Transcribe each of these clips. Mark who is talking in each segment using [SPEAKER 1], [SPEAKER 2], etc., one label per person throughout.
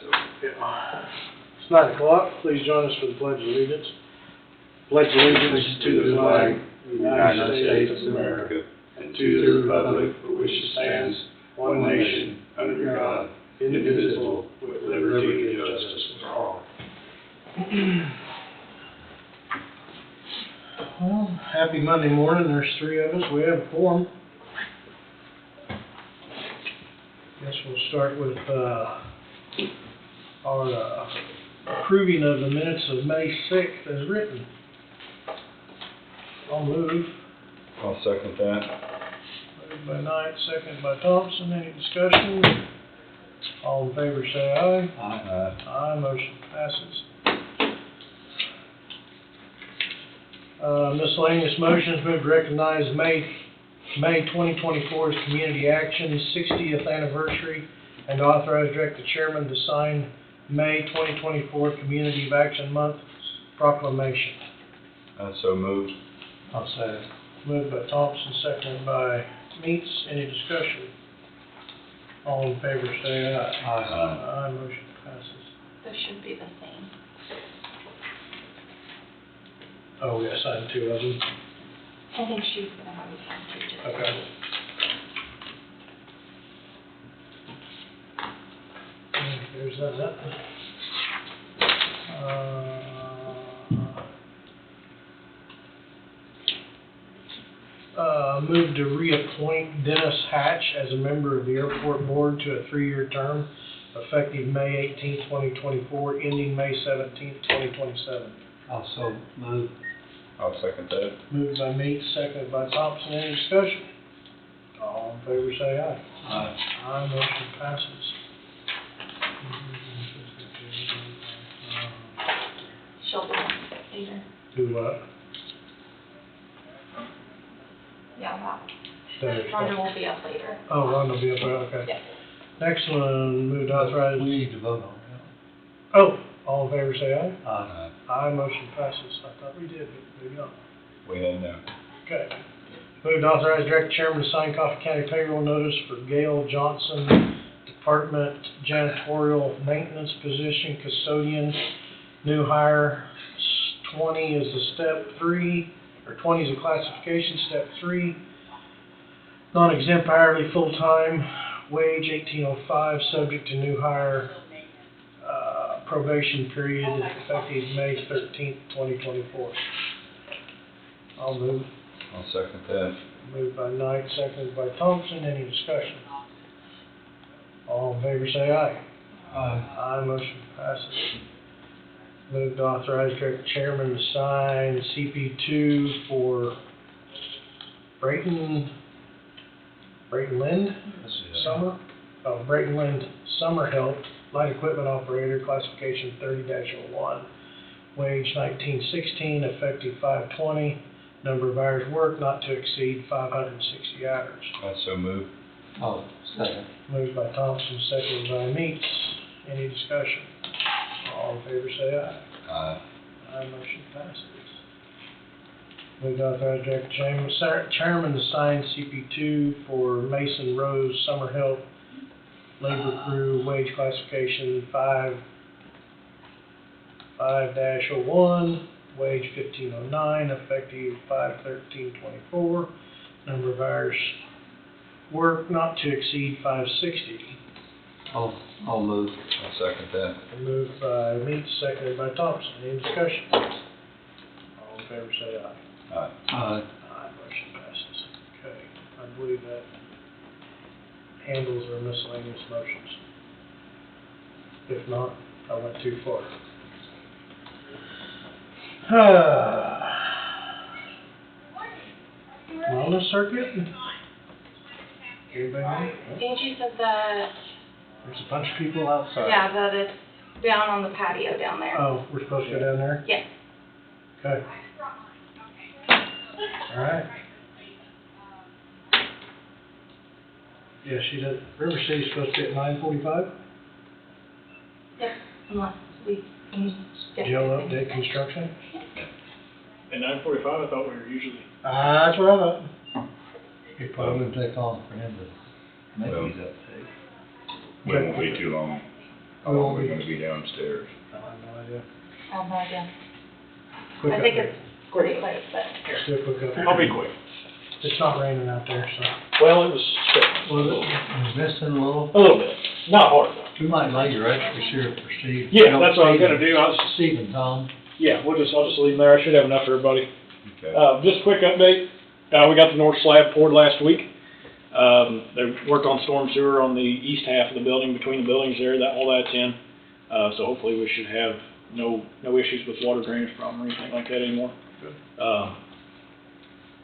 [SPEAKER 1] so.
[SPEAKER 2] It's 9 o'clock. Please join us for the Pledge of Allegiance. Pledge allegiance to the flag of the United States of America and to the republic for which it stands, one nation, under God, indivisible, with liberty and justice for all. Well, happy Monday morning. There's 3 of us. We have a quorum. Guess we'll start with our approving of the minutes of May 6th as written. I'll move.
[SPEAKER 1] I'll second that.
[SPEAKER 2] Moved by Knight, second by Thompson. Any discussion? All in favor say aye.
[SPEAKER 1] Aye.
[SPEAKER 2] Aye, motion passes. Miscellaneous motions. Move to recognize May 2024's Community Action's 60th anniversary and authorize direct the chairman to sign May 2024 Community of Action Month proclamation.
[SPEAKER 1] So moved.
[SPEAKER 2] I'll say. Moved by Thompson, seconded by Meats. Any discussion? All in favor say aye.
[SPEAKER 1] Aye.
[SPEAKER 2] Aye, motion passes.
[SPEAKER 3] Those should be the same.
[SPEAKER 2] Oh, we assigned 2 of them.
[SPEAKER 3] I think she's gonna have you sign too, just.
[SPEAKER 2] Okay. There's that. Move to reappoint Dennis Hatch as a member of the airport board to a 3-year term effective May 18th, 2024, ending May 17th, 2027.
[SPEAKER 4] Also move.
[SPEAKER 1] I'll second that.
[SPEAKER 2] Moved by Meeks, seconded by Thompson. Any discussion? All in favor say aye.
[SPEAKER 4] Aye.
[SPEAKER 2] Aye, motion passes.
[SPEAKER 3] She'll be on later.
[SPEAKER 2] Do what?
[SPEAKER 3] Yeah, that.
[SPEAKER 2] There's-
[SPEAKER 3] Rhonda will be up later.
[SPEAKER 2] Oh, Ron will be up there, okay.
[SPEAKER 3] Yeah.
[SPEAKER 2] Next one, move to authorize.
[SPEAKER 4] We need to vote on
[SPEAKER 2] Oh, all in favor say aye.
[SPEAKER 4] that. Aye.
[SPEAKER 2] Aye, motion passes. I thought we did, but maybe not.
[SPEAKER 1] We had no.
[SPEAKER 2] Okay. Move to authorize direct chairman to sign Coffee County payroll notice for Gail Johnson, Department Janitorial Maintenance Position, Custodian, new hire. 20 is a step 3, or 20 is a classification, step 3. Non-exempt hourly full-time, wage $18.05, subject to new hire, probation period effective May 13th, 2024. I'll move.
[SPEAKER 1] I'll second that.
[SPEAKER 2] Moved by Knight, seconded by Thompson. Any discussion? All in favor say aye.
[SPEAKER 4] Aye.
[SPEAKER 2] Aye, motion passes. Moved to authorize direct chairman to sign CP2 for Brayton Lind Summer. Oh, Brayton Lind Summer Help, light equipment operator, classification 30-01, wage $19.16, effective 5/20. Number of hours worked not to exceed 560 hours.
[SPEAKER 1] Also moved.
[SPEAKER 4] Oh, second.
[SPEAKER 2] Moved by Thompson, seconded by Meeks. Any discussion? All in favor say aye.
[SPEAKER 1] Aye.
[SPEAKER 2] Aye, motion passes. Moved to authorize direct chairman to sign CP2 for Mason Rose Summer Help, labor crew, wage classification 5-01, wage $15.09, effective 5/13/24. Number of hours worked not to exceed 560.
[SPEAKER 4] I'll move.
[SPEAKER 1] I'll second that.
[SPEAKER 2] Moved by Meeks, seconded by Thompson. Any discussion? All in favor say aye.
[SPEAKER 1] Aye.
[SPEAKER 4] Aye.
[SPEAKER 2] Aye, motion passes. Okay, I believe that handles our miscellaneous motions. If not, I went too far. Wellness circuit? Anybody know?
[SPEAKER 3] Angie said that,
[SPEAKER 2] There's a bunch of people outside.
[SPEAKER 3] yeah, that it's down on the patio down there.
[SPEAKER 2] Oh, we're supposed to go down there?
[SPEAKER 3] Yes.
[SPEAKER 2] Okay. All right. Yeah, she does. River City's supposed to be at 9:45?
[SPEAKER 3] Yep, unless we can get.
[SPEAKER 2] Jail update construction?
[SPEAKER 5] At 9:45, I thought we were usually.
[SPEAKER 2] That's what I thought.
[SPEAKER 4] It probably would take long for him to make
[SPEAKER 1] Well,
[SPEAKER 4] these updates.
[SPEAKER 6] We won't be too long.
[SPEAKER 1] How long are we gonna be downstairs?
[SPEAKER 2] I have no idea.
[SPEAKER 3] I have no idea.
[SPEAKER 2] Quick
[SPEAKER 3] I think
[SPEAKER 2] update.
[SPEAKER 3] it's pretty late, but
[SPEAKER 2] Do a quick update.
[SPEAKER 5] I'll be quick.
[SPEAKER 2] It's not raining out there, so.
[SPEAKER 5] Well, it was
[SPEAKER 4] Was it missing a little?
[SPEAKER 5] a little bit, not hard though.
[SPEAKER 4] We might lay your extra sheriff for Steve.
[SPEAKER 5] Yeah, that's what I was gonna do.
[SPEAKER 4] Steve and Tom.
[SPEAKER 5] Yeah, I'll just leave them there. I should have enough for everybody.
[SPEAKER 1] Okay.
[SPEAKER 5] Just a quick update. We got the north slab poured last week. They worked on storm sewer on the east half of the building, between the buildings there, all that's in. So hopefully we should have no issues with water drainage problem or anything like that anymore.
[SPEAKER 1] Good.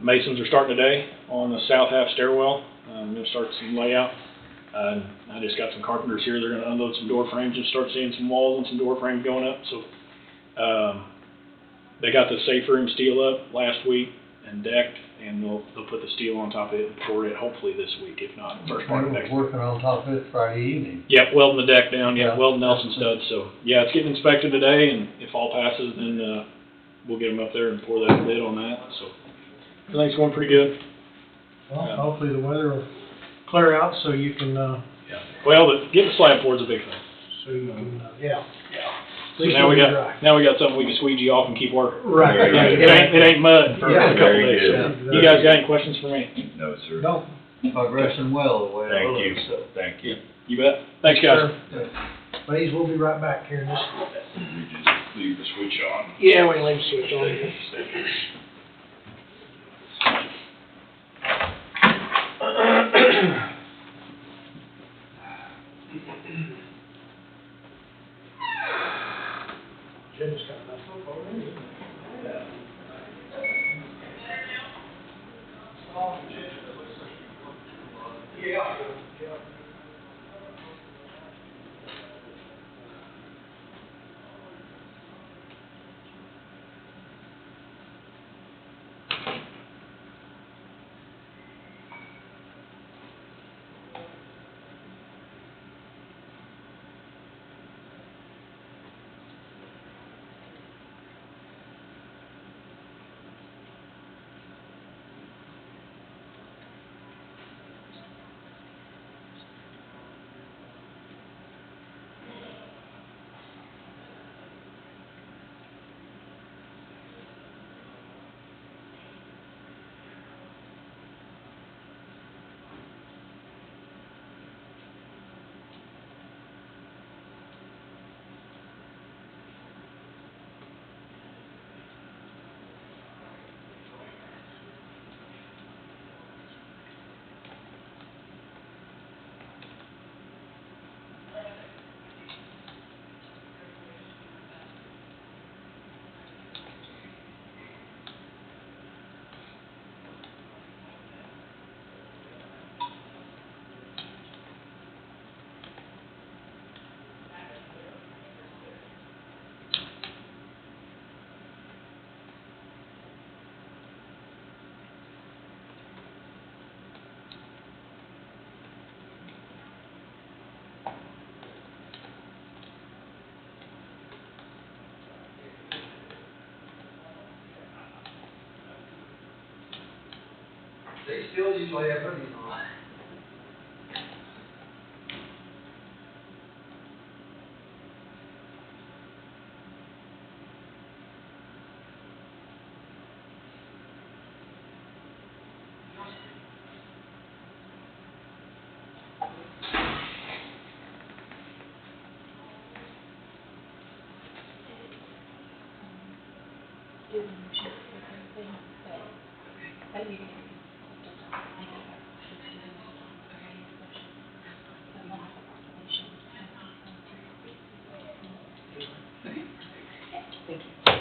[SPEAKER 5] Masons are starting today on the south half stairwell. They'll start some layout. I just got some carpenters here. They're gonna unload some door frames and start seeing some walls and some door frames going up. So, they got the safe room steel up last week and decked, and they'll put the steel on top of it and pour it hopefully this week, if not first part of
[SPEAKER 4] We
[SPEAKER 5] next
[SPEAKER 4] were
[SPEAKER 5] week.
[SPEAKER 4] working on top of it Friday evening.
[SPEAKER 5] Yeah, welding the deck down,
[SPEAKER 4] Yeah.
[SPEAKER 5] welding Nelson studs. So, yeah, it's getting inspected today, and if all passes, then, we'll get them up there and pour that lid on that. So, everything's going pretty good.
[SPEAKER 2] Well,
[SPEAKER 5] Yeah.
[SPEAKER 2] hopefully the weather will clear out so you can,
[SPEAKER 5] Well, getting the slab poured's a big thing.
[SPEAKER 2] yeah.
[SPEAKER 5] So
[SPEAKER 2] At least
[SPEAKER 5] now we
[SPEAKER 2] it'll be dry.
[SPEAKER 5] got something we can squeegee off and keep working.
[SPEAKER 2] Right.
[SPEAKER 1] Very good.
[SPEAKER 5] It ain't mud for
[SPEAKER 2] Yeah.
[SPEAKER 5] a couple
[SPEAKER 1] Very
[SPEAKER 5] days.
[SPEAKER 1] good.
[SPEAKER 5] So, you guys got any questions for me?
[SPEAKER 1] No, sir.
[SPEAKER 2] No.
[SPEAKER 4] Progressing well the way it
[SPEAKER 1] Thank you,
[SPEAKER 4] looks, so.
[SPEAKER 1] thank you.
[SPEAKER 5] You bet. Thanks, guys.
[SPEAKER 2] Sure. Ladies, we'll be right back here in this.
[SPEAKER 1] We just leave the switch on.
[SPEAKER 2] Yeah, we can leave the switch on. Jim's got enough already. Yeah.
[SPEAKER 4] They still usually have hoodies on.
[SPEAKER 3] do the motion for everything, but you can just make it up. Just do the motion. And then have a proclamation. Thank you.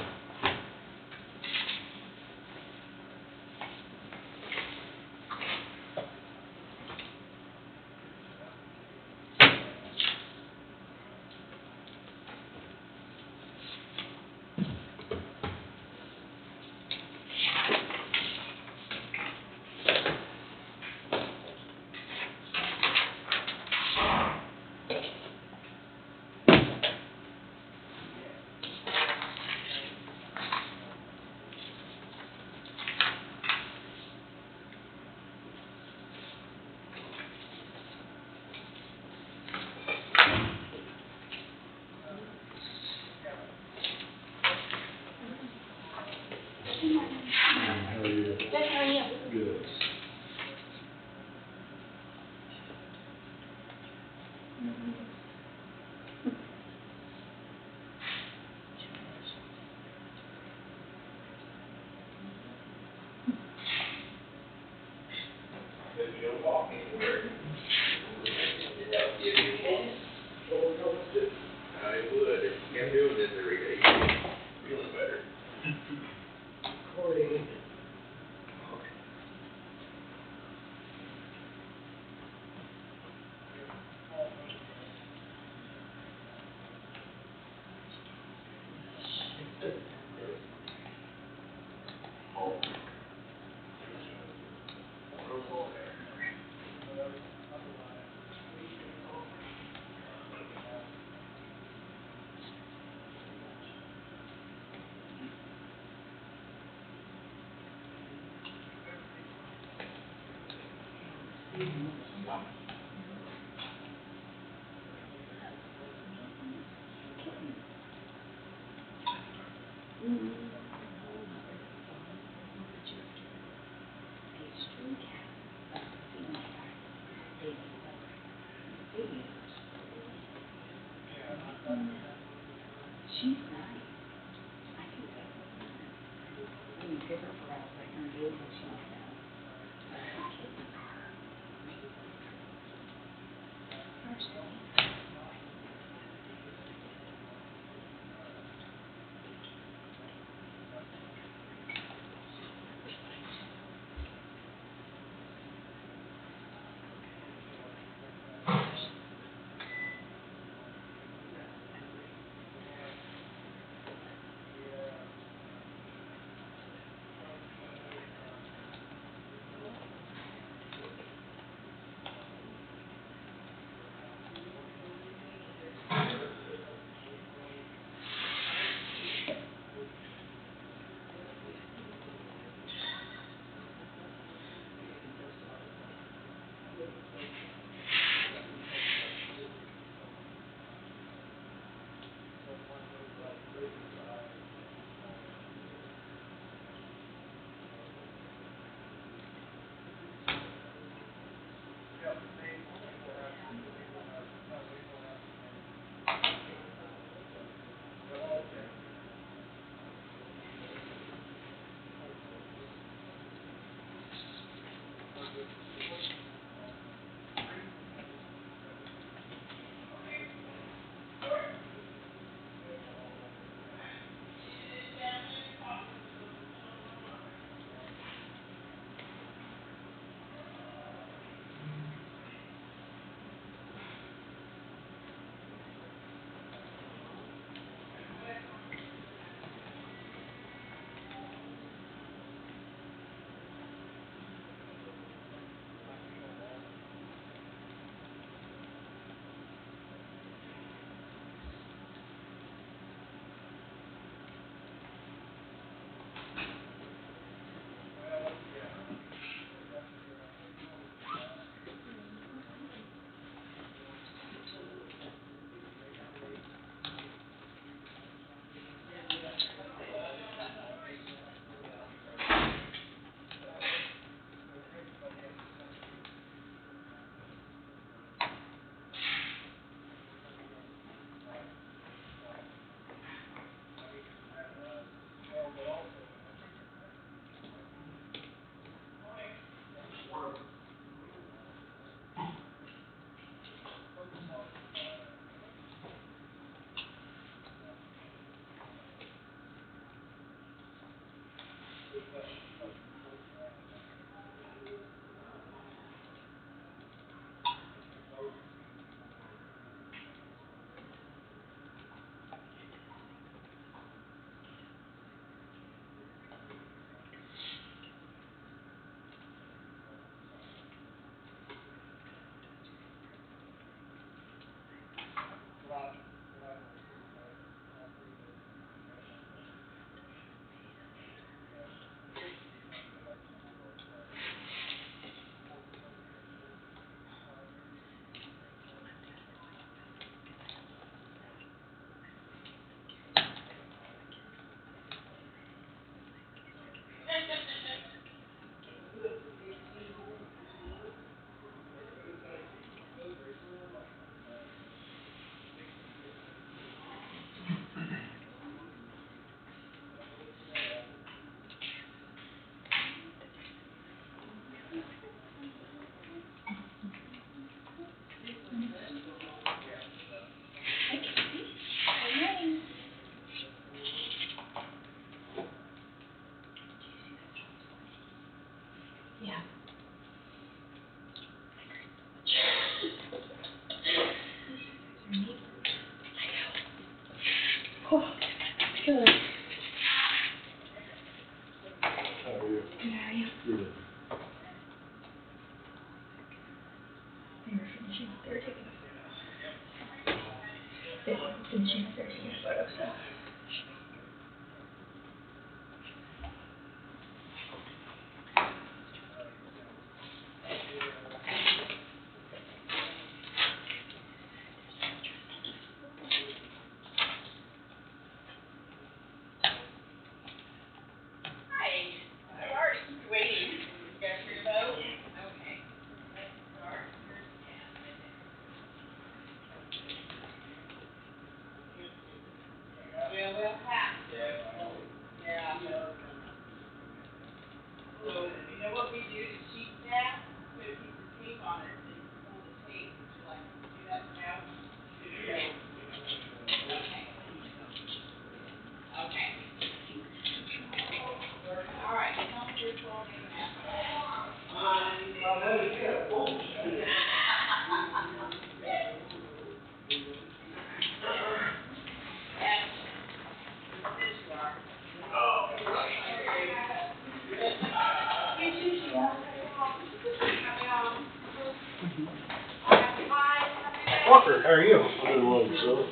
[SPEAKER 2] Walker, how are you?
[SPEAKER 6] Good one, so.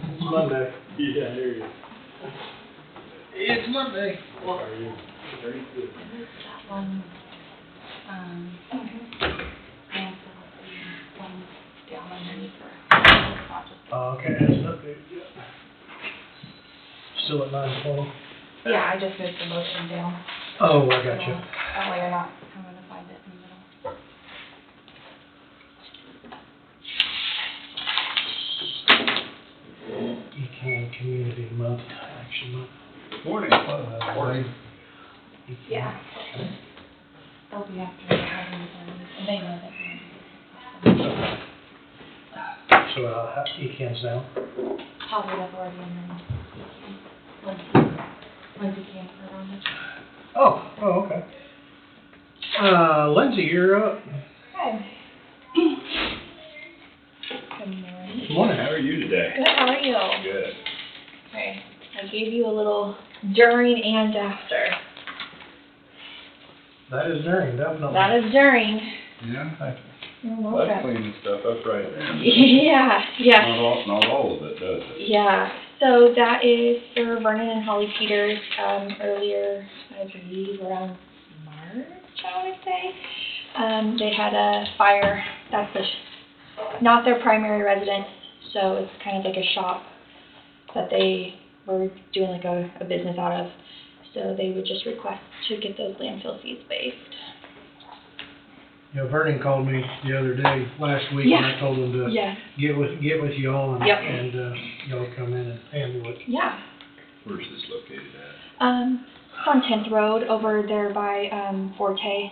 [SPEAKER 2] It's Monday.
[SPEAKER 6] Yeah, I hear you.
[SPEAKER 2] It's Monday.
[SPEAKER 6] How are you? Very good.
[SPEAKER 3] That one, and so one down underneath her.
[SPEAKER 2] Okay, hasn't updated yet. Still at 9:20?
[SPEAKER 3] Yeah, I just moved the motion down.
[SPEAKER 2] Oh, I got you.
[SPEAKER 3] That way you're not having to find it in the middle.
[SPEAKER 2] ECAN Community Month, Action Month.
[SPEAKER 1] Morning.
[SPEAKER 2] Morning.
[SPEAKER 3] Yeah. They'll be after the having and they know that.
[SPEAKER 2] So, ECAN's down?
[SPEAKER 3] Positive authority and then Lindsay Cantor on it.
[SPEAKER 2] Oh, okay. Lindsay, you're up.
[SPEAKER 3] Hi. Good morning.
[SPEAKER 2] Morning.
[SPEAKER 1] How are you today?
[SPEAKER 3] Good, how are you?
[SPEAKER 1] Good.
[SPEAKER 3] Okay, I gave you a little during and after.
[SPEAKER 2] That is during, definitely.
[SPEAKER 3] That is during.
[SPEAKER 1] Yeah?
[SPEAKER 2] Thank you.
[SPEAKER 3] You're
[SPEAKER 1] That's
[SPEAKER 3] welcome.
[SPEAKER 1] cleaning stuff up right there.
[SPEAKER 3] Yeah, yeah.
[SPEAKER 1] Not all of it, does it?
[SPEAKER 3] Yeah, so that is for Vernon and Holly Peters, earlier, I believe around March, I would say. They had a fire, that's not their primary residence, so it's kind of like a shop that they were doing like a business out of. So they would just request to get those landfill fees based.
[SPEAKER 2] Yeah, Vernon called me the other day, last week, and I told him to
[SPEAKER 3] Yeah,
[SPEAKER 2] get with y'all and,
[SPEAKER 3] Yep.
[SPEAKER 2] y'all come in and handle it.
[SPEAKER 3] yeah.
[SPEAKER 1] Where's this located at?
[SPEAKER 3] It's on 10th Road over there by, Forte.
[SPEAKER 2] Yeah,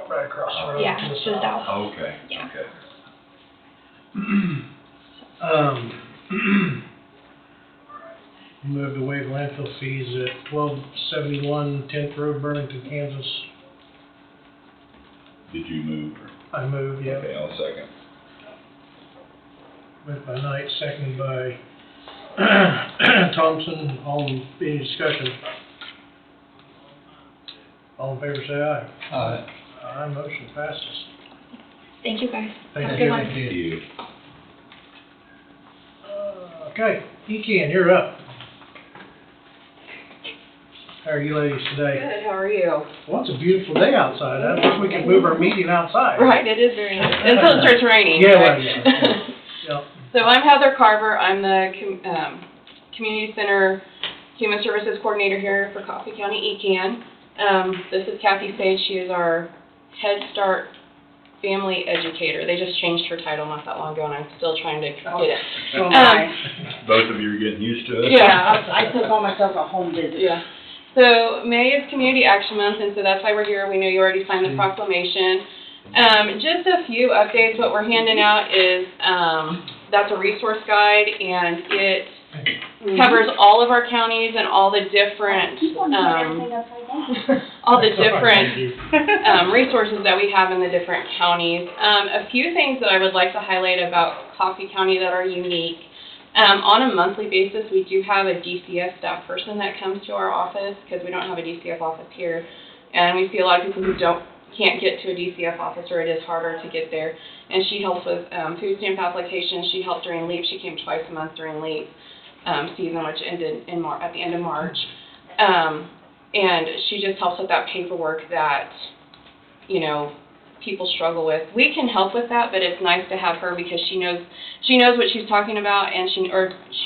[SPEAKER 2] right across the road
[SPEAKER 3] Yeah,
[SPEAKER 2] to the
[SPEAKER 3] to the
[SPEAKER 2] south.
[SPEAKER 3] south.
[SPEAKER 1] Oh, okay,
[SPEAKER 3] Yeah.
[SPEAKER 1] okay.
[SPEAKER 2] Move to waive landfill fees at 1271 10th Road, Burlington, Kansas.
[SPEAKER 1] Did you move?
[SPEAKER 2] I moved, yeah.
[SPEAKER 1] Okay, I'll second.
[SPEAKER 2] Moved by Knight, seconded by Thompson. Any discussion? All in favor, say aye.
[SPEAKER 6] Aye.
[SPEAKER 2] Aye, motion passes.
[SPEAKER 3] Thank you guys.
[SPEAKER 2] Thank
[SPEAKER 3] Have a
[SPEAKER 2] you.
[SPEAKER 3] good one.
[SPEAKER 1] Thank you.
[SPEAKER 2] Okay, ECAN, you're up. How are you ladies today?
[SPEAKER 7] Good, how are you?
[SPEAKER 2] Well, it's a beautiful day outside. I wish we could move our meeting outside.
[SPEAKER 7] Right, it is very nice, until it starts raining.
[SPEAKER 2] Yeah,
[SPEAKER 7] right?
[SPEAKER 2] well, yeah. Yep.
[SPEAKER 7] So I'm Heather Carver, I'm the Community Center Human Services Coordinator here for Coffee County ECAN. This is Kathy Sage, she is our Head Start Family Educator. They just changed her title not that long ago and I'm still trying to get it.
[SPEAKER 8] Oh, my.
[SPEAKER 1] Both of you are getting used to it?
[SPEAKER 7] Yeah.
[SPEAKER 8] I took on myself a home visit.
[SPEAKER 7] Yeah. So May is Community Action Month, and so that's why we're here. We know you already signed the proclamation. Just a few updates. What we're handing out is, that's a resource guide, and it covers all of our counties and all the different, all the different resources that we have in the different counties. A few things that I would like to highlight about Coffee County that are unique. On a monthly basis, we do have a DCF staff person that comes to our office because we don't have a DCF office here. And we see a lot of people who can't get to a DCF office, or it is harder to get there. And she helps with food stamp applications. She helped during LEAP. She came twice a month during LEAP season, which ended at the end of March. And she just helps with that paperwork that, people struggle with. We can help with that, but it's nice to have her because she knows what she's talking about, and she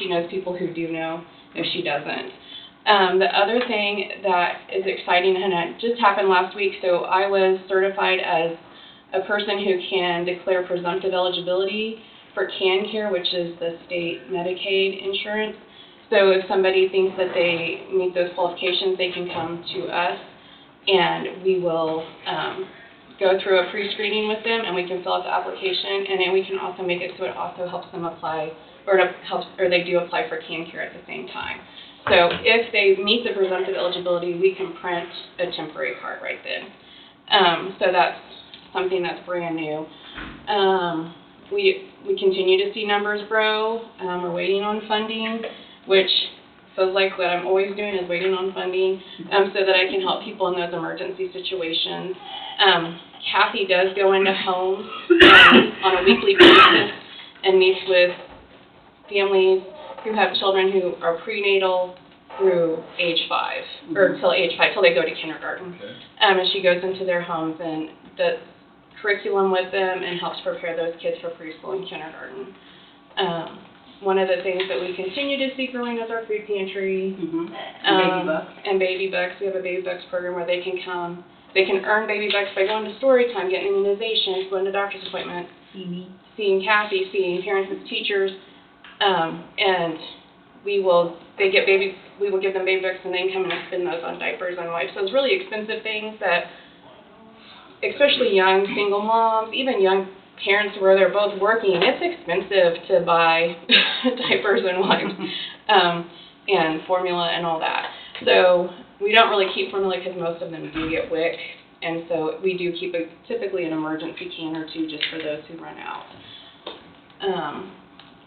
[SPEAKER 7] knows people who do know if she doesn't. The other thing that is exciting, and it just happened last week, so I was certified as a person who can declare presumptive eligibility for CanCare, which is the state Medicaid insurance. So if somebody thinks that they meet those qualifications, they can come to us, and we will go through a pre-screening with them, and we can fill out the application, and then we can also make it so it also helps them apply, or they do apply for CanCare at the same time. So if they meet the presumptive eligibility, we can print a temporary card right then. So that's something that's brand new. We continue to see numbers grow. We're waiting on funding, which feels like what I'm always doing is waiting on funding, so that I can help people in those emergency situations. Kathy does go into homes on a weekly basis and meets with families who have children who are prenatal through age 5, or till age 5, till they go to kindergarten.
[SPEAKER 1] Okay.
[SPEAKER 7] And she goes into their homes and does curriculum with them and helps prepare those kids for preschool and kindergarten. One of the things that we continue to see growing is our food pantry.
[SPEAKER 8] Baby Bucks.
[SPEAKER 7] And Baby Bucks. We have a Baby Bucks program where they can come. They can earn Baby Bucks by going to story time, getting immunizations, going to doctor's appointments, seeing Kathy, seeing parents and teachers, and we will give them Baby Bucks and they can come in and spend those on diapers and wipes. Those really expensive things that, especially young single moms, even young parents where they're both working, it's expensive to buy diapers and wipes, and formula and all that. So we don't really keep formula because most of them do get WIC, and so we do keep typically an emergency can or two just for those who run out.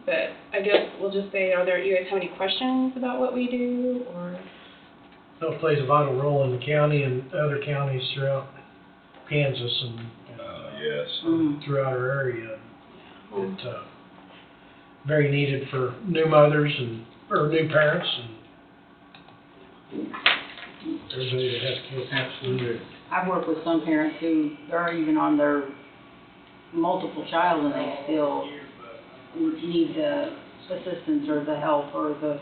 [SPEAKER 7] But I guess we'll just say, you guys have any questions about what we do, or?
[SPEAKER 2] It plays a vital role in the county and other counties throughout Kansas and
[SPEAKER 1] Yes.
[SPEAKER 2] throughout our area. It's very needed for new mothers or new parents and everybody that has kids.
[SPEAKER 6] Absolutely.
[SPEAKER 8] I've worked with some parents who are even on their multiple child and they still need the assistance or the help or the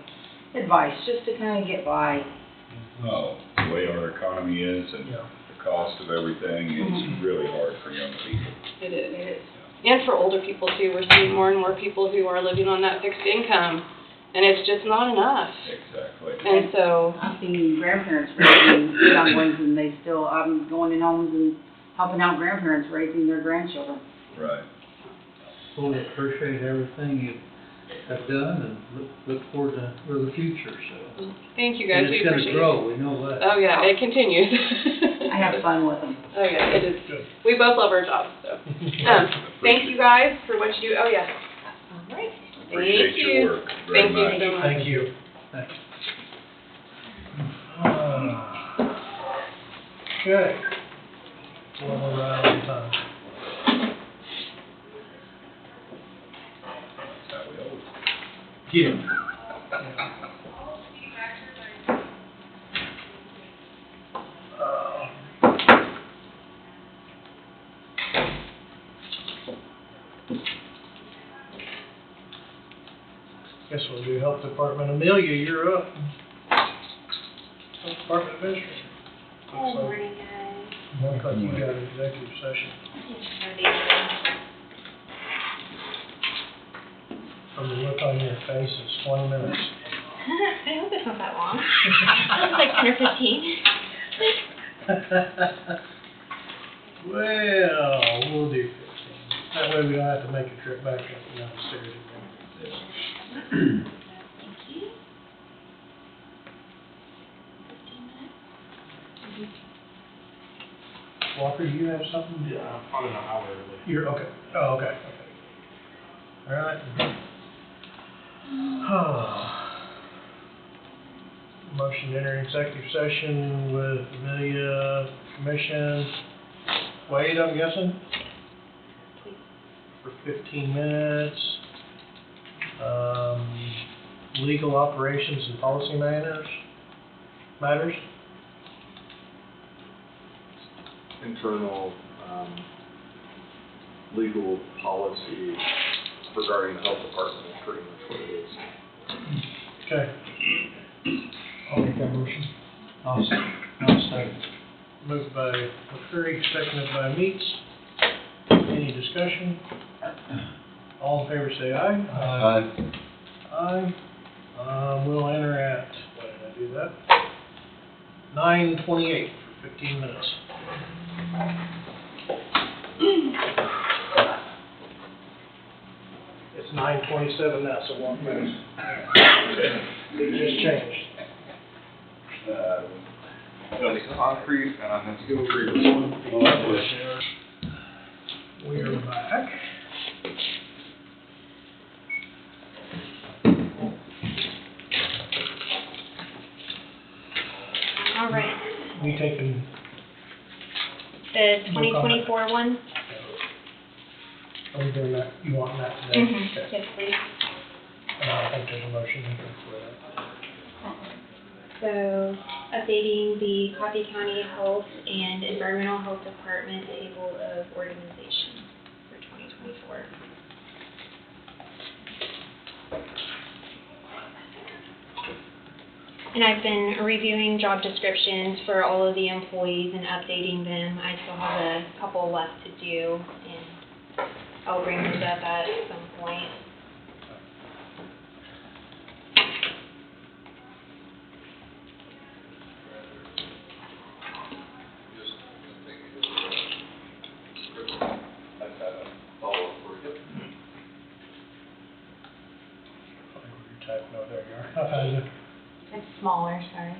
[SPEAKER 8] advice just to kind of get by.
[SPEAKER 1] Oh, the way our economy is and
[SPEAKER 2] Yeah.
[SPEAKER 1] the cost of everything, it's really hard for young people.
[SPEAKER 7] It is. And for older people too, we're seeing more and more people who are living on that fixed income, and it's just not enough.
[SPEAKER 1] Exactly.
[SPEAKER 7] And so,
[SPEAKER 8] I've seen grandparents raising young ones and I'm going in homes and helping out grandparents raising their grandchildren.
[SPEAKER 1] Right.
[SPEAKER 6] Well, we appreciate everything you have done and look forward to the future, so.
[SPEAKER 7] thank you guys,
[SPEAKER 6] And
[SPEAKER 7] we
[SPEAKER 6] it's
[SPEAKER 7] appreciate
[SPEAKER 6] gonna
[SPEAKER 7] it.
[SPEAKER 6] grow, we know that.
[SPEAKER 7] Oh yeah, it continues.
[SPEAKER 8] I have fun with them.
[SPEAKER 7] Oh yeah, it is.
[SPEAKER 2] Good.
[SPEAKER 7] We both love our jobs, so. Thank you guys for what you do. Oh yeah. All right.
[SPEAKER 1] Appreciate
[SPEAKER 7] Thank
[SPEAKER 1] your
[SPEAKER 7] you.
[SPEAKER 1] work very
[SPEAKER 7] Thank you
[SPEAKER 1] much.
[SPEAKER 7] so much.
[SPEAKER 2] Thank you.
[SPEAKER 6] Thanks.
[SPEAKER 2] Okay. One more round at a time.
[SPEAKER 1] That's how we always
[SPEAKER 2] Yeah. Guess we'll do Health Department. Amelia, you're up. Health Department Administrator.
[SPEAKER 3] Good morning, guys.
[SPEAKER 2] Looks like you got an executive session. From the look on your face, it's 20 minutes.
[SPEAKER 3] I hope it's not that long. It's like 10 or 15.
[SPEAKER 2] Well, we'll do 15. That way we don't have to make a trip back up and down the stairs again.
[SPEAKER 3] Thank you. 15 minutes.
[SPEAKER 2] Walker, you have something?
[SPEAKER 5] Yeah, probably an hour early.
[SPEAKER 2] You're, okay. Oh, okay. All right. Motion to enter executive session with Amelia Commission. Wade, I'm guessing? For 15 minutes. Legal operations and policy matters?
[SPEAKER 9] Internal legal policy regarding the health department is pretty much what it is.
[SPEAKER 2] Okay. I'll make that motion.
[SPEAKER 6] I'll second.
[SPEAKER 2] Moved by McCurry, seconded by Meats. Any discussion? All in favor say aye. Aye. We'll enter at, why did I do that? 9:28 for 15 minutes. It's 9:27 now, so 1 minute. It just changed.
[SPEAKER 9] It's concrete, and I have to go through this one.
[SPEAKER 2] We are back.
[SPEAKER 3] All right,
[SPEAKER 2] We taking,
[SPEAKER 3] the 2024 one?
[SPEAKER 2] are we doing that, you want that today?
[SPEAKER 3] Mm-hmm,
[SPEAKER 2] Okay.
[SPEAKER 3] yes, please.
[SPEAKER 2] I think there's a motion here for that.
[SPEAKER 3] So, updating the Coffee County Health and Environmental Health Department table of organization for 2024. And I've been reviewing job descriptions for all of the employees and updating them. I still have a couple left to do, and I'll bring those up at some point.
[SPEAKER 2] Type, no, there you are. I found you.
[SPEAKER 3] It's smaller, sorry.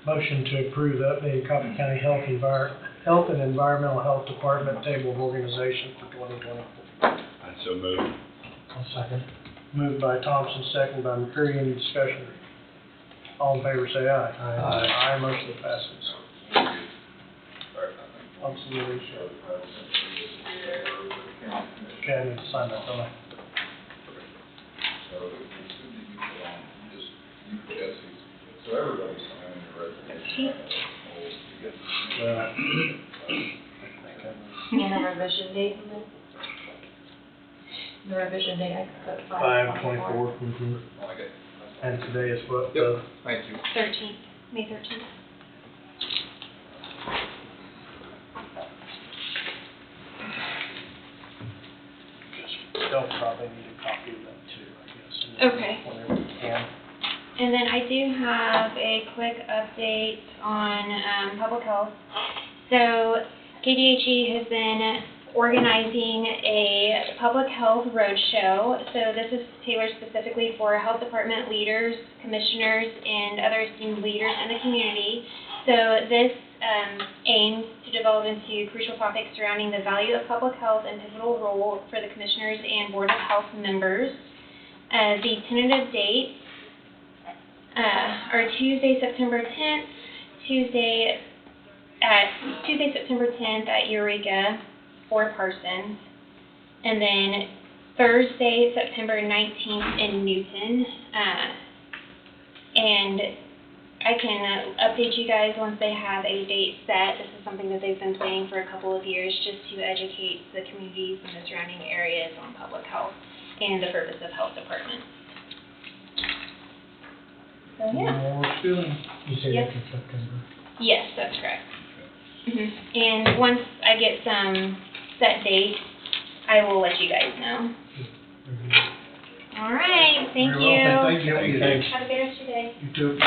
[SPEAKER 2] Motion to approve the updated Coffee County Health and Environmental Health Department table of organization for 2024.
[SPEAKER 1] I so moved.
[SPEAKER 2] I'll second. Moved by Thompson, second by McCreary. Any discussion? All in favor, say aye. Aye. Aye, motion passes. Absolutely. Okay, I need to sign that, don't I?
[SPEAKER 1] So everybody's signing the resignation.
[SPEAKER 3] And a revision date on this? The revision date, I could put 5/24.
[SPEAKER 2] 5/24.
[SPEAKER 1] Okay.
[SPEAKER 2] And today is what?
[SPEAKER 9] Yep. Thank you.
[SPEAKER 3] 13th, May 13th.
[SPEAKER 2] They'll probably need a copy of that too, I guess.
[SPEAKER 3] Okay.
[SPEAKER 2] Whenever you can.
[SPEAKER 3] And then I do have a quick update on public health. So KDHE has been organizing a public health roadshow. So this is tailored specifically for health department leaders, commissioners, and other esteemed leaders in the community. So this aims to develop into crucial topics surrounding the value of public health and pivotal role for the commissioners and board of health members. The tentative dates are Tuesday, September 10th, Tuesday, September 10th at Eureka, 4 Parsons, and then Thursday, September 19th in Newton. And I can update you guys once they have a date set. This is something that they've been planning for a couple of years, just to educate the communities and the surrounding areas on public health and the purpose of health departments. So, yeah.
[SPEAKER 2] More feeling. You say
[SPEAKER 3] Yep.
[SPEAKER 2] that's in September.
[SPEAKER 3] Yes, that's correct. And once I get some set dates, I will let you guys know. All right, thank
[SPEAKER 2] Very
[SPEAKER 3] you.
[SPEAKER 2] well, thank you. Thanks.
[SPEAKER 3] Have a good rest of your day.
[SPEAKER 2] You too.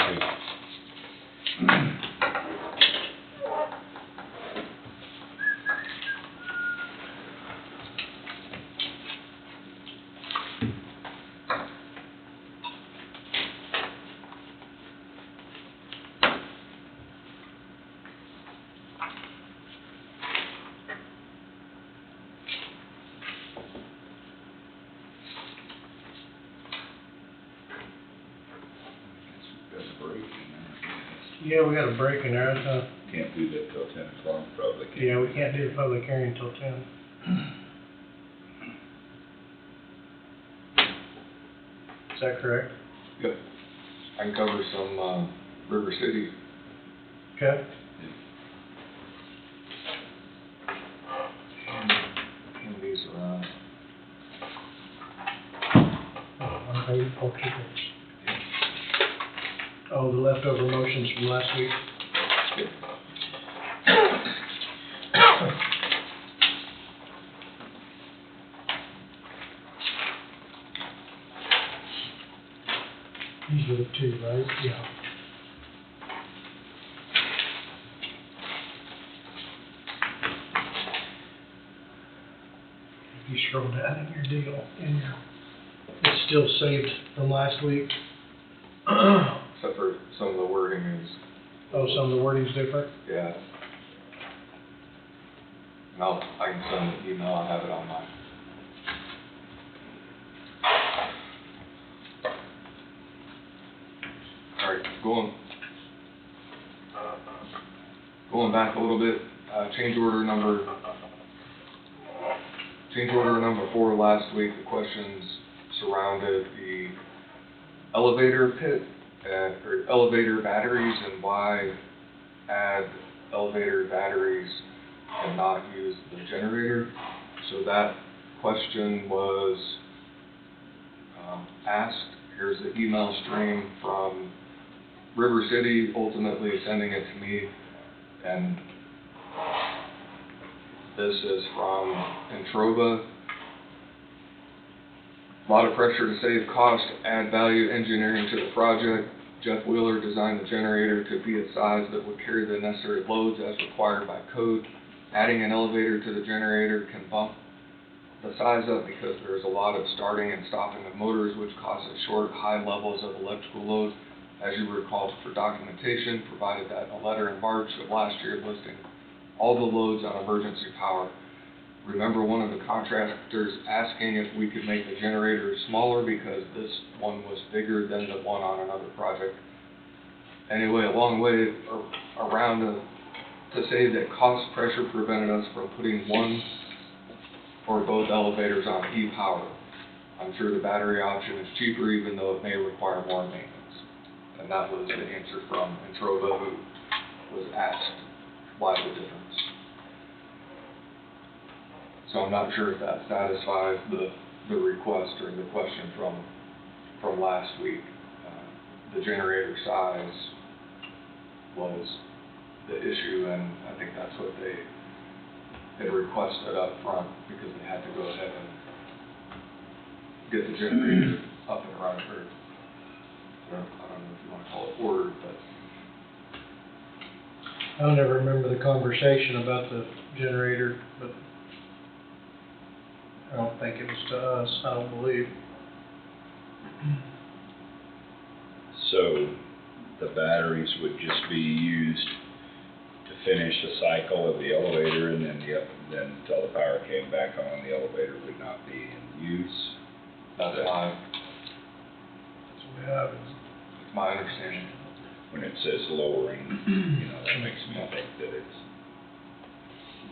[SPEAKER 1] Got a break in there.
[SPEAKER 2] Yeah, we got a break in there.
[SPEAKER 1] Can't do that till 10 o'clock, probably.
[SPEAKER 2] Yeah, we can't do the public hearing until 10. Is that correct?
[SPEAKER 9] Yep. I can cover some, River City.
[SPEAKER 2] Okay.
[SPEAKER 9] And these around.
[SPEAKER 2] Oh, the leftover motions from last week? These are the two, right? Yeah. If you scroll down in your deal, it's still saved from last week.
[SPEAKER 9] Except for some of the wording is,
[SPEAKER 2] Oh, some of the wording's different?
[SPEAKER 9] yeah. And I can send an email, I have it on mine. Alright, going back a little bit, change order number 4 last week, the questions surrounded the elevator pit, or elevator batteries, and why add elevator batteries and not use the generator. So that question was asked. Here's the email stream from River City, ultimately sending it to me, and this is from Entrova. A lot of pressure to save cost, add value engineering to the project. Jeff Wheeler designed the generator to be a size that would carry the necessary loads as required by code. Adding an elevator to the generator can bump the size up because there's a lot of starting and stopping of motors, which causes high levels of electrical load. As you recall, for documentation, provided that in a letter in March of last year listing all the loads on emergency power. Remember one of the contractors asking if we could make the generator smaller because this one was bigger than the one on another project. Anyway, a long way around to say that cost pressure prevented us from putting one or both elevators on e-power. I'm sure the battery option is cheaper even though it may require more maintenance. And that was the answer from Entrova, who was asked why the difference. So I'm not sure if that satisfies the request or the question from last week. The generator size was the issue, and I think that's what they had requested up front because they had to go ahead and get the generator up and running, or I don't know if you want to call it ordered, but
[SPEAKER 2] I don't ever remember the conversation about the generator, but I don't think it was to us, I don't believe.
[SPEAKER 1] So the batteries would just be used to finish the cycle of the elevator, and then then until the power came back on, the elevator would not be in use.
[SPEAKER 9] that's
[SPEAKER 2] That's what happens.
[SPEAKER 9] my understanding.
[SPEAKER 1] When it says lowering, that makes me think that it's,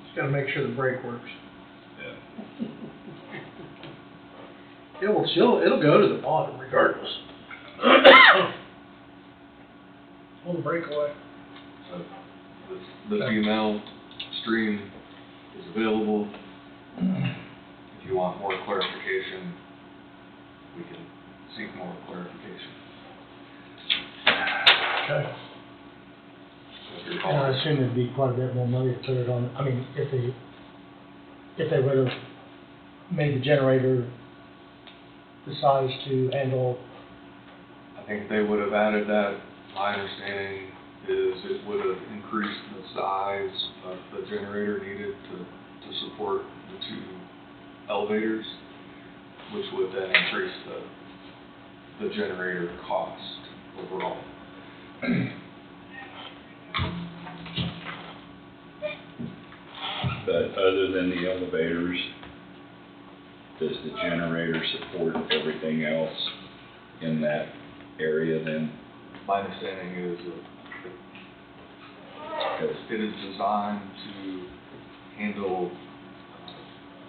[SPEAKER 2] Just gotta make sure the brake works.
[SPEAKER 1] yeah.
[SPEAKER 2] It'll go to the bottom regardless. On the breakaway.
[SPEAKER 9] So this email stream is available. If you want more clarification, we can seek more clarification.
[SPEAKER 2] Okay.
[SPEAKER 9] So if you're
[SPEAKER 10] And I
[SPEAKER 9] calling,
[SPEAKER 10] assume it'd be quite a bit more money to put it on, I mean, if they would've made the generator the size to handle,
[SPEAKER 9] I think they would have added that. My understanding is it would have increased the size of the generator needed to support the 2 elevators, which would then increase the generator cost overall.
[SPEAKER 1] But other than the elevators, does the generator support everything else in that area then?
[SPEAKER 9] My understanding is that it is designed to handle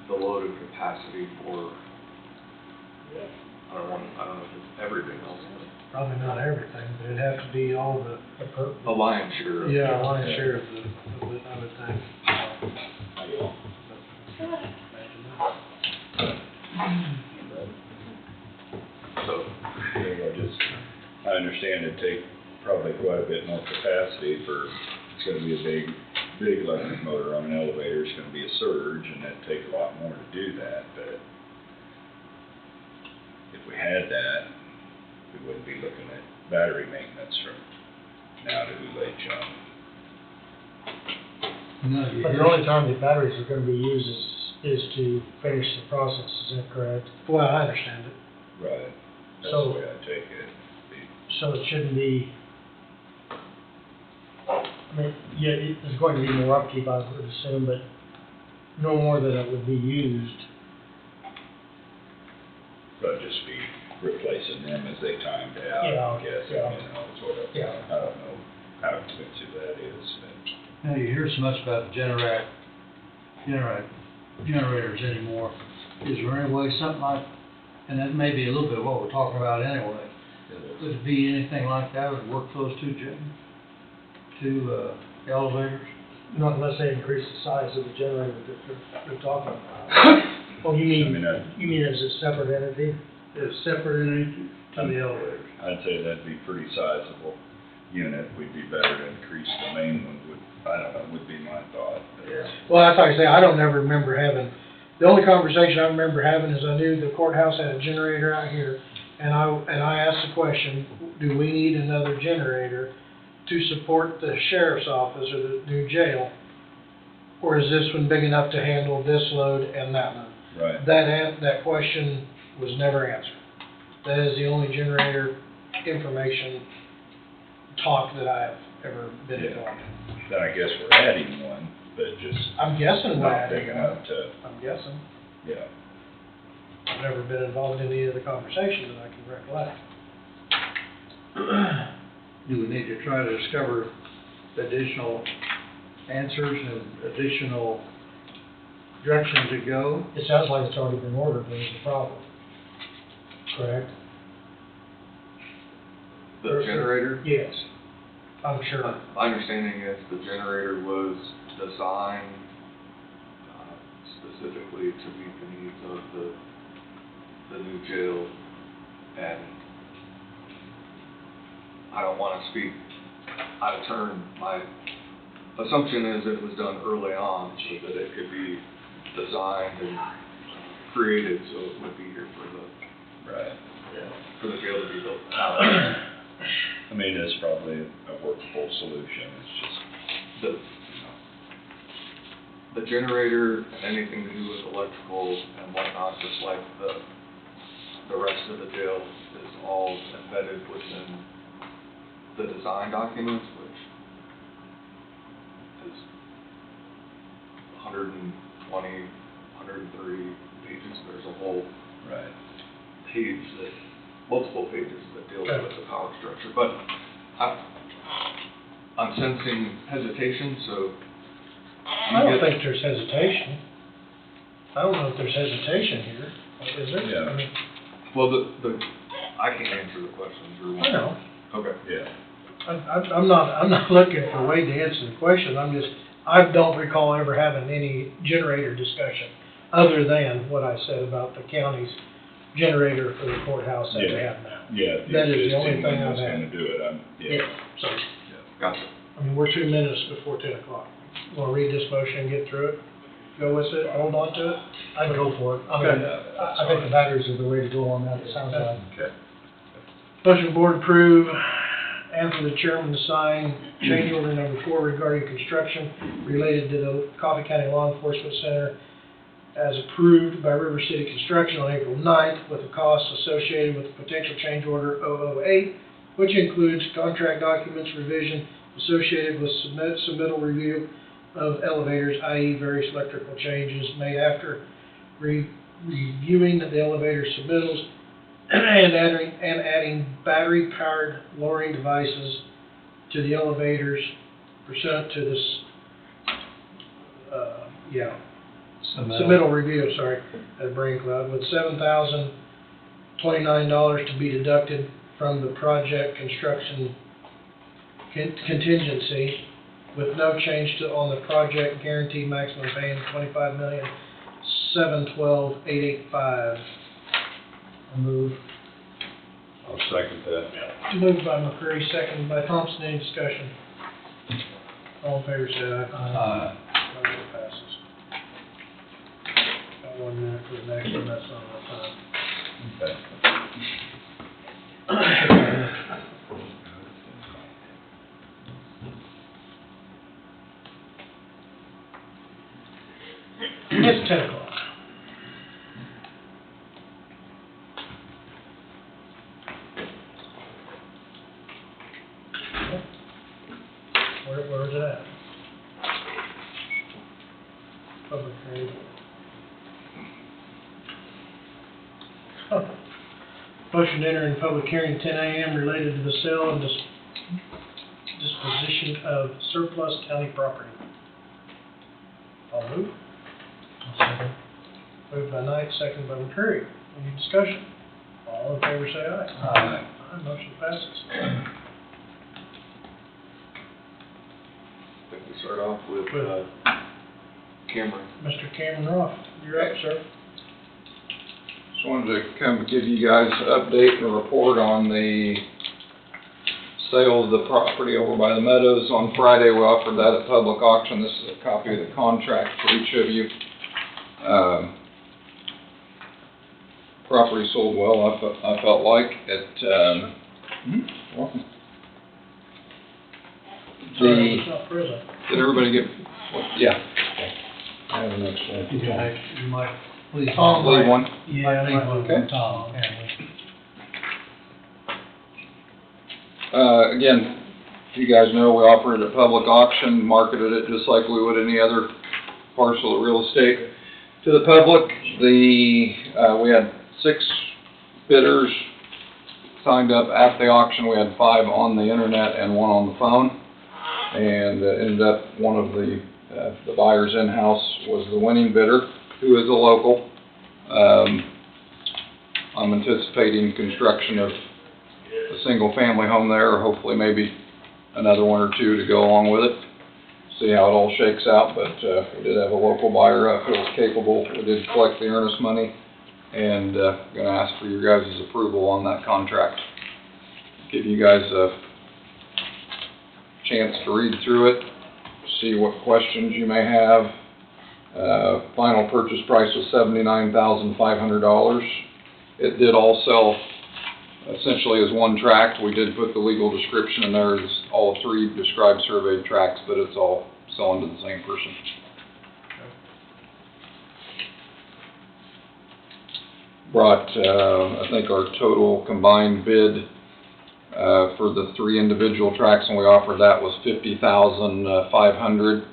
[SPEAKER 9] the load and capacity for, I don't know if it's everything else,
[SPEAKER 2] Probably not everything, but it'd have to be all the,
[SPEAKER 9] but the lion's share of it.
[SPEAKER 2] yeah, lion's share of it, I would think.
[SPEAKER 9] So,
[SPEAKER 1] I understand it'd take probably quite a bit more capacity it's gonna be a big electric motor on an elevator, it's gonna be a surge, and that'd take a lot more to do that, but if we had that, we wouldn't be looking at battery maintenance from now to late June.
[SPEAKER 6] No, you
[SPEAKER 2] But
[SPEAKER 6] hear-
[SPEAKER 2] the only time the batteries are gonna be used is to finish the process, is that correct? Well, I understand it.
[SPEAKER 1] Right. That's the
[SPEAKER 2] So-
[SPEAKER 1] way I take it.
[SPEAKER 2] So it shouldn't be, I mean, yeah, there's going to be more upkeep, I would assume, but no more than it would be used.
[SPEAKER 1] But just be replacing them as they timed out,
[SPEAKER 2] Yeah,
[SPEAKER 1] I guess, you
[SPEAKER 2] yeah.
[SPEAKER 1] know, sort of.
[SPEAKER 2] Yeah.
[SPEAKER 1] I don't know how expensive that is, but.
[SPEAKER 6] Now, you hear so much about the generators anymore. Is there any way, something like, and that may be a little bit of what we're talking about anyway, would it be anything like that would work for those two elevators?
[SPEAKER 2] Not unless they increase the size of the generator that they're talking about. Oh, you
[SPEAKER 1] I mean,
[SPEAKER 2] mean as a separate entity?
[SPEAKER 6] It's separate entity to the elevators.
[SPEAKER 1] I'd say that'd be pretty sizable unit. We'd be better to increase the main one would, I don't know, would be my thought. but-
[SPEAKER 6] Yeah.
[SPEAKER 2] Well, that's like I say, I don't ever remember having, the only conversation I remember having is I knew the courthouse had a generator out here, and I asked the question, do we need another generator to support the sheriff's office or the new jail? Or is this one big enough to handle this load and that load?
[SPEAKER 1] Right.
[SPEAKER 2] That question was never answered. That is the only generator information talk that I have ever been
[SPEAKER 1] Yeah.
[SPEAKER 2] involved in.
[SPEAKER 1] Then I guess we're adding one, but just
[SPEAKER 2] I'm guessing we're
[SPEAKER 1] not big
[SPEAKER 2] adding
[SPEAKER 1] enough
[SPEAKER 2] one.
[SPEAKER 1] to,
[SPEAKER 2] I'm guessing.
[SPEAKER 1] yeah.
[SPEAKER 2] I've never been involved in any of the conversations that I can recollect.
[SPEAKER 6] Do we need to try to discover additional answers and additional direction to go?
[SPEAKER 2] It sounds like it's already been ordered, but it's a problem. Correct?
[SPEAKER 9] The generator,
[SPEAKER 2] Yes, I'm sure.
[SPEAKER 9] my understanding is the generator was designed specifically to meet the needs of the new jail, and I don't wanna speak out of turn. My assumption is it was done early on so that it could be designed and created so it would be here for
[SPEAKER 1] Right.
[SPEAKER 9] the jail to be built out.
[SPEAKER 1] I mean, it's probably a workable solution. It's just,
[SPEAKER 9] The, the generator and anything to do with electrical and whatnot, just like the rest of the jail, is all embedded within the design documents, which is 120, 130 pages. There's a whole
[SPEAKER 1] right.
[SPEAKER 9] page multiple pages that deal with the power structure. But I'm sensing hesitation, so.
[SPEAKER 2] I don't think there's hesitation. I don't know if there's hesitation here, is there?
[SPEAKER 1] Yeah.
[SPEAKER 2] I mean,
[SPEAKER 9] Well, I can answer the questions or.
[SPEAKER 2] I know.
[SPEAKER 9] Okay.
[SPEAKER 1] Yeah.
[SPEAKER 2] I'm not looking for Wade to answer the question, I don't recall ever having any generator discussion, other than what I said about the county's generator for the courthouse that they have now.
[SPEAKER 1] Yeah.
[SPEAKER 2] That is the only
[SPEAKER 1] existing
[SPEAKER 2] thing
[SPEAKER 1] one
[SPEAKER 2] I've
[SPEAKER 1] was
[SPEAKER 2] had.
[SPEAKER 1] gonna do it, yeah.
[SPEAKER 2] So,
[SPEAKER 9] Gotcha.
[SPEAKER 2] I mean, we're 2 minutes before 10 o'clock. Want to read this motion and get through it? Go with it, hold on to it? I'd go for it. I mean, I think the batteries are the way to go on that, it sounds like.
[SPEAKER 1] Okay.
[SPEAKER 2] Motion board approve and for the chairman to sign change order number 4 regarding construction related to the Coffee County Law Enforcement Center as approved by River City Construction on April 9th with the costs associated with the potential change order 008, which includes contract documents revision associated with submittal review of elevators, i.e. various electrical changes made after reviewing the elevator submittals and adding battery-powered lowering devices to the elevators pursuant to this, submittal review, at Brain Cloud, with $7,029 to be deducted from the project construction contingency, with no change on the project guaranteed maximum payment of $25,712,885. I move.
[SPEAKER 1] I'll second that.
[SPEAKER 2] Moved by McCreary, seconded by Thompson. Any discussion? All in favor, say aye. Motion passes. Got 1 minute for the next one, that's not enough time.
[SPEAKER 1] Okay.
[SPEAKER 2] It's 10 o'clock. Where is it at? Public hearing. Motion to enter in public hearing 10 a.m. related to the sale and disposition of surplus county property. I'll move. Moved by Knight, second by McCreary. Any discussion? All in favor say aye.
[SPEAKER 6] Aye.
[SPEAKER 2] Aye, motion passes.
[SPEAKER 9] I think we start off with, Cameron.
[SPEAKER 2] Mr. Cameron Roth, you're up, sir.
[SPEAKER 1] Just wanted to come give you guys an update and a report on the sale of the property over by the Meadows. On Friday, we offered that at public auction. This is a copy of the contract for each of you. Property sold well, I felt like. Welcome.
[SPEAKER 2] Sorry, I was not present.
[SPEAKER 1] Did everybody get, yeah. I have an extra one.
[SPEAKER 6] You might, please.
[SPEAKER 2] Tom,
[SPEAKER 1] Leave one.
[SPEAKER 2] Yeah,
[SPEAKER 6] Leave one
[SPEAKER 1] Okay.
[SPEAKER 6] for Tom.
[SPEAKER 1] Again, you guys know we offered it at public auction, marketed it just like we would any other parcel of real estate to the public. We had 6 bidders signed up at the auction. We had 5 on the internet and 1 on the phone. And ended up one of the buyers in-house was the winning bidder, who is a local. I'm anticipating construction of a single-family home there, or hopefully maybe another 1 or 2 to go along with it. See how it all shakes out, but we did have a local buyer who was capable. We did collect the earnest money, and going to ask for your guys' approval on that contract. Give you guys a chance to read through it, see what questions you may have. Final purchase price was $79,500. It did all sell essentially as one tract. We did put the legal description in there as all 3 described surveyed tracts, but it's all selling to the same person. Brought, I think our total combined bid for the 3 individual tracts, and we offered that was $50,500,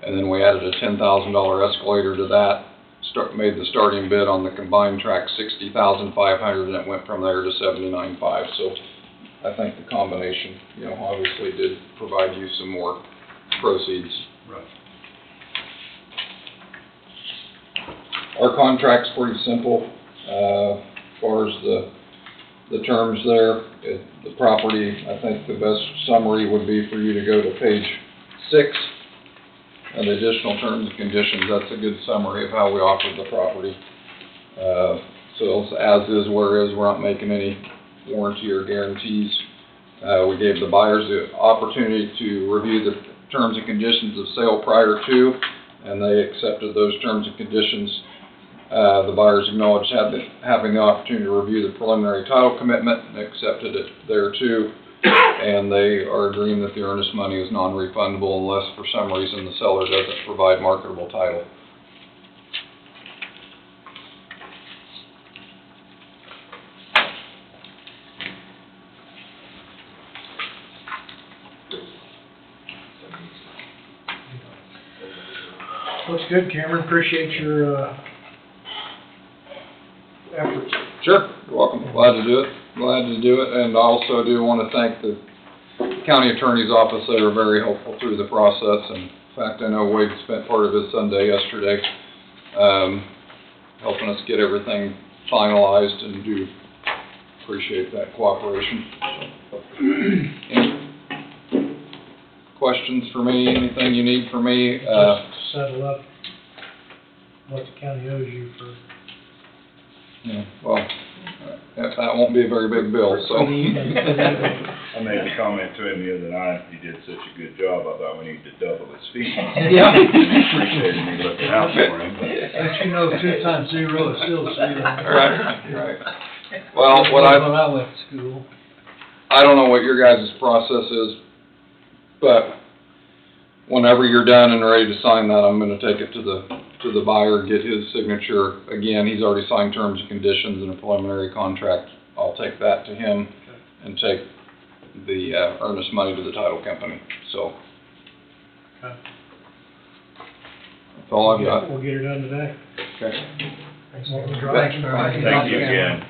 [SPEAKER 1] and then we added a $10,000 escalator to that. Made the starting bid on the combined tract $60,500, and it went from there to $79,500. So I think the combination, obviously did provide you some more proceeds.
[SPEAKER 6] Right.
[SPEAKER 1] Our contract's pretty simple as far as the terms there. The property, I think the best summary would be for you to go to page 6, and the additional terms and conditions. That's a good summary of how we offered the property. So it's as is, where is, we're not making any warranty or guarantees. We gave the buyers the opportunity to review the terms and conditions of sale prior to, and they accepted those terms and conditions. The buyers acknowledged having the opportunity to review the preliminary title commitment and accepted it there too. And they are agreeing that the earnest money is non-refundable unless for some reason the seller doesn't provide marketable title.
[SPEAKER 2] Looks good, Cameron. Appreciate your efforts.
[SPEAKER 1] Sure, you're welcome. Glad to do it. And I also do want to thank the county attorney's office. They were very helpful through the process. And in fact, I know Wade spent part of his Sunday yesterday helping us get everything finalized, and do appreciate that cooperation. Any questions for me? Anything you need from me?
[SPEAKER 2] Just to settle up what the county owes you for.
[SPEAKER 1] Yeah, well, that won't be a very big bill, so.
[SPEAKER 2] I
[SPEAKER 1] I
[SPEAKER 11] made a comment to him the other night. He did such a good job, I thought we needed to double his fee.
[SPEAKER 2] Yeah.
[SPEAKER 11] He appreciated me looking out for him.
[SPEAKER 6] Don't you know 2 times 0 is still 0?
[SPEAKER 1] Right.
[SPEAKER 9] Well,
[SPEAKER 6] When I went to school.
[SPEAKER 9] I don't know what your guys' process is, but whenever you're done and ready to sign that, I'm gonna take it to the buyer, get his signature. Again, he's already signed terms and conditions and a preliminary contract. I'll take that to him and take the, earnest money to the title company, so.
[SPEAKER 2] Okay.
[SPEAKER 9] That's all I've got.
[SPEAKER 2] We'll get her done today.
[SPEAKER 9] Okay.
[SPEAKER 2] Thanks, Martin. Drive.
[SPEAKER 11] Thank you again.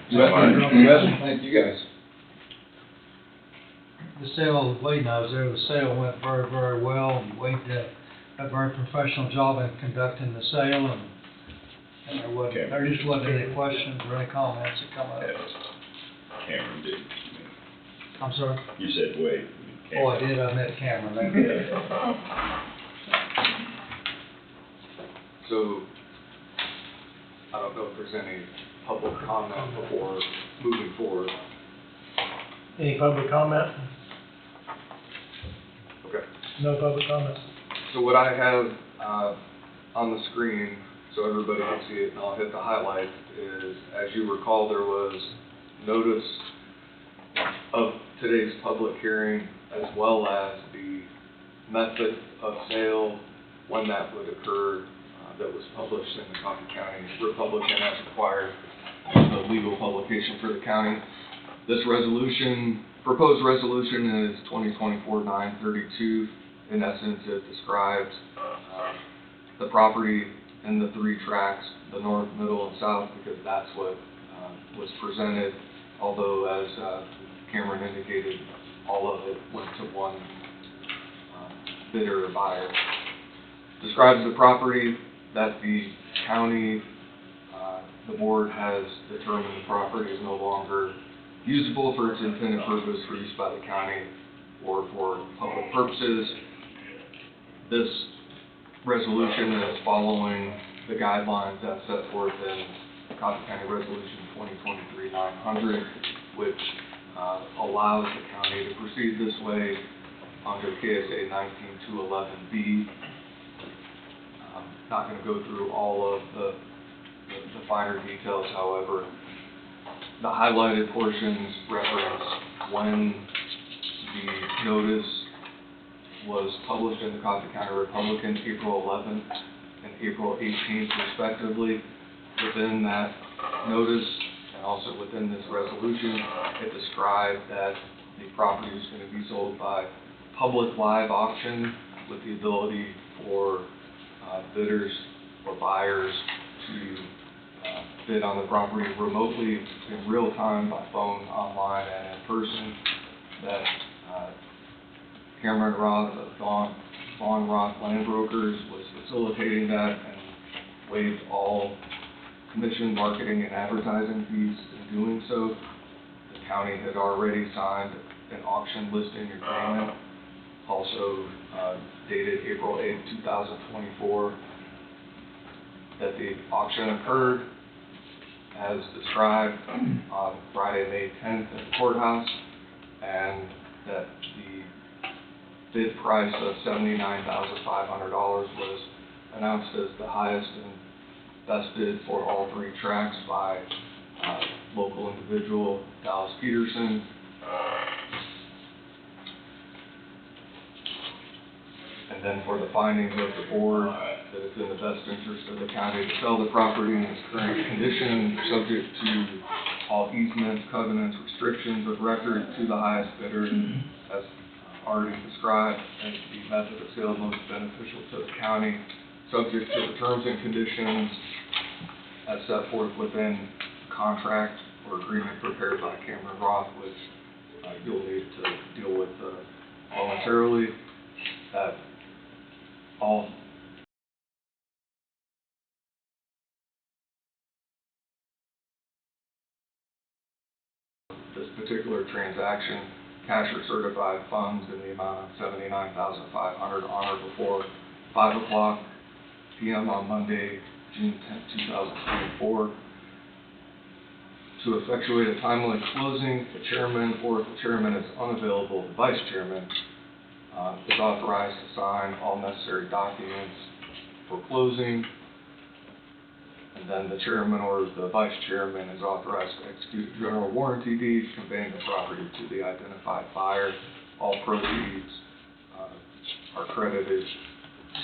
[SPEAKER 9] Thank you guys.
[SPEAKER 6] The sale, Wade knows there, the sale went very, very well, and Wade did a very professional job in conducting the sale, and there just wasn't any questions or any comments that come up.
[SPEAKER 11] Cameron did.
[SPEAKER 6] I'm sorry?
[SPEAKER 11] You said wait.
[SPEAKER 6] Oh, I did, I met Cameron, there.
[SPEAKER 9] So, I don't know if there's any public comment before moving forward.
[SPEAKER 2] Any public comment?
[SPEAKER 9] Okay.
[SPEAKER 2] No public comment?
[SPEAKER 9] So what I have, on the screen, so everybody can see it, and I'll hit the highlight, is, as you recall, there was notice of today's public hearing, as well as the method of sale, when that would occur, that was published in the Coffee County Republican as required, the legal publication for the county. This resolution, proposed resolution is 2024-932. In essence, it describes the property in the three tracks, the north, middle, and south, because that's what was presented, although as Cameron indicated, all of it went to one bidder or buyer. Describes the property that the county, the board has determined the property is no longer usable for its intended purpose for use by the county or for public purposes. This resolution is following the guidelines that set forth in Coffee County Resolution 2023-900, which allows the county to proceed this way under KSA 19211B. I'm not going to go through all of the finer details, however, the highlighted portions reference when the notice was published in the Coffee County Republican April 11th and April 18th respectively. Within that notice and also within this resolution, it described that the property is going to be sold by public live auction with the ability for bidders or buyers to bid on the property remotely in real time by phone, online, and in person. That Cameron Roth of Vaughn Roth Land Brokers was facilitating that and waived all commission, marketing, and advertising fees in doing so. The county had already signed an auction listing agreement, also dated April 8, 2024, that the auction occurred as described on Friday, May 10th at the courthouse, and that the bid price of $79,500 was announced as the highest and best bid for all three tracks by local individual Dallas Peterson. And then for the findings of the board, that it's in the best interest of the county to sell the property in its current condition, subject to all easements, covenants, restrictions of record to the highest bidder, as already described, and the method of sale most beneficial to the county, subject to the terms and conditions as set forth within contract or agreement prepared by Cameron Roth, which you'll need to deal with voluntarily. That all this particular transaction, cash or certified funds in the amount of $79,500 on or before 5:00 p.m. on Monday, June 10, 2024. To effectuate a timely closing, the chairman, or if the chairman is unavailable, the vice chairman is authorized to sign all necessary documents for closing. And And then the chairman or the vice chairman is authorized to execute general warranty deeds conveying the property to the identified buyer. All proceeds are credited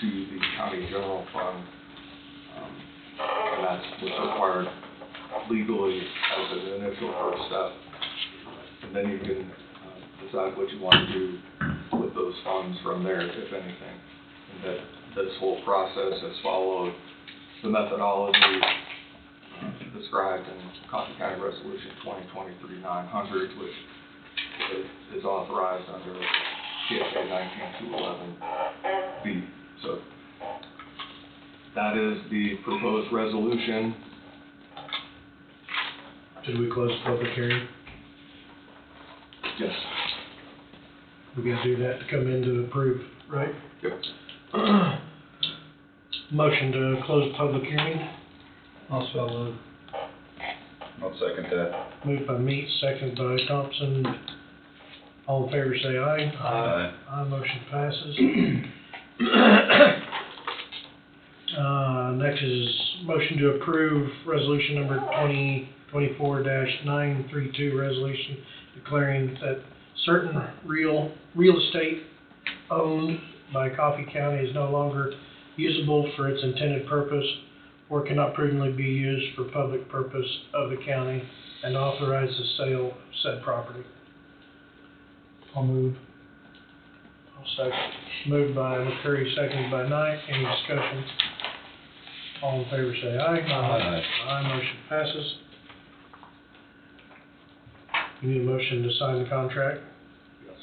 [SPEAKER 9] to the county general fund, and that's what's required legally as an initial first step. And then you can decide what you want to do with those funds from there, if anything. And that this whole process has followed the methodology described in Coffee County Resolution 2023-900, which is authorized under PSA 19211B. So that is the proposed resolution.
[SPEAKER 2] Did we close the public hearing?
[SPEAKER 9] Yes.
[SPEAKER 2] We gotta do that to come in to approve, right?
[SPEAKER 9] Yep.
[SPEAKER 2] Motion to close the public hearing,
[SPEAKER 6] Also move.
[SPEAKER 1] I'll second that.
[SPEAKER 2] moved by Meats, seconded by Thompson. All in favor say aye.
[SPEAKER 1] Aye.
[SPEAKER 2] Aye, motion passes. Next is motion to approve resolution number 2024-932, resolution declaring that certain real estate owned by Coffee County is no longer usable for its intended purpose or cannot prudently be used for public purpose of the county, and authorize the sale of said property.
[SPEAKER 10] I'll move.
[SPEAKER 2] I'll second. Moved by McCurry, seconded by Knight. Any discussion? All in favor say aye.
[SPEAKER 1] Aye.
[SPEAKER 2] Aye, motion passes. You need a motion to sign the contract?
[SPEAKER 9] Yes.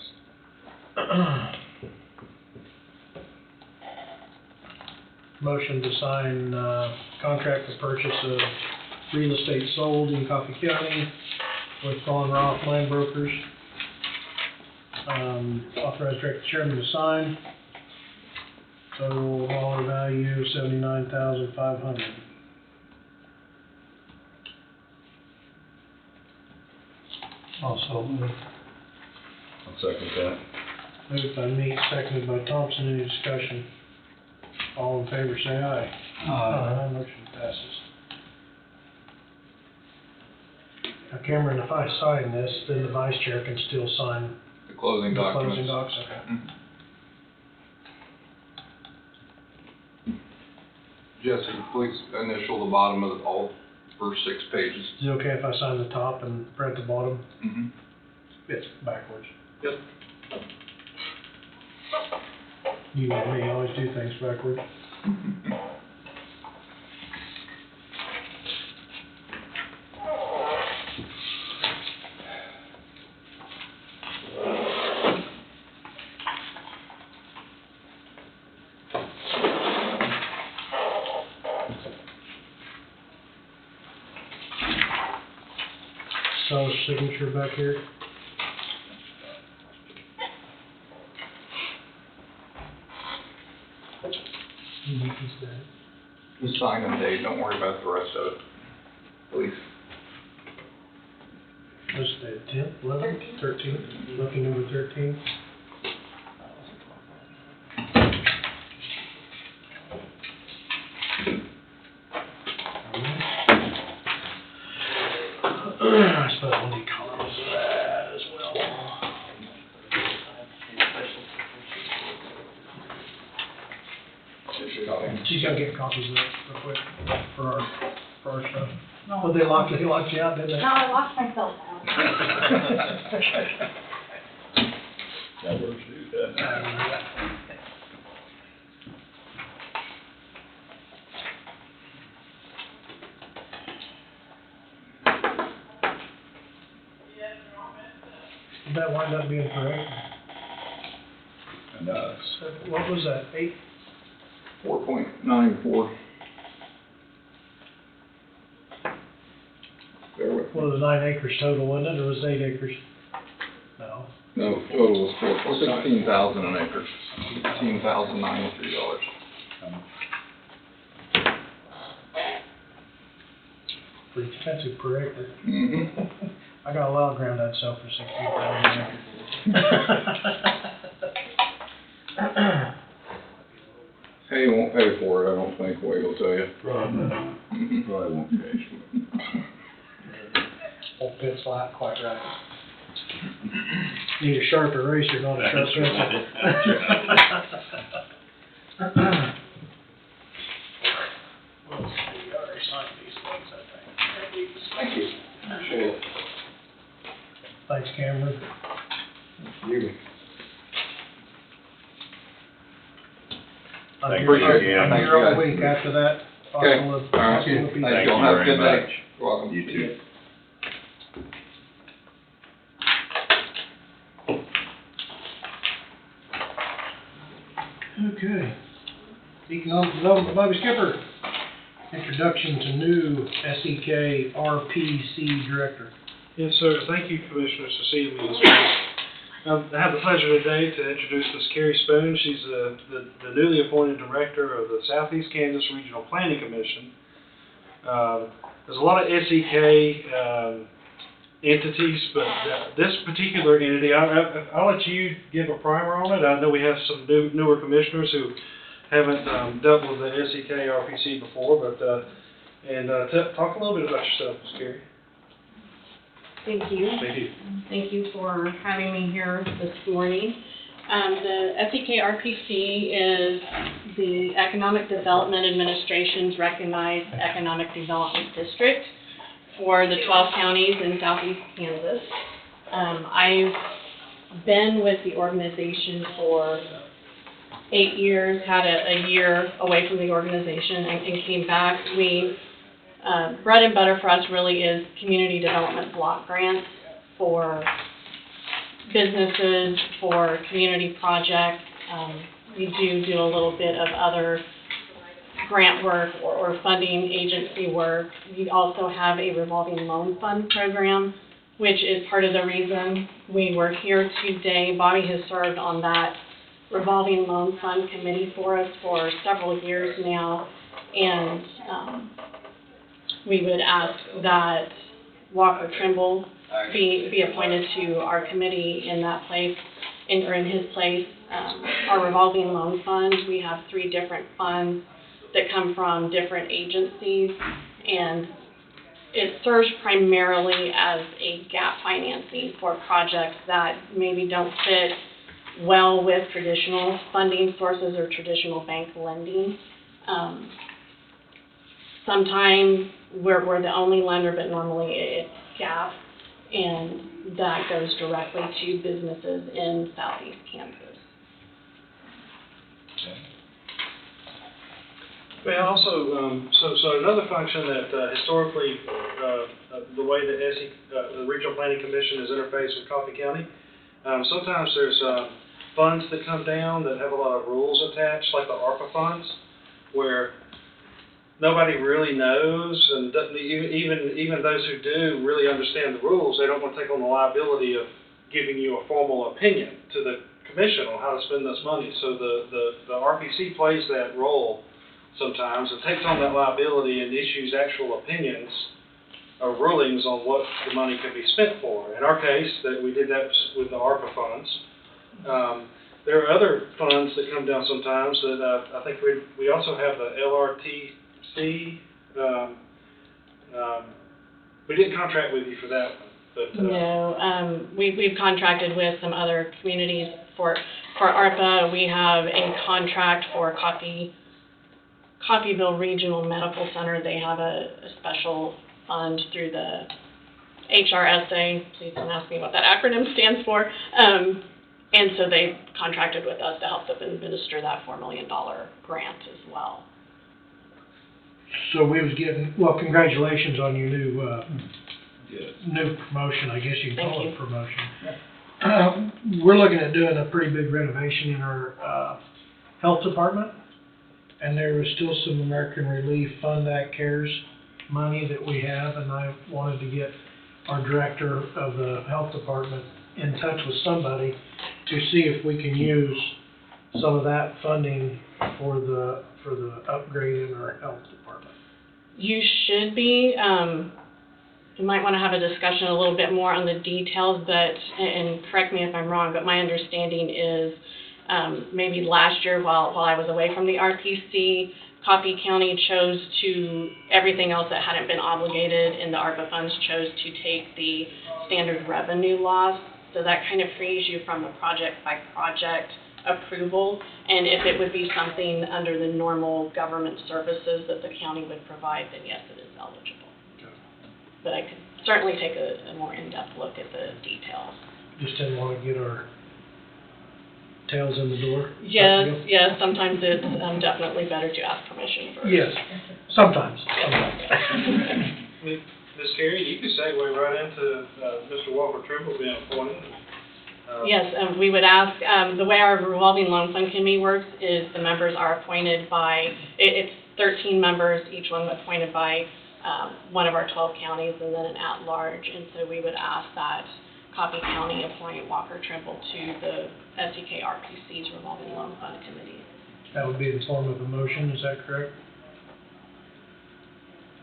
[SPEAKER 2] Motion to sign, contract for purchase of real estate sold in Coffee County with Vaughn Roth Land Brokers. Authorize direct chairman to sign. Total dollar value $79,500.
[SPEAKER 6] Also move.
[SPEAKER 1] I'll second that.
[SPEAKER 2] Moved by Meeks, seconded by Thompson. Any discussion? All in favor say aye. Aye, motion passes. Now Cameron, if I sign this, then the vice chair can still sign
[SPEAKER 9] The closing
[SPEAKER 2] the
[SPEAKER 9] documents.
[SPEAKER 2] closing docs, okay.
[SPEAKER 12] Jesse, please initial the bottom of all first 6 pages.
[SPEAKER 2] Is it okay if I sign the top and print the bottom?
[SPEAKER 12] Mm-hmm.
[SPEAKER 2] It's backwards.
[SPEAKER 12] Yep.
[SPEAKER 2] You know me, I always do things backwards. So signature back here.
[SPEAKER 12] Just sign and date, don't worry about the rest of it, please.
[SPEAKER 2] What's the 10th, 11th, 13th, lucky number 13. I suppose we'll need columns of that as well. She's gonna get copies of that real quick for our stuff. Oh, they locked you out, didn't they?
[SPEAKER 3] No, I locked myself out.
[SPEAKER 1] That works too, doesn't it?
[SPEAKER 2] Did that wind up being correct?
[SPEAKER 1] Enough.
[SPEAKER 2] What was that, 8?
[SPEAKER 12] 4.94. Bear with
[SPEAKER 2] Well, it was 9 acres total, wasn't it, or was it 8 acres? No.
[SPEAKER 12] No, total was 16,000 an acre, $16,093.
[SPEAKER 2] Pretty expensive per acre.
[SPEAKER 12] Mm-hmm.
[SPEAKER 2] I got a lot of ground I'd sell for 16,000 acres.
[SPEAKER 12] Hey, you won't pay for it, I don't think, Wade will tell you.
[SPEAKER 11] Probably won't catch me.
[SPEAKER 2] Won't fit slot quite right. Need a sharp eraser, not a sharp
[SPEAKER 11] That's
[SPEAKER 2] pencil.
[SPEAKER 11] right. That's right.
[SPEAKER 2] Let's see, I already signed these things, I think.
[SPEAKER 9] Thank you. Appreciate it.
[SPEAKER 2] Thanks, Cameron.
[SPEAKER 9] You.
[SPEAKER 2] I'm
[SPEAKER 11] Thank
[SPEAKER 2] here-
[SPEAKER 11] you, Cam.
[SPEAKER 2] I'm here all week after that.
[SPEAKER 9] Okay.
[SPEAKER 2] Possible-
[SPEAKER 9] All right.
[SPEAKER 2] possible
[SPEAKER 9] Thank
[SPEAKER 2] people.
[SPEAKER 9] you.
[SPEAKER 11] Thank you
[SPEAKER 9] Have a
[SPEAKER 11] very
[SPEAKER 9] good day.
[SPEAKER 11] much.
[SPEAKER 9] You're welcome.
[SPEAKER 11] You too.
[SPEAKER 2] Okay. Economic Development, Bobby Skipper. Introduction to new SEK RPC Director.
[SPEAKER 13] Yes, sir. Thank you, Commissioners, for seeing me this morning. I have the pleasure today to introduce Ms. Carrie Spoon. She's the newly appointed Director of the Southeast Kansas Regional Planning Commission. There's a lot of SEK entities, but this particular entity, I'll let you give a primer on it. I know we have some newer commissioners who haven't dealt with the SEK RPC before, but talk a little bit about yourself, Ms. Carrie.
[SPEAKER 7] Thank you.
[SPEAKER 13] Thank you.
[SPEAKER 7] Thank you for having me here this morning. The SEK RPC is the Economic Development Administration's recognized economic development district for the 12 counties in southeast Kansas. I've been with the organization for 8 years, had a year away from the organization and came back. Bread and butter for us really is community development block grants for businesses, for community projects. We do a little bit of other grant work or funding agency work. We also have a revolving loan fund program, which is part of the reason we were here today. Bobby has served on that revolving loan fund committee for us for several years now, and we would ask that Walker Trimble be appointed to our committee in that place, or in his place. Our revolving loan fund, we have 3 different funds that come from different agencies, and it serves primarily as a gap financing for projects that maybe don't fit well with traditional funding sources or traditional bank lending. Sometimes we're the only lender, but normally it's gap, and that goes directly to businesses in southeast Kansas.
[SPEAKER 13] Well, also, so another function that historically, the way that the Regional Planning Commission is interfaced with Coffee County, sometimes there's funds that come down that have a lot of rules attached, like the ARPA funds, where nobody really knows, and doesn't, even those who do really understand the rules, they don't want to take on the liability of giving you a formal opinion to the commission on how to spend this money. So the RPC plays that role sometimes and takes on that liability and issues actual opinions or rulings on what the money could be spent for. In our case, that we did that with the ARPA funds. There are other funds that come down sometimes that I think we also have the LRTC. We didn't contract with you for that one. But,
[SPEAKER 7] no, we've contracted with some other communities for ARPA. We have a contract for Coffeyville Regional Medical Center. They have a special fund through the HRSA. Please don't ask me what that acronym stands for. And so they contracted with us to help them administer that $4 million grant as well.
[SPEAKER 2] So we was getting, well, congratulations on your new, new promotion, I guess you can call it promotion. We're looking at doing a pretty big renovation in our health department, and there was still some American Relief Fund Act CARES money that we have, and I wanted to get our director of the health department in touch with somebody to see if we can use some of that funding for the upgrade in our health department.
[SPEAKER 7] You should be. You might want to have a discussion a little bit more on the details, but, and correct me if I'm wrong, but my understanding is maybe last year while I was away from the RPC, Coffee County chose to, everything else that hadn't been obligated in the ARPA funds chose to take the standard revenue loss. So that kind of frees you from a project-by-project approval. And if it would be something under the normal government services that the county would provide, then yes, it is eligible. But I could certainly take a more in-depth look at the details.
[SPEAKER 2] Just didn't want to get our tails in the door.
[SPEAKER 7] Yes, sometimes it's definitely better to ask permission first.
[SPEAKER 2] Yes, sometimes.
[SPEAKER 13] Ms. Carey, you could segue right into Mr. Walker Trimble being appointed.
[SPEAKER 7] Yes, we would ask, the way our revolving loan fund committee works is the members are appointed by, it's 13 members, each one appointed by one of our 12 counties and then an at-large. And so we would ask that Coffee County appoint Walker Trimble to the SEK RPC's revolving loan fund committee.
[SPEAKER 2] That would be in the form of a motion, is that correct?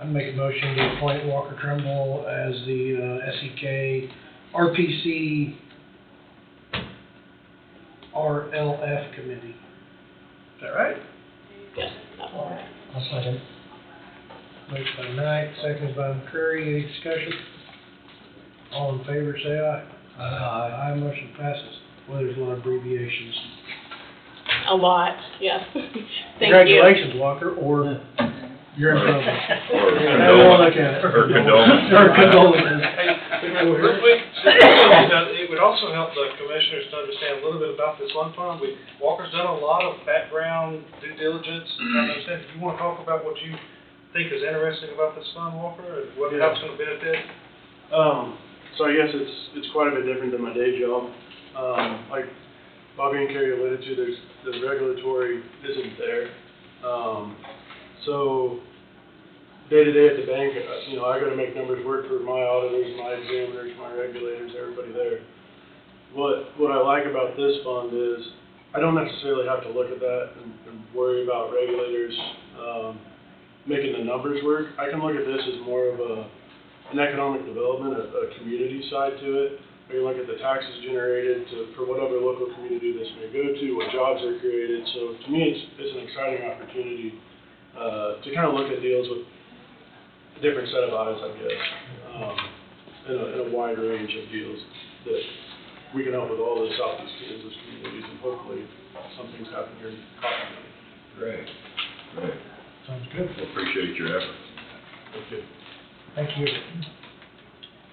[SPEAKER 2] I'd make a motion to appoint Walker Trimble as the SEK RPC RLF committee. Is that right?
[SPEAKER 7] Yes, that will work.
[SPEAKER 10] I'll second.
[SPEAKER 2] Motion by Knight, seconded by McCurry. Any discussion? All in favor, say aye. Aye, motion passes. Well, there's a lot of abbreviations.
[SPEAKER 7] A lot, yes. Thank you.
[SPEAKER 2] Congratulations, Walker, or you're in trouble.
[SPEAKER 11] Or
[SPEAKER 2] I don't wanna look at it.
[SPEAKER 11] Or condolences.
[SPEAKER 2] Or condolences.
[SPEAKER 13] Real quick, it would also help the commissioners to understand a little bit about this loan fund. Walker's done a lot of background due diligence. And understand, do you want to talk about what you think is interesting about this fund, Walker, and how it's going to benefit?
[SPEAKER 14] So I guess it's quite a bit different than my day job. Like Bobby and Carrie alluded to, the regulatory isn't there. So day to day at the bank, I got to make numbers work for my auditors, my examiners, my regulators, everybody there. What I like about this fund is I don't necessarily have to look at that and worry about regulators making the numbers work. I can look at this as more of an economic development, a community side to it. I can look at the taxes generated for whatever local community this may go to, what jobs are created. So to me, it's an exciting opportunity to kind of look at deals with a different set of eyes, I guess, in a wide range of deals that we can help with all the Southeast Kansas communities, and hopefully something's happening here in Coffee County.
[SPEAKER 11] Great.
[SPEAKER 2] Sounds good.
[SPEAKER 11] Well, appreciate your effort.
[SPEAKER 14] Thank you.
[SPEAKER 2] Thank you.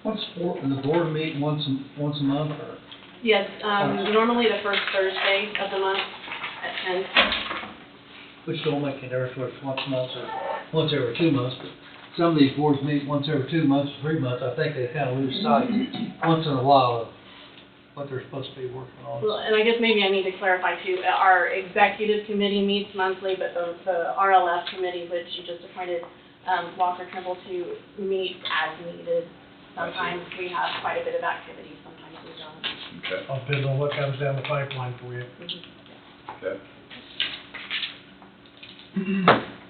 [SPEAKER 6] The board meet once a month, or?
[SPEAKER 7] Yes, normally the first Thursday of the month at 10.
[SPEAKER 6] Which don't make any difference whether it's once a month or once every 2 months, but some of these boards meet once every 2 months, 3 months. I think they kind of lose sight once in a while of what they're supposed to be working on.
[SPEAKER 7] Well, and I guess maybe I need to clarify too, our executive committee meets monthly, but the RLF committee, which you just appointed Walker Trimble to, meet as needed. Sometimes we have quite a bit of activity, sometimes we don't.
[SPEAKER 11] Okay.
[SPEAKER 2] I'll depend on what comes down the pipeline for you.
[SPEAKER 11] Okay.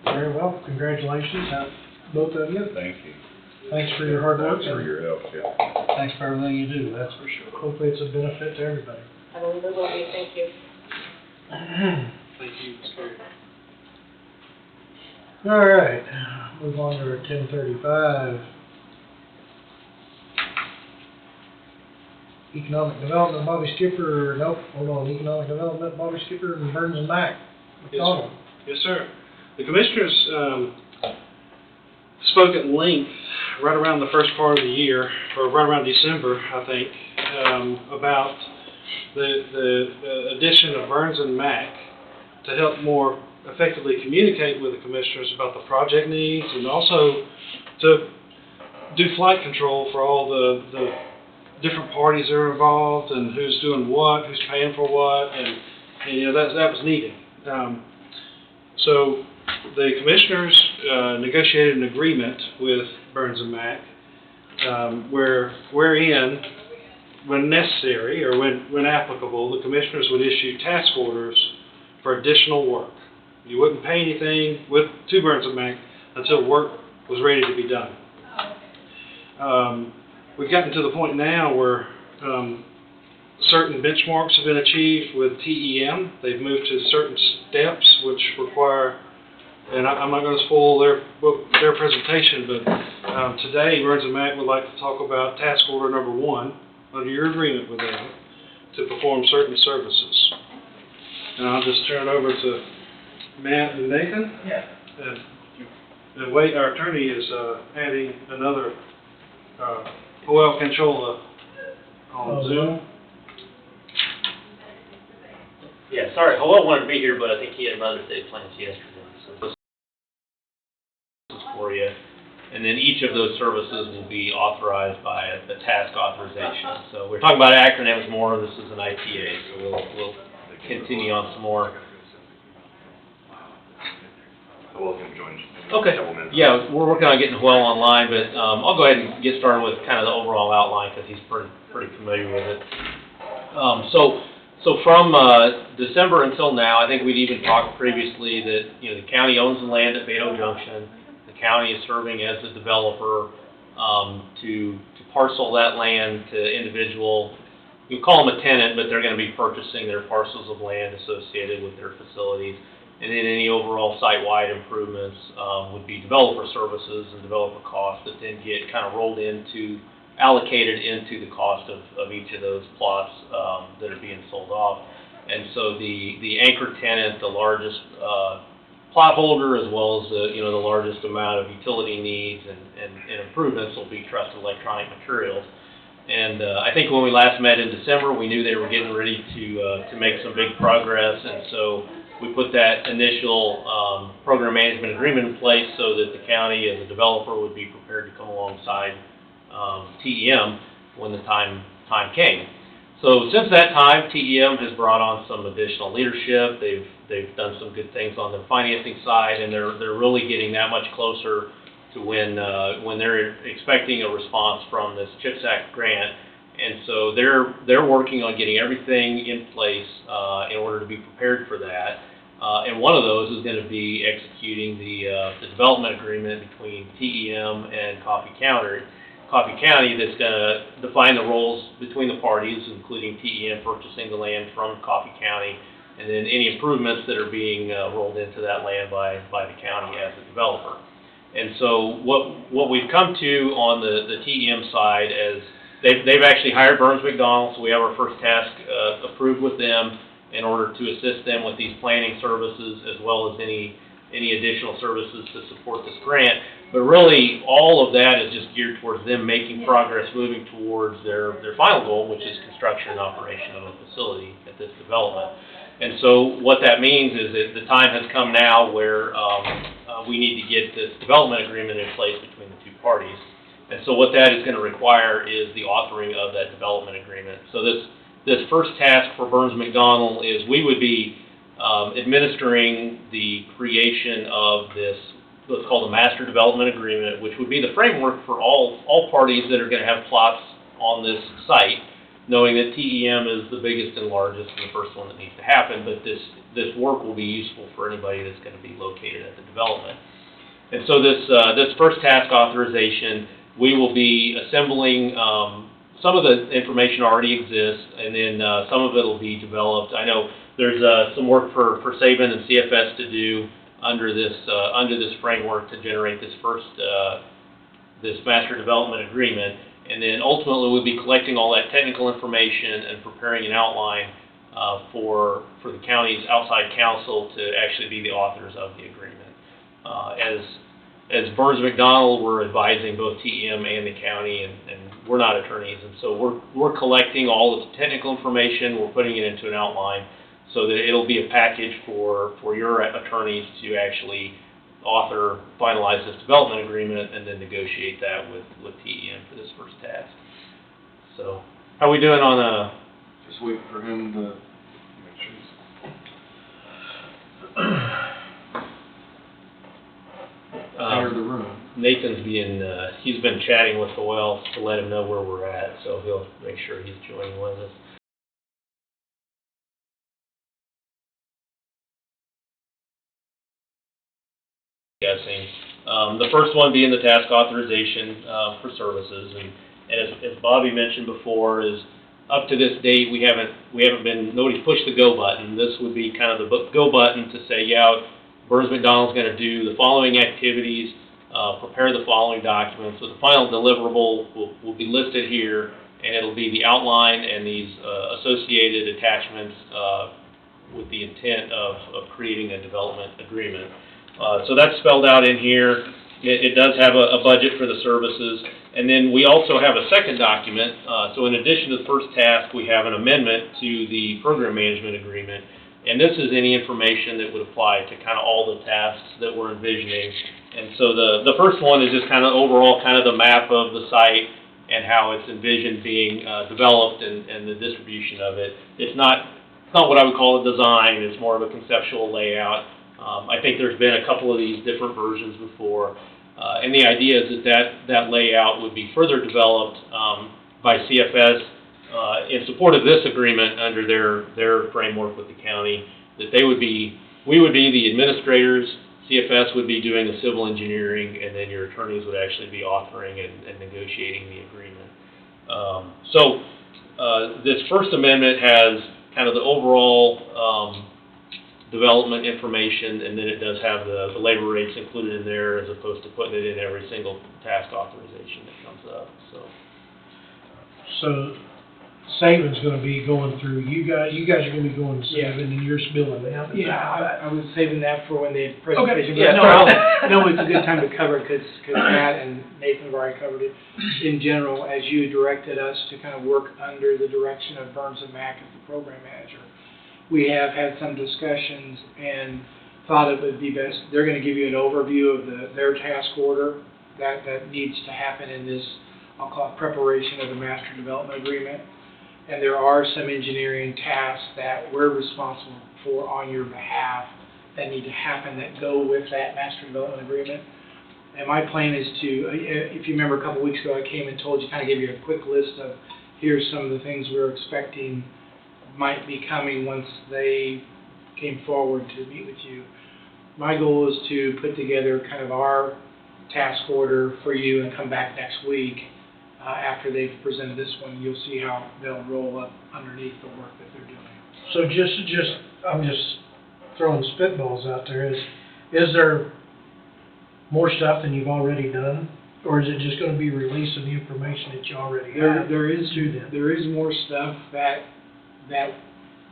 [SPEAKER 2] Very well, congratulations, both of you.
[SPEAKER 11] Thank you.
[SPEAKER 2] Thanks for your hard work.
[SPEAKER 11] Thanks for your help, yeah.
[SPEAKER 6] Thanks for everything you do, that's for sure.
[SPEAKER 2] Hopefully it's a benefit to everybody.
[SPEAKER 7] I believe it will be, thank you.
[SPEAKER 13] Thank you, Ms. Carey.
[SPEAKER 2] All right, move on to our 10:35. Economic Development, Bobby Skipper, hold on, Economic Development, Bobby Skipper and Burns and Mac. McDonald.
[SPEAKER 13] Yes, sir. The commissioners spoke at length right around the first part of the year, or right around December, I think, about the addition of Burns and Mac to help more effectively communicate with the commissioners about the project needs, and also to do flight control for all the different parties that are involved, and who's doing what, who's paying for what, and that was needed. So the commissioners negotiated an agreement with Burns and Mac, wherein, when necessary or when applicable, the commissioners would issue task orders for additional work. You wouldn't pay anything to Burns and Mac until work was ready to be done. We've gotten to the point now where certain benchmarks have been achieved with TEM. They've moved to certain steps which require and I'm not gonna spoil their presentation, but, today Burns and Mac would like to talk about task order number 1, under your agreement with them, to perform certain services. And I'll just turn it over to Matt and Nathan.
[SPEAKER 8] Yeah.
[SPEAKER 13] And Wade, our attorney, is, adding another, Joel Canchola on Zoom.
[SPEAKER 15] Yeah, sorry, Joel wanted to be here, but I think he had Mother's Day plans yesterday, so this is for you. And then each of those services will be authorized by a task authorization. So we're talking about acronyms more, this is an ITA, so we'll continue on some more.
[SPEAKER 12] Joel can join.
[SPEAKER 15] Okay, yeah, we're working on getting Joel online, but I'll go ahead and get started with kind of the overall outline, because he's pretty familiar with it. So from December until now, I think we'd even talked previously that, you know, the county owns the land at Beto Junction. The county is serving as the developer to parcel that land to individual. You call them a tenant, but they're going to be purchasing their parcels of land associated with their facilities. And then any overall site-wide improvements would be developer services and developer costs that then get kind of rolled into, allocated into the cost of each of those plots that are being sold off. And so the anchor tenant, the largest plot holder, as well as the largest amount of utility needs and improvements, will be Trusted Electronic Materials. And I think when we last met in December, we knew they were getting ready to make some big progress, and so we put that initial program management agreement in place so that the county as a developer would be prepared to come alongside TEM when the time came. So since that time, TEM has brought on some additional leadership. They've done some good things on the financing side, and they're really getting that much closer to when they're expecting a response from this CHIPS Act grant. And so they're working on getting everything in place in order to be prepared for that. And one of those is going to be executing the development agreement between TEM and Coffee County that's going to define the roles between the parties, including TEM purchasing the land from Coffee County, and then any improvements that are being rolled into that land by the county as a developer. And so what we've come to on the TEM side is they've actually hired Burns McDonnell, so we have our first task approved with them in order to assist them with these planning services as well as any additional services to support this grant. But really, all of that is just geared towards them making progress, moving towards their final goal, which is construction and operation of a facility at this development. And so what that means is that the time has come now where we need to get this development agreement in place between the two parties. And so what that is going to require is the authoring of that development agreement. So this first task for Burns McDonnell is we would be administering the creation of this, what's called a master development agreement, which would be the framework for all parties that are going to have plots on this site, knowing that TEM is the biggest and largest and the first one that needs to happen, but this work will be useful for anybody that's going to be located at the development. And so this first task authorization, we will be assembling, some of the information already exists, and then some of it will be developed. I know there's some work for Saban and CFS to do under this framework to generate this first this master development agreement, and then ultimately we'll be collecting all that technical information and preparing an outline for the county's outside counsel to actually be the authors of the agreement. As Burns McDonnell, we're advising both TEM and the county, and we're not attorneys, and so we're collecting all of the technical information, we're putting it into an outline so that it'll be a package for your attorneys to actually author, finalize this development agreement, and then negotiate that with TEM for this first task. So, how are we doing on
[SPEAKER 9] Just waiting for him to make sure he's enter the room.
[SPEAKER 15] Nathan's he's been chatting with Joel to let him know where we're at, so he'll make sure he's joining with us. Guessing. The first one being the task authorization for services, and as Bobby mentioned before, is up to this date nobody's pushed the go button. This would be kind of the go button to say, yeah, Burns McDonnell's going to do the following activities, prepare the following documents. So the final deliverable will be listed here, and it'll be the outline and these associated attachments with the intent of creating a development agreement. So that's spelled out in here. It does have a budget for the services. And then we also have a second document. So in addition to the first task, we have an amendment to the program management agreement. And this is any information that would apply to kind of all the tasks that we're envisioning. And so the first one is just kind of overall kind of the map of the site and how it's envisioned being developed and the distribution of it. It's not what I would call a design. It's more of a conceptual layout. I think there's been a couple of these different versions before. And the idea is that layout would be further developed by CFS in support of this agreement under their framework with the county, that we would be the administrators, CFS would be doing the civil engineering, and then your attorneys would actually be authoring and negotiating the agreement. So this First Amendment has kind of the overall development information, and then it does have the labor rates included in there as opposed to putting it in every single task authorization that comes up.
[SPEAKER 2] So Saban's gonna be going through, you guys are gonna be going to Saban and you're billing them.
[SPEAKER 16] Yeah, I was saving that for when the presentation.
[SPEAKER 2] Okay. Yeah,
[SPEAKER 16] No, it's a good time to cover it, because Matt and Nathan have already covered it. In general, as you directed us to kind of work under the direction of Burns and Mack as the program manager, we have had some discussions and thought it would be best, they're gonna give you an overview of their task order that needs to happen in this, I'll call it preparation of the master development agreement. And there are some engineering tasks that we're responsible for on your behalf that need to happen that go with that master development agreement. And my plan is to, if you remember a couple weeks ago, I came and told you, kind of gave you a quick list of, here's some of the things we're expecting might be coming once they came forward to meet with you. My goal is to put together kind of our task order for you and come back next week. After they've presented this one, you'll see how they'll roll up underneath the work that they're doing.
[SPEAKER 2] So I'm just throwing spitballs out there. Is there more stuff than you've already done? Or is it just gonna be releasing the information that you already have?
[SPEAKER 16] There is more stuff that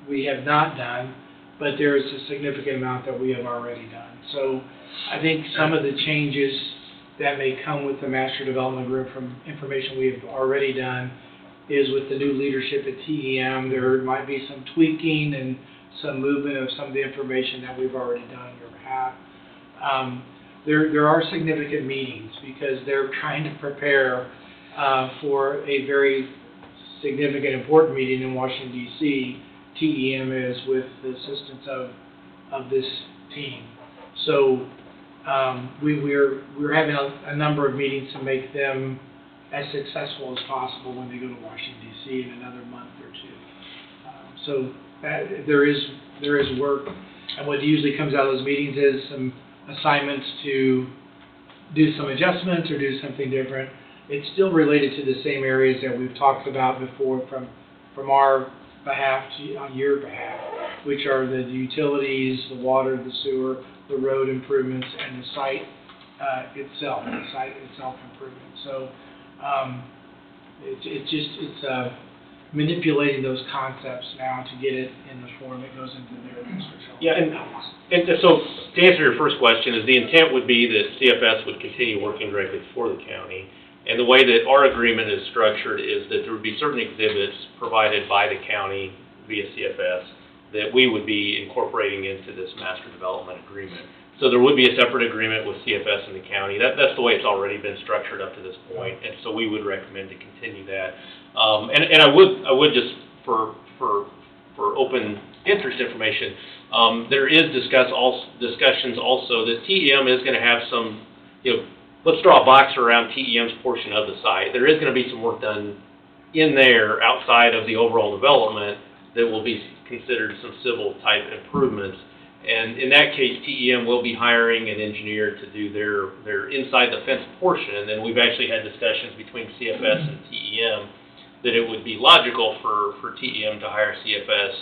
[SPEAKER 16] we have not done, but there is a significant amount that we have already done. So I think some of the changes that may come with the master development group from information we have already done is with the new leadership at TEM. There might be some tweaking and some movement of some of the information that we've already done on your behalf. There are significant meetings because they're trying to prepare for a very significant, important meeting in Washington, D.C. TEM is with the assistance of this team. So we're having a number of meetings to make them as successful as possible when they go to Washington, D.C. in another month or two. So there is work, and what usually comes out of those meetings is some assignments to do some adjustments or do something different. It's still related to the same areas that we've talked about before from our behalf on your behalf, which are the utilities, the water, the sewer, the road improvements, and the site itself improvement. So it's manipulating those concepts now to get it in the form that goes into their district.
[SPEAKER 15] Yeah, and so to answer your first question, is the intent would be that CFS would continue working directly for the county. And the way that our agreement is structured is that there would be certain exhibits provided by the county via CFS that we would be incorporating into this master development agreement. So there would be a separate agreement with CFS and the county. That's the way it's already been structured up to this point, and so we would recommend to continue that. And I would just for open interest information, there is discussions also that TEM is going to have some, let's draw a box around TEM's portion of the site. There is going to be some work done in there outside of the overall development that will be considered some civil type improvements. And in that case, TEM will be hiring an engineer to do their inside the fence portion. And then we've actually had discussions between CFS and TEM that it would be logical for TEM to hire CFS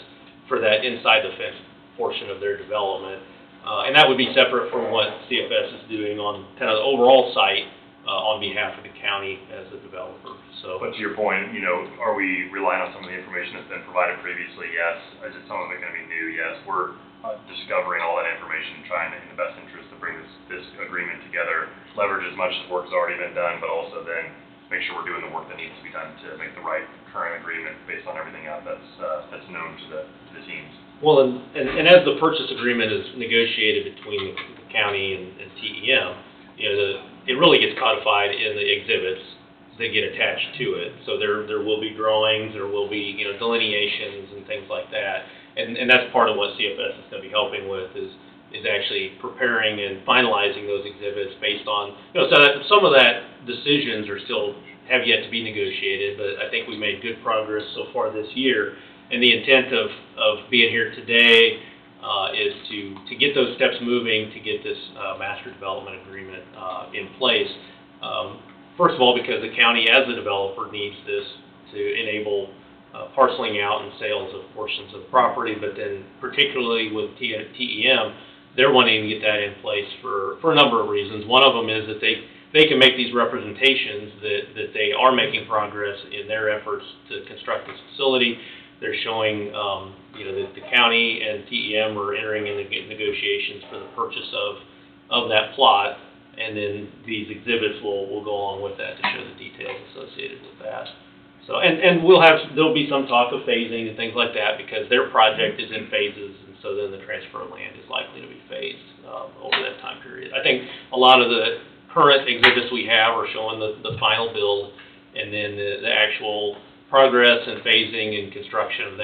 [SPEAKER 15] for that inside the fence portion of their development. And that would be separate from what CFS is doing on kind of the overall site on behalf of the county as a developer. So,
[SPEAKER 17] But to your point, you know, are we relying on some of the information that's been provided previously? Yes. Is it some of it going to be new? Yes. We're discovering all that information, trying in the best interest to bring this agreement together, leverage as much as work has already been done, but also then make sure we're doing the work that needs to be done to make the right current agreement based on everything out that's known to the teams.
[SPEAKER 15] well, and as the purchase agreement is negotiated between the county and TEM, you know, it really gets codified in the exhibits that get attached to it. So there will be drawings, there will be, you know, delineations and things like that. And that's part of what CFS is going to be helping with is actually preparing and finalizing those exhibits based on, you know, so that some of that decisions are still have yet to be negotiated, but I think we've made good progress so far this year. And the intent of being here today is to get those steps moving, to get this master development agreement in place. First of all, because the county as a developer needs this to enable parceling out and sales of portions of the property, but then particularly with TEM, they're wanting to get that in place for a number of reasons. One of them is that they can make these representations that they are making progress in their efforts to construct this facility. They're showing, you know, that the county and TEM are entering into negotiations for the purchase of that plot, and then these exhibits will go along with that to show the details associated with that. So, and there'll be some talk of phasing and things like that because their project is in phases, and so then the transfer of land is likely to be phased over that time period. I think a lot of the current exhibits we have are showing the final build, and then the actual progress and phasing and construction of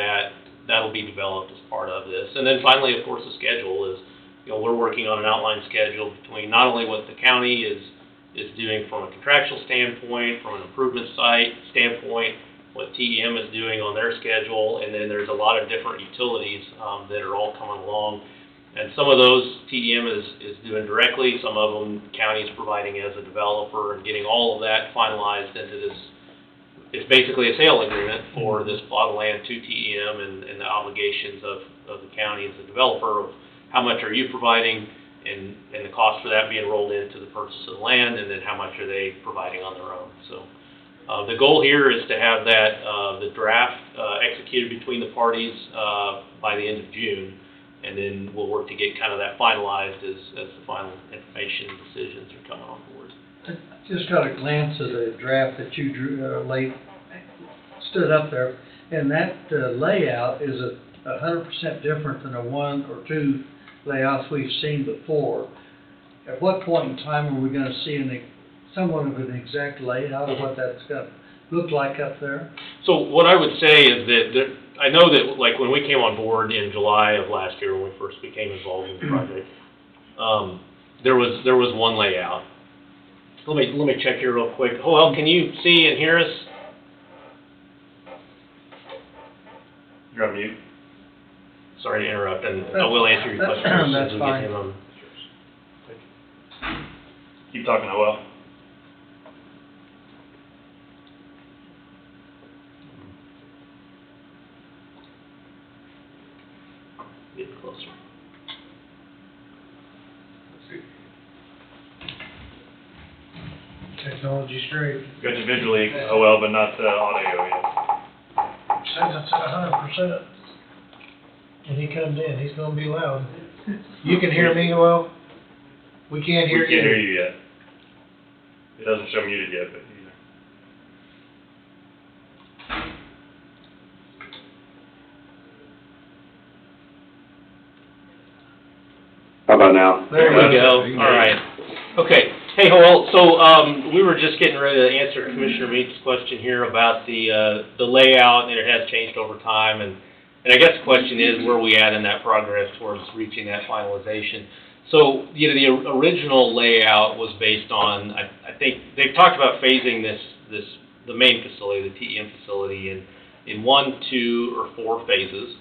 [SPEAKER 15] that'll be developed as part of this. And then finally, of course, the schedule is, you know, we're working on an outline schedule between not only what the county is doing from a contractual standpoint, from an improvement site standpoint, what TEM is doing on their schedule, and then there's a lot of different utilities that are all coming along. And some of those TEM is doing directly, some of them county is providing as a developer, and getting all of that finalized into this. It's basically a sale agreement for this plot of land to TEM and the obligations of the county as a developer of how much are you providing and the cost for that being rolled into the purchase of the land, and then how much are they providing on their own. So the goal here is to have that the draft executed between the parties by the end of June, and then we'll work to get kind of that finalized as the final information and decisions are coming on board.
[SPEAKER 6] Just got a glance at the draft that you drew, stood up there, and that layout is 100% different than the one or two layouts we've seen before. At what point in time are we going to see somewhat of an exact layout of what that's going to look like up there?
[SPEAKER 15] So what I would say is that I know that, like, when we came on board in July of last year, when we first became involved in the project, there was one layout. Let me check here real quick. Joel, can you see and hear us?
[SPEAKER 17] You're on mute.
[SPEAKER 15] Sorry to interrupt, and I will answer your question as soon as we get him on.
[SPEAKER 17] Keep talking, Joel.
[SPEAKER 15] Get closer.
[SPEAKER 2] Technology's great.
[SPEAKER 17] Got you visually, Joel, but not audio yet.
[SPEAKER 2] Says it's at 100%. When he comes in, he's gonna be loud. You can hear me well? We can't hear you.
[SPEAKER 17] We can't hear you yet. It doesn't show muted yet, but either.
[SPEAKER 11] How about now?
[SPEAKER 15] There we go. All right. Okay. Hey, Joel, so we were just getting ready to answer Commissioner Mead's question here about the layout, and it has changed over time, and I guess the question is, where are we at in that progress towards reaching that finalization? So, you know, the original layout was based on, I think, they've talked about phasing the main facility, the TEM facility, in 1, 2, or 4 phases.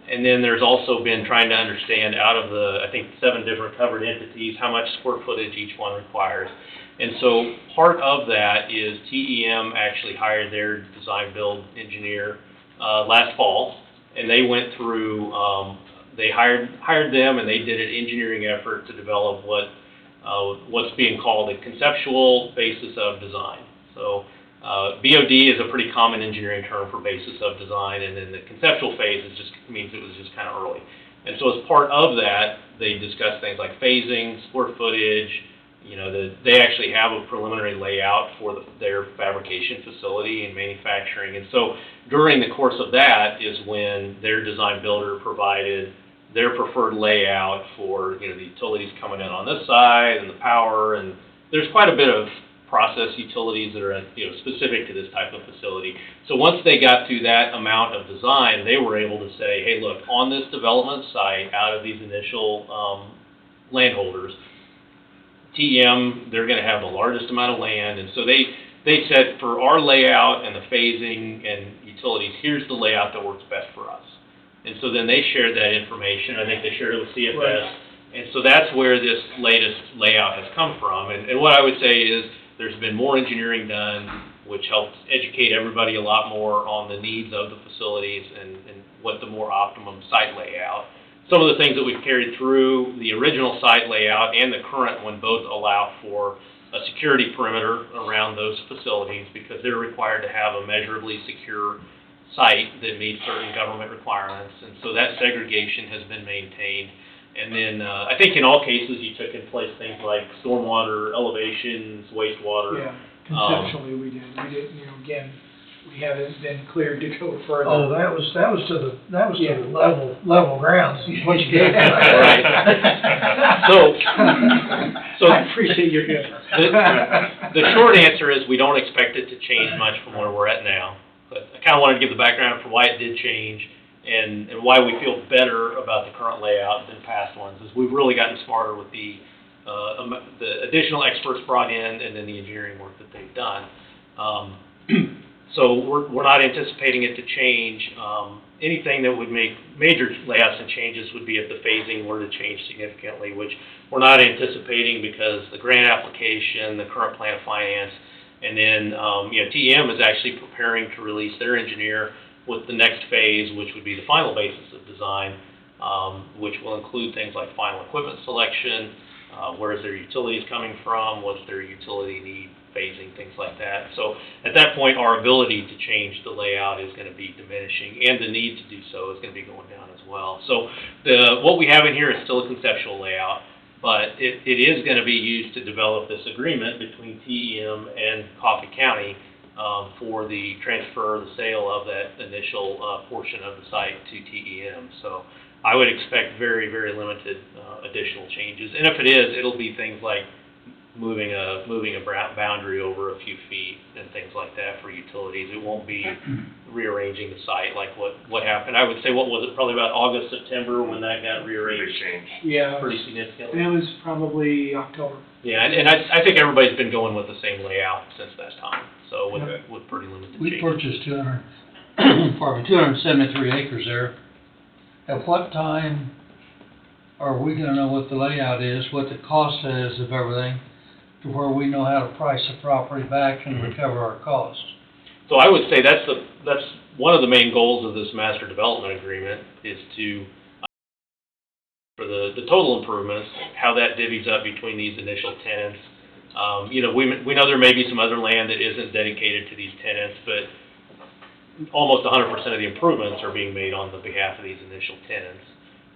[SPEAKER 15] And then there's also been trying to understand out of the, I think, 7 different covered entities, how much square footage each one requires. And so part of that is TEM actually hired their design build engineer last fall, and they went through they hired them, and they did an engineering effort to develop what's being called a conceptual basis of design. So BOD is a pretty common engineering term for basis of design, and then the conceptual phase means it was just kind of early. And so as part of that, they discussed things like phasing, square footage. They actually have a preliminary layout for their fabrication facility and manufacturing. And so during the course of that is when their design builder provided their preferred layout for, the utilities coming in on this side and the power. And there's quite a bit of process utilities that are, specific to this type of facility. So once they got to that amount of design, they were able to say, hey, look, on this development site, out of these initial landholders, TEM, they're going to have the largest amount of land, and so they said for our layout and the phasing and utilities, here's the layout that works best for us. And so then they shared that information. I think they shared it with CFS, right. And so that's where this latest layout has come from. And what I would say is there's been more engineering done, which helps educate everybody a lot more on the needs of the facilities and what the more optimum site layout. Some of the things that we've carried through the original site layout and the current one both allow for a security perimeter around those facilities because they're required to have a measurably secure site that meets certain government requirements. And so that segregation has been maintained. And then I think in all cases you took in place things like stormwater elevations, wastewater.
[SPEAKER 16] Yeah, conceptually we did. Again, we haven't been cleared to go further.
[SPEAKER 2] Oh, that was to the level grounds. What you did.
[SPEAKER 15] Right. So
[SPEAKER 16] I appreciate your effort.
[SPEAKER 15] The short answer is we don't expect it to change much from where we're at now. But I kind of wanted to give the background for why it did change and why we feel better about the current layout than past ones. Is we've really gotten smarter with the additional experts brought in and then the engineering work that they've done. So we're not anticipating it to change. Anything that would make major layouts and changes would be if the phasing were to change significantly, which we're not anticipating because the grant application, the current plan of finance, and then TEM is actually preparing to release their engineer with the next phase, which would be the final basis of design, which will include things like final equipment selection, where is their utilities coming from, what's their utility need, phasing, things like that. So at that point, our ability to change the layout is going to be diminishing, and the need to do so is going to be going down as well. So what we have in here is still a conceptual layout, but it is going to be used to develop this agreement between TEM and Coffee County for the transfer, the sale of that initial portion of the site to TEM. So I would expect very, very limited additional changes. And if it is, it'll be things like moving a boundary over a few feet and things like that for utilities. It won't be rearranging the site like what happened. I would say, what was it, probably about August, September when that got rearranged?
[SPEAKER 16] Yeah.
[SPEAKER 15] Pretty significantly.
[SPEAKER 16] It was probably October.
[SPEAKER 15] Yeah, and I think everybody's been going with the same layout since that time, so with pretty limited
[SPEAKER 6] We
[SPEAKER 15] changes.
[SPEAKER 6] purchased 273 acres there. At what time are we gonna know what the layout is, what the cost is of everything, to where we know how to price the property back and recover our costs?
[SPEAKER 15] So I would say that's one of the main goals of this master development agreement is to, for the total improvements, how that divvies up between these initial tenants. We know there may be some other land that isn't dedicated to these tenants, but almost 100% of the improvements are being made on the behalf of these initial tenants.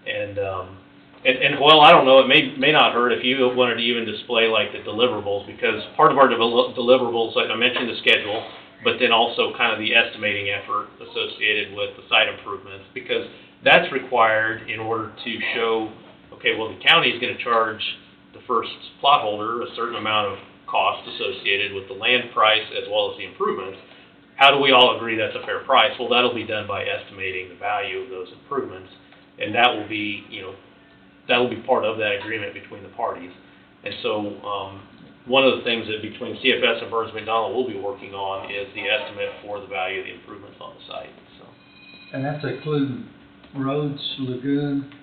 [SPEAKER 15] And well, I don't know, it may not hurt if you wanted to even display like the deliverables, because part of our deliverables, like I mentioned the schedule, but then also kind of the estimating effort associated with the site improvements, because that's required in order to show, okay, well, the county is going to charge the first plot holder a certain amount of cost associated with the land price as well as the improvements. How do we all agree that's a fair price? Well, that'll be done by estimating the value of those improvements, and that will be part of that agreement between the parties. And so one of the things that between CFS and Burns McDonnell we'll be working on is the estimate for the value of the improvements on the site. So.
[SPEAKER 6] And that's include roads, lagoon,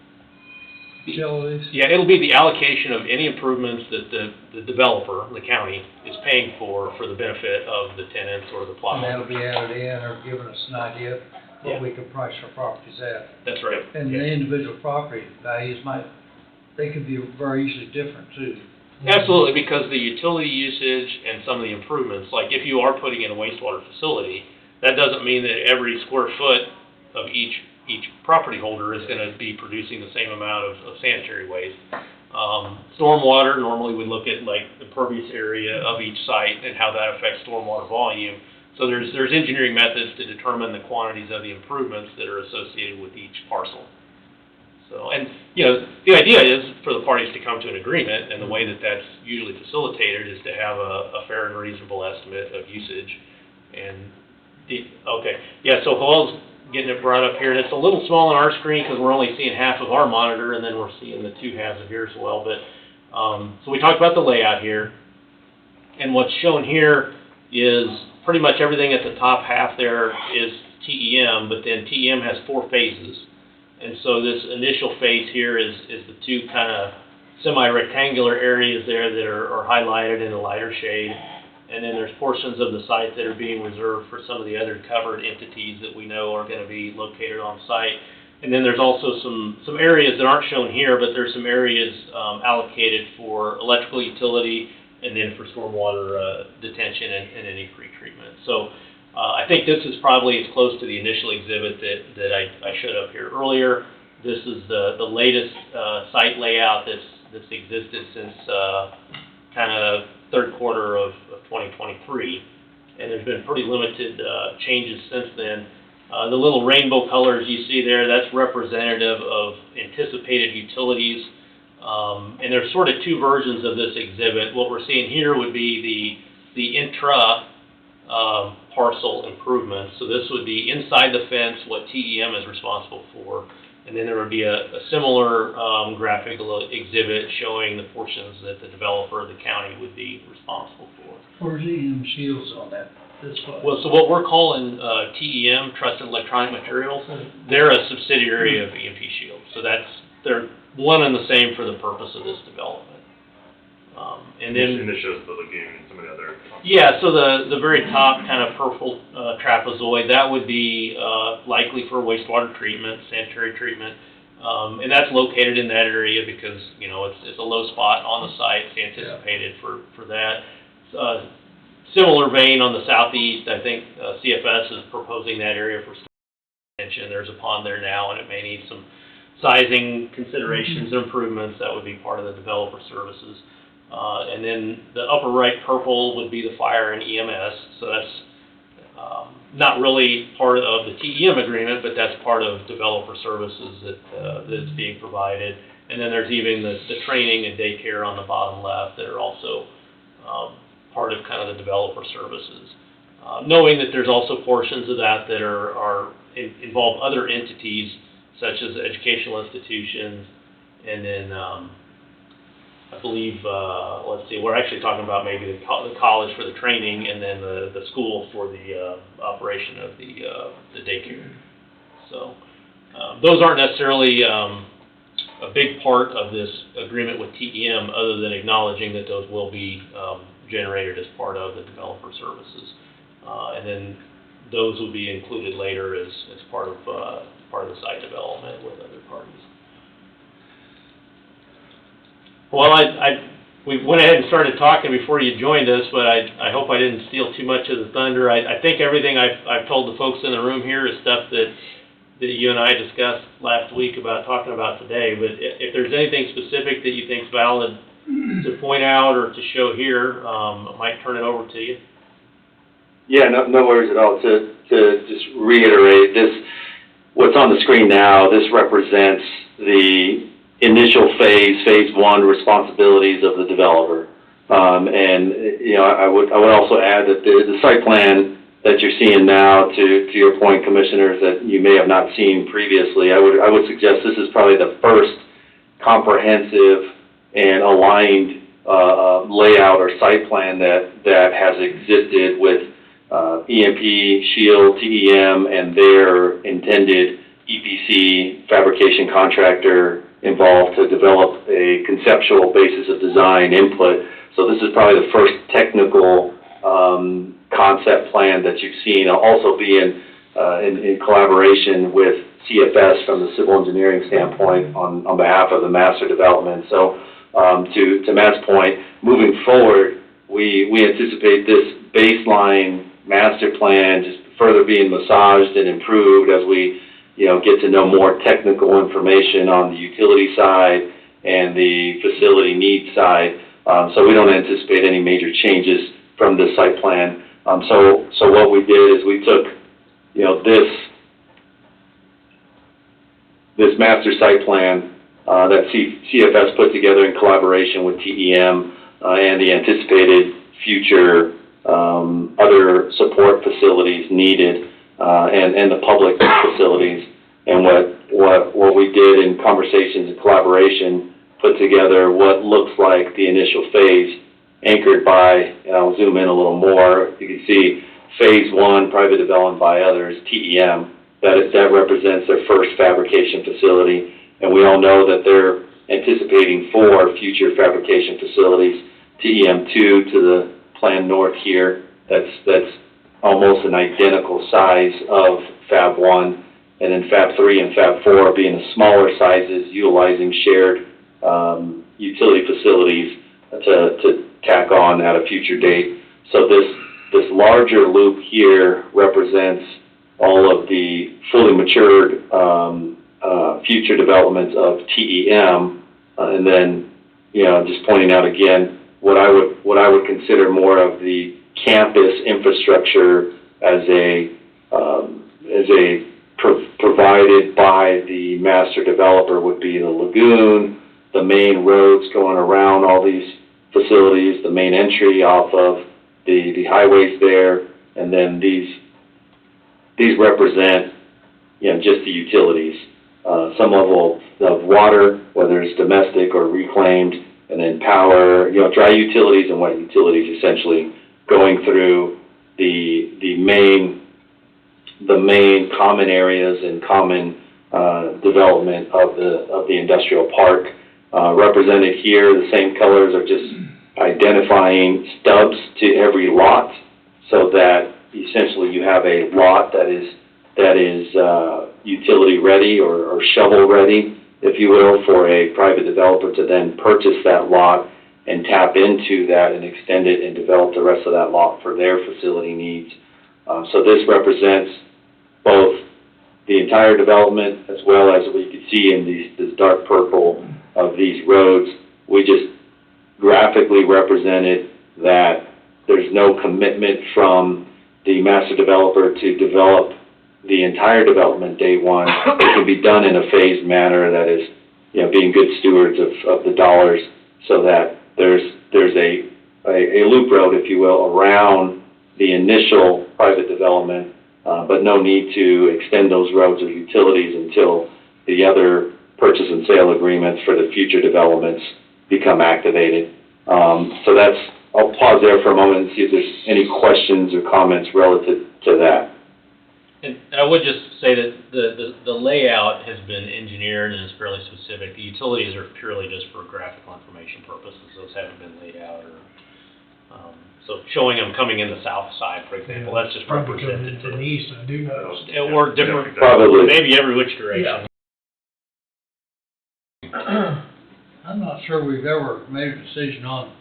[SPEAKER 6] utilities?
[SPEAKER 15] Yeah, it'll be the allocation of any improvements that the developer, the county, is paying for the benefit of the tenants or the plot.
[SPEAKER 6] And that'll be added in or giving us an idea what we could price our properties at.
[SPEAKER 15] That's right.
[SPEAKER 6] And the individual property values they could be very easily different too.
[SPEAKER 15] Absolutely, because the utility usage and some of the improvements, like if you are putting in a wastewater facility, that doesn't mean that every square foot of each property holder is gonna be producing the same amount of sanitary waste. Stormwater, normally we look at like the pervious area of each site and how that affects stormwater volume. So there's engineering methods to determine the quantities of the improvements that are associated with each parcel. So, and, you know, the idea is for the parties to come to an agreement, and the way that that's usually facilitated is to have a fair and reasonable estimate of usage. And, okay, yeah, so Hillel's getting it brought up here, and it's a little small on our screen because we're only seeing half of our monitor, and then we're seeing the two halves of yours as well. But, so we talked about the layout here, and what's shown here is pretty much everything at the top half there is TEM, but then TEM has 4 phases. And so this initial phase here is the two kind of semi-rectangular areas there that are highlighted in a lighter shade. And then there's portions of the site that are being reserved for some of the other covered entities that we know are going to be located on site. And then there's also some areas that aren't shown here, but there's some areas allocated for electrical utility and then for stormwater detention and any pre-treatment. So I think this is probably as close to the initial exhibit that I showed up here earlier. This is the latest site layout that's existed since kind of third quarter of 2023, and there's been pretty limited changes since then. The little rainbow colors you see there, that's representative of anticipated utilities, and there's sort of 2 versions of this exhibit. What we're seeing here would be the intra parcel improvements. So this would be inside the fence, what TEM is responsible for, and then there would be a similar graphical exhibit showing the portions that the developer, the county, would be responsible for.
[SPEAKER 6] Where's EM Shields on that?
[SPEAKER 15] Well, so what we're calling TEM, Trusted Electronic Materials, they're a subsidiary of EMP Shield. So they're one and the same for the purpose of this development. And
[SPEAKER 17] this shows the lagoon and some of the other.
[SPEAKER 15] Yeah, so the very top kind of purple trapezoid, that would be likely for wastewater treatment, sanitary treatment. And that's located in that area because, you know, it's a low spot on the site. It's anticipated for that. Similar vein on the southeast, I think CFS is proposing that area for extension. There's a pond there now, and it may need some sizing considerations and improvements. That would be part of the developer services. And then the upper right purple would be the fire and EMS. So that's not really part of the TEM agreement, but that's part of developer services that's being provided. And then there's even the training and daycare on the bottom left that are also part of kind of the developer services. Knowing that there's also portions of that are involve other entities such as educational institutions, and then I believe, let's see, we're actually talking about maybe the college for the training, and then the school for the operation of the daycare. So those aren't necessarily a big part of this agreement with TEM, other than acknowledging that those will be generated as part of the developer services, and then those will be included later as part of the site development with other parties. Well, we went ahead and started talking before you joined us, but I hope I didn't steal too much of the thunder. I think everything I've told the folks in the room here is stuff that you and I discussed last week about talking about today. But if there's anything specific that you think is valid to point out or to show here, I might turn it over to you.
[SPEAKER 18] Yeah, no worries at all. To just reiterate, what's on the screen now, this represents the initial phase 1 responsibilities of the developer. And, you know, I would also add that the site plan that you're seeing now, to your point, commissioners, that you may have not seen previously, I would suggest this is probably the first comprehensive and aligned layout or site plan that has existed with EMP, Shield, TEM, and their intended EPC fabrication contractor involved to develop a conceptual basis of design input. So this is probably the first technical concept plan that you've seen, also being in collaboration with CFS from the civil engineering standpoint on behalf of the master development. So to Matt's point, moving forward, we anticipate this baseline master plan just further being massaged and improved as we get to know more technical information on the utility side and the facility needs side. So we don't anticipate any major changes from this site plan. So what we did is we took, this master site plan that CFS put together in collaboration with TEM and the anticipated future other support facilities needed and the public facilities. And what we did in conversations and collaboration, put together what looks like the initial phase anchored by, and I'll zoom in a little more, you can see phase 1, private development by others, TEM, that represents their first fabrication facility. And we all know that they're anticipating 4 future fabrication facilities, TEM2 to the plan north here, that's almost an identical size of Fab 1, and then Fab 3 and Fab 4 being the smaller sizes, utilizing shared utility facilities to tack on at a future date. So this larger loop here represents all of the fully matured future developments of TEM, and then just pointing out again what I would consider more of the campus infrastructure as provided by the master developer would be the lagoon, the main roads going around all these facilities, the main entry off of the highways there, and then these represent just the utilities, some level of water, whether it's domestic or reclaimed, and then power, dry utilities and wet utilities, essentially going through the main common areas and common development of the industrial park. Represented here, the same colors are just identifying stubs to every lot, so that essentially you have a lot that is utility ready or shovel ready, if you will, for a private developer to then purchase that lot and tap into that and extend it and develop the rest of that lot for their facility needs. So this represents both the entire development as well as we could see in this dark purple of these roads. We just graphically represented that there's no commitment from the master developer to develop the entire development day one. It can be done in a phased manner that is, being good stewards of the dollars, so that there's a loop road, if you will, around the initial private development, but no need to extend those roads or utilities until the other purchase and sale agreements for the future developments become activated. So I'll pause there for a moment and see if there's any questions or comments relative to that.
[SPEAKER 15] And I would just say that the layout has been engineered and is fairly specific. The utilities are purely just for graphical information purposes. Those haven't been laid out so showing them coming in the south side, for example, that's just
[SPEAKER 2] Probably
[SPEAKER 15] represented.
[SPEAKER 2] to the east, I do know.
[SPEAKER 15] Or different,
[SPEAKER 18] Probably.
[SPEAKER 15] maybe every which direction.
[SPEAKER 6] I'm not sure we've ever made a decision on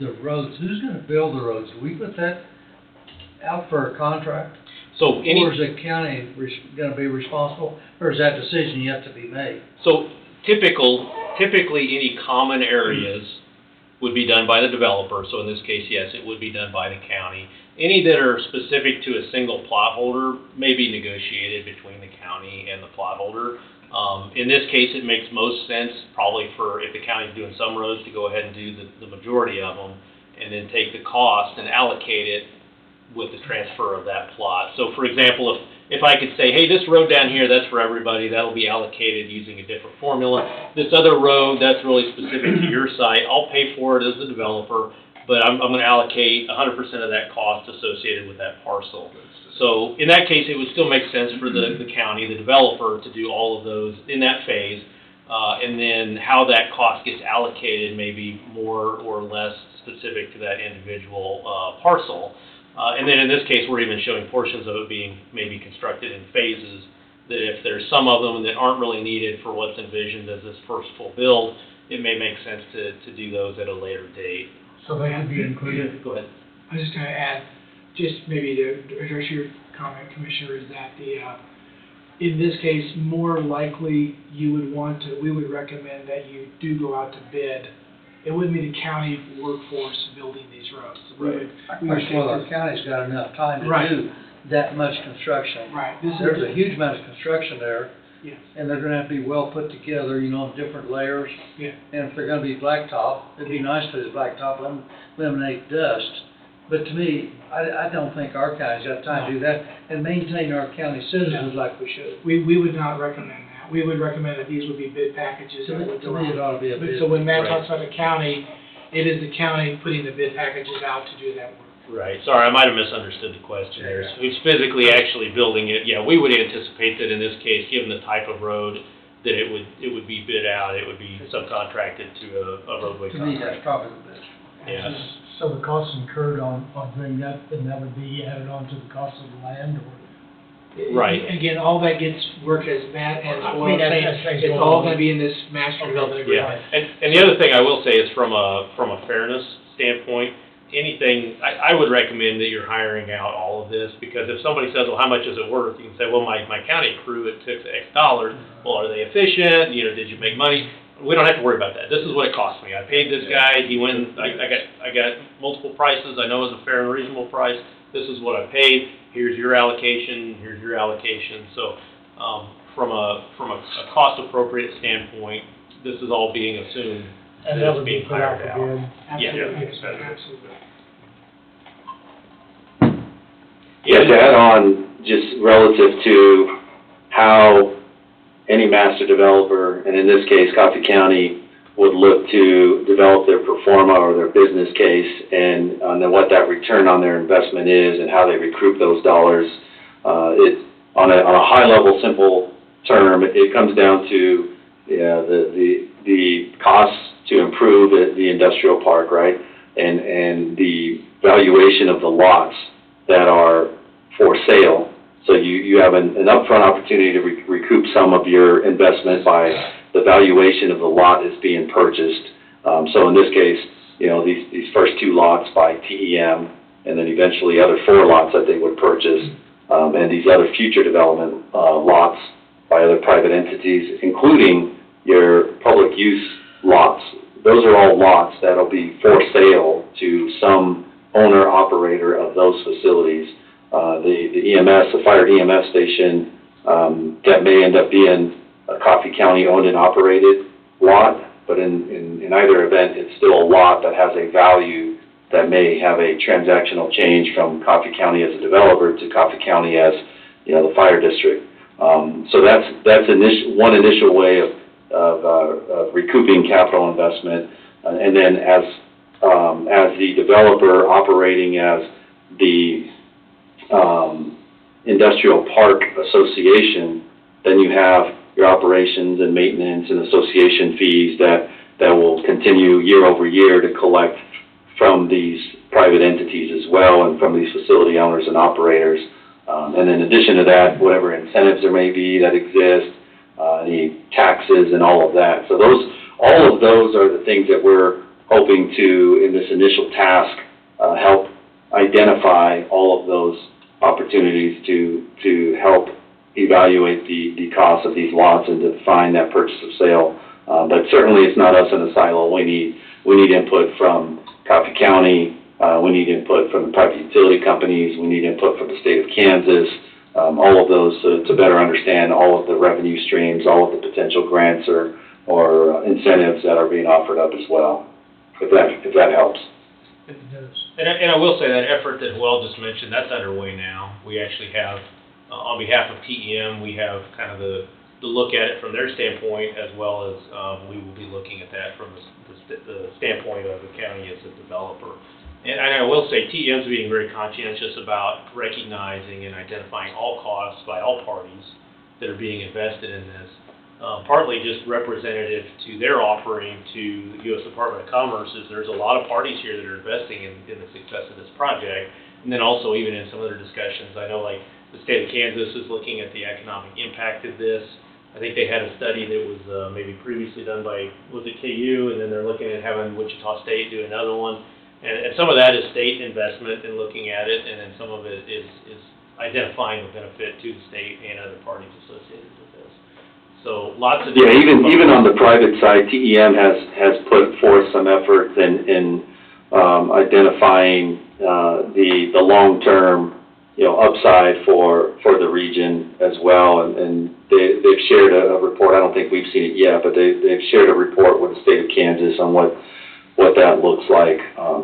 [SPEAKER 6] the roads. Who's gonna build the roads? Do we put that out for a contract?
[SPEAKER 15] So
[SPEAKER 6] Or is the county gonna be responsible, or is that decision yet to be made?
[SPEAKER 15] So typically any common areas would be done by the developer. So in this case, yes, it would be done by the county. Any that are specific to a single plot holder may be negotiated between the county and the plot holder. In this case, it makes most sense probably for, if the county's doing some roads, to go ahead and do the majority of them, and then take the cost and allocate it with the transfer of that plot. So for example, if I could say, hey, this road down here, that's for everybody, that'll be allocated using a different formula. This other road, that's really specific to your site, I'll pay for it as the developer, but I'm gonna allocate 100% of that cost associated with that parcel. So in that case, it would still make sense for the county, the developer, to do all of those in that phase. And then how that cost gets allocated may be more or less specific to that individual parcel. And then in this case, we're even showing portions of it being maybe constructed in phases, that if there's some of them that aren't really needed for what's envisioned as this first full build, it may make sense to do those at a later date.
[SPEAKER 10] So they could be included.
[SPEAKER 15] Go ahead.
[SPEAKER 16] I was just gonna add, just maybe to address your comment, Commissioner, is that in this case, more likely we would recommend that you do go out to bid. It wouldn't be the county workforce building these roads. We would
[SPEAKER 6] First of all, the county's got enough time to
[SPEAKER 16] Right.
[SPEAKER 6] do that much construction.
[SPEAKER 16] Right.
[SPEAKER 6] There's a huge amount of construction there,
[SPEAKER 16] Yes.
[SPEAKER 6] and they're gonna have to be well put together, you know, different layers.
[SPEAKER 16] Yeah.
[SPEAKER 6] And if they're gonna be blacktop, it'd be nice to blacktop, eliminate dust. But to me, I don't think our county's got time to do that and maintain our county citizens like we should.
[SPEAKER 16] We would not recommend that. We would recommend that these would be bid packages that would
[SPEAKER 6] To
[SPEAKER 16] go
[SPEAKER 6] me, it
[SPEAKER 16] out.
[SPEAKER 6] ought to be a bid.
[SPEAKER 16] So when Matt
[SPEAKER 15] Right.
[SPEAKER 16] talks about the county, it is the county putting the bid packages out to do that work.
[SPEAKER 15] Right, sorry, I might have misunderstood the question there. Who's physically actually building it? Yeah, we would anticipate that in this case, given the type of road, that it would be bid out, it would be subcontracted to a roadway
[SPEAKER 6] To me,
[SPEAKER 15] contractor.
[SPEAKER 6] that's probably the best.
[SPEAKER 15] Yes.
[SPEAKER 10] So the costs incurred on doing that, then that would be added on to the cost of the land, or?
[SPEAKER 15] Right.
[SPEAKER 16] Again, all that gets worked as Matt and
[SPEAKER 10] I
[SPEAKER 16] Oil
[SPEAKER 10] mean,
[SPEAKER 16] saying,
[SPEAKER 10] that's things
[SPEAKER 16] it's
[SPEAKER 10] going
[SPEAKER 16] all
[SPEAKER 10] on.
[SPEAKER 16] gonna be in this master development
[SPEAKER 15] Yeah,
[SPEAKER 16] agreement.
[SPEAKER 15] and the other thing I will say is from a fairness standpoint, anything, I would recommend that you're hiring out all of this, because if somebody says, well, how much is it worth? You can say, well, my county crew, it took X dollars. Well, are they efficient? You know, did you make money? We don't have to worry about that. This is what it cost me. I paid this guy, he went, I got multiple prices, I know it's a fair and reasonable price. This is what I paid, here's your allocation, here's your allocation. So, from a cost appropriate standpoint, this is all being assumed
[SPEAKER 10] And
[SPEAKER 15] that
[SPEAKER 10] that
[SPEAKER 15] it's
[SPEAKER 10] would be
[SPEAKER 15] being
[SPEAKER 10] put out
[SPEAKER 15] hired
[SPEAKER 10] for
[SPEAKER 15] out.
[SPEAKER 10] bid.
[SPEAKER 15] Yeah.
[SPEAKER 16] Absolutely, absolutely.
[SPEAKER 18] Yeah, to add on, just relative to how any master developer, and in this case, Coffee County, would look to develop their pro forma or their business case, and then what that return on their investment is and how they recoup those dollars. On a high level, simple term, it comes down to the costs to improve the industrial park, right? And the valuation of the lots that are for sale. So you have an upfront opportunity to recoup some of your investment by the valuation of the lot is being purchased. So in this case, you know, these first 2 lots by TEM, and then eventually other 4 lots that they would purchase, and these other future development lots by other private entities, including your public use lots. Those are all lots that'll be for sale to some owner operator of those facilities. The EMS, the fire EMS station, that may end up being a Coffee County owned and operated lot, but in either event, it's still a lot that has a value that may have a transactional change from Coffee County as a developer to Coffee County as, you know, the fire district. So that's one initial way of recouping capital investment, and then as the developer operating as the industrial park association, then you have your operations and maintenance and association fees that will continue year over year to collect from these private entities as well, and from these facility owners and operators. And in addition to that, whatever incentives there may be that exist, any taxes and all of that. So all of those are the things that we're hoping to, in this initial task, help identify all of those opportunities to help evaluate the cost of these lots and to find that purchase of sale. But certainly it's not us in a silo. We need input from Coffee County, we need input from the private utility companies, we need input from the state of Kansas, all of those to better understand all of the revenue streams, all of the potential grants or incentives that are being offered up as well, if that helps.
[SPEAKER 10] It does.
[SPEAKER 15] And I will say that effort that Joel just mentioned, that's underway now. We actually have, on behalf of TEM, we have kind of the look at it from their standpoint, as well as we will be looking at that from the standpoint of the county as a developer. And I will say TEM's being very conscientious about recognizing and identifying all costs by all parties that are being invested in this. Partly just representative to their offering to the U.S. Department of Commerce is there's a lot of parties here that are investing in the success of this project. And then also even in some other discussions, I know like the state of Kansas is looking at the economic impact of this. I think they had a study that was maybe previously done by, was it KU, and then they're looking at having Wichita State do another one. And some of that is state investment in looking at it, and then some of it is identifying the benefit to the state and other parties associated with this. So lots of...
[SPEAKER 18] Yeah, even on the private side, TEM has put forth some effort in identifying the long-term, upside for the region as well, and they've shared a report. I don't think we've seen it yet, but they've shared a report with the state of Kansas on what that looks like.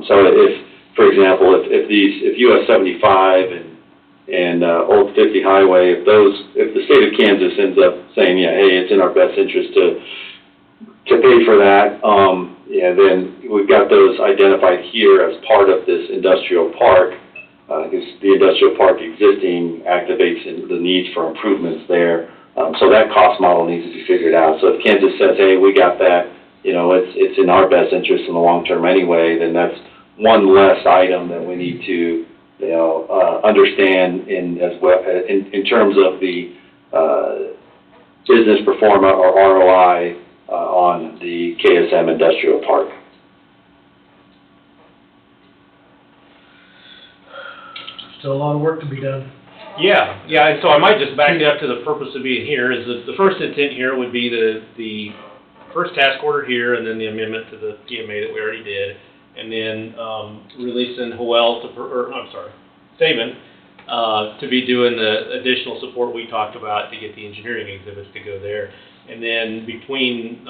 [SPEAKER 18] So if, for example, if US 75 and Old 50 Highway, if the state of Kansas ends up saying, yeah, hey, it's in our best interest to pay for that, then we've got those identified here as part of this industrial park. Because the industrial park existing activates the needs for improvements there. So that cost model needs to be figured out. So if Kansas says, hey, we got that, it's in our best interest in the long term anyway, then that's one less item that we need to, understand in terms of the business performance or ROI on the KSM industrial park.
[SPEAKER 2] Still a lot of work to be done.
[SPEAKER 15] Yeah, and so I might just back it up to the purpose of being here, is that the first intent here would be the first task order here, and then the amendment to the TMA that we already did, and then releasing Saban to be doing the additional support we talked about to get the engineering exhibits to go there. And then between,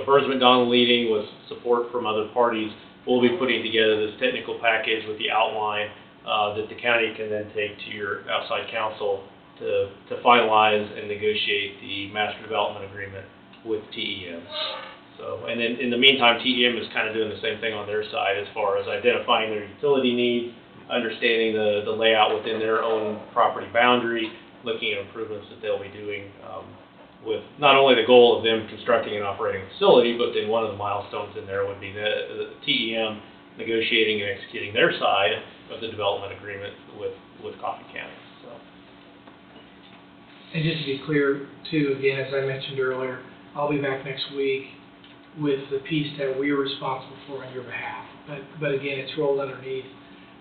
[SPEAKER 15] Burns McDonnell leading with support from other parties, we'll be putting together this technical package with the outline that the county can then take to your outside counsel to finalize and negotiate the master development agreement with TEM. So, and then in the meantime, TEM is kind of doing the same thing on their side as far as identifying their utility needs, understanding the layout within their own property boundary, looking at improvements that they'll be doing with not only the goal of them constructing and operating a facility, but then one of the milestones in there would be the TEM negotiating and executing their side of the development agreement with Coffee County. So.
[SPEAKER 16] And just to be clear, too, again, as I mentioned earlier, I'll be back next week with the piece that we're responsible for on your behalf. But again, it's rolled underneath.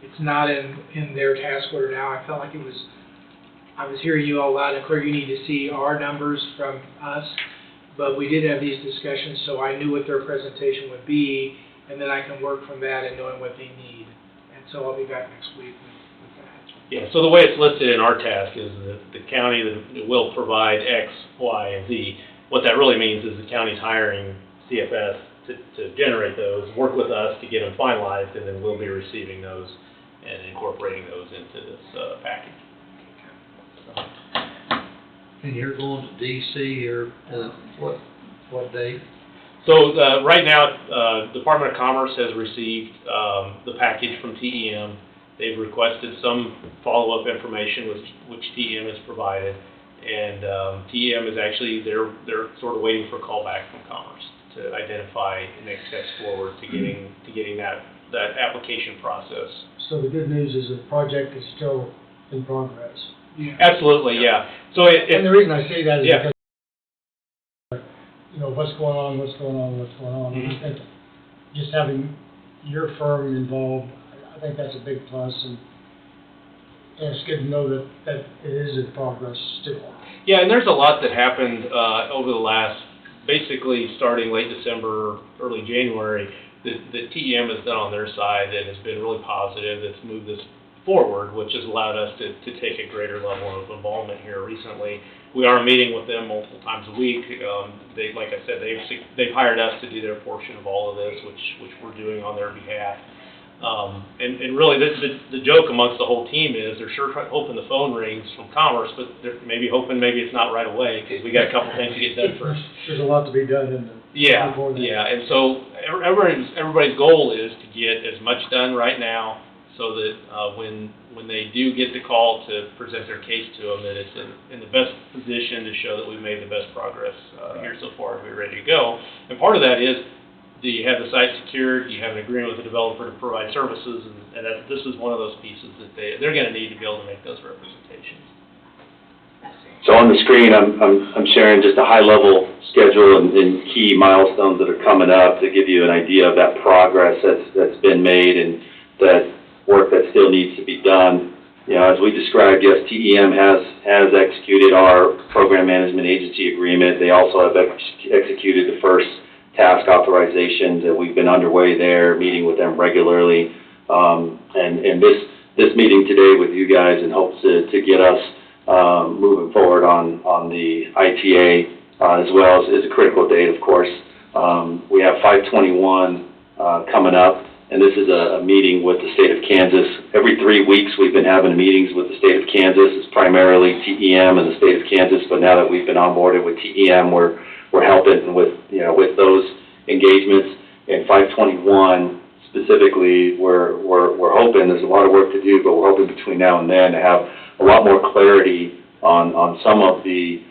[SPEAKER 16] It's not in their task order now. I felt like I was hearing you all loud and clear. You need to see our numbers from us. But we did have these discussions, so I knew what their presentation would be, and then I can work from that and knowing what they need. So I'll be back next week with that.
[SPEAKER 15] Yeah, so the way it's listed in our task is that the county that will provide X, Y, and Z. What that really means is the county's hiring CFS to generate those, work with us to get them finalized, and then we'll be receiving those and incorporating those into this package. So.
[SPEAKER 6] And you're going to DC or what date?
[SPEAKER 15] So right now, Department of Commerce has received the package from TEM. They've requested some follow-up information which TEM has provided, and TEM is actually they're sort of waiting for a call back from Commerce to identify the next steps forward to getting that application process.
[SPEAKER 10] So the good news is the project is still in progress.
[SPEAKER 15] Yeah. Absolutely, yeah. So
[SPEAKER 10] and the reason I say that is
[SPEAKER 15] yeah.
[SPEAKER 10] because what's going on.
[SPEAKER 15] Mm-hmm.
[SPEAKER 10] I think just having your firm involved, I think that's a big plus, and it's good to know that it is in progress still.
[SPEAKER 15] Yeah, and there's a lot that happened over the last, basically starting late December, early January, that TEM has done on their side that has been really positive, that's moved this forward, which has allowed us to take a greater level of involvement here recently. We are meeting with them multiple times a week. They, like I said, they've hired us to do their portion of all of this, which we're doing on their behalf. And really, the joke amongst the whole team is they're sure hoping the phone rings from Commerce, but they're maybe hoping it's not right away because we got a couple things to get done first.
[SPEAKER 10] There's a lot to be done in the before that.
[SPEAKER 15] Yeah, and so everybody's goal is to get as much done right now, so that when they do get the call to present their case to them, that it's in the best position to show that we've made the best progress here so far, and we're ready to go. And part of that is you have the site secured, you have an agreement with the developer to provide services, and this is one of those pieces that they're gonna need to be able to make those representations.
[SPEAKER 18] So on the screen, I'm sharing just a high-level schedule and key milestones that are coming up to give you an idea of that progress that's been made and that work that still needs to be done. You know, as we described, yes, TEM has executed our program management agency agreement. They also have executed the first task authorizations, and we've been underway there, meeting with them regularly. And this meeting today with you guys in hopes to get us moving forward on the ITA as well is a critical date, of course. We have 521 coming up, and this is a meeting with the state of Kansas. Every 3 weeks we've been having meetings with the state of Kansas. It's primarily TEM and the state of Kansas, but now that we've been onboarded with TEM, we're helping with those engagements. And 521 specifically, we're hoping, there's a lot of work to do, but we're hoping between now and then to have a lot more clarity on some of the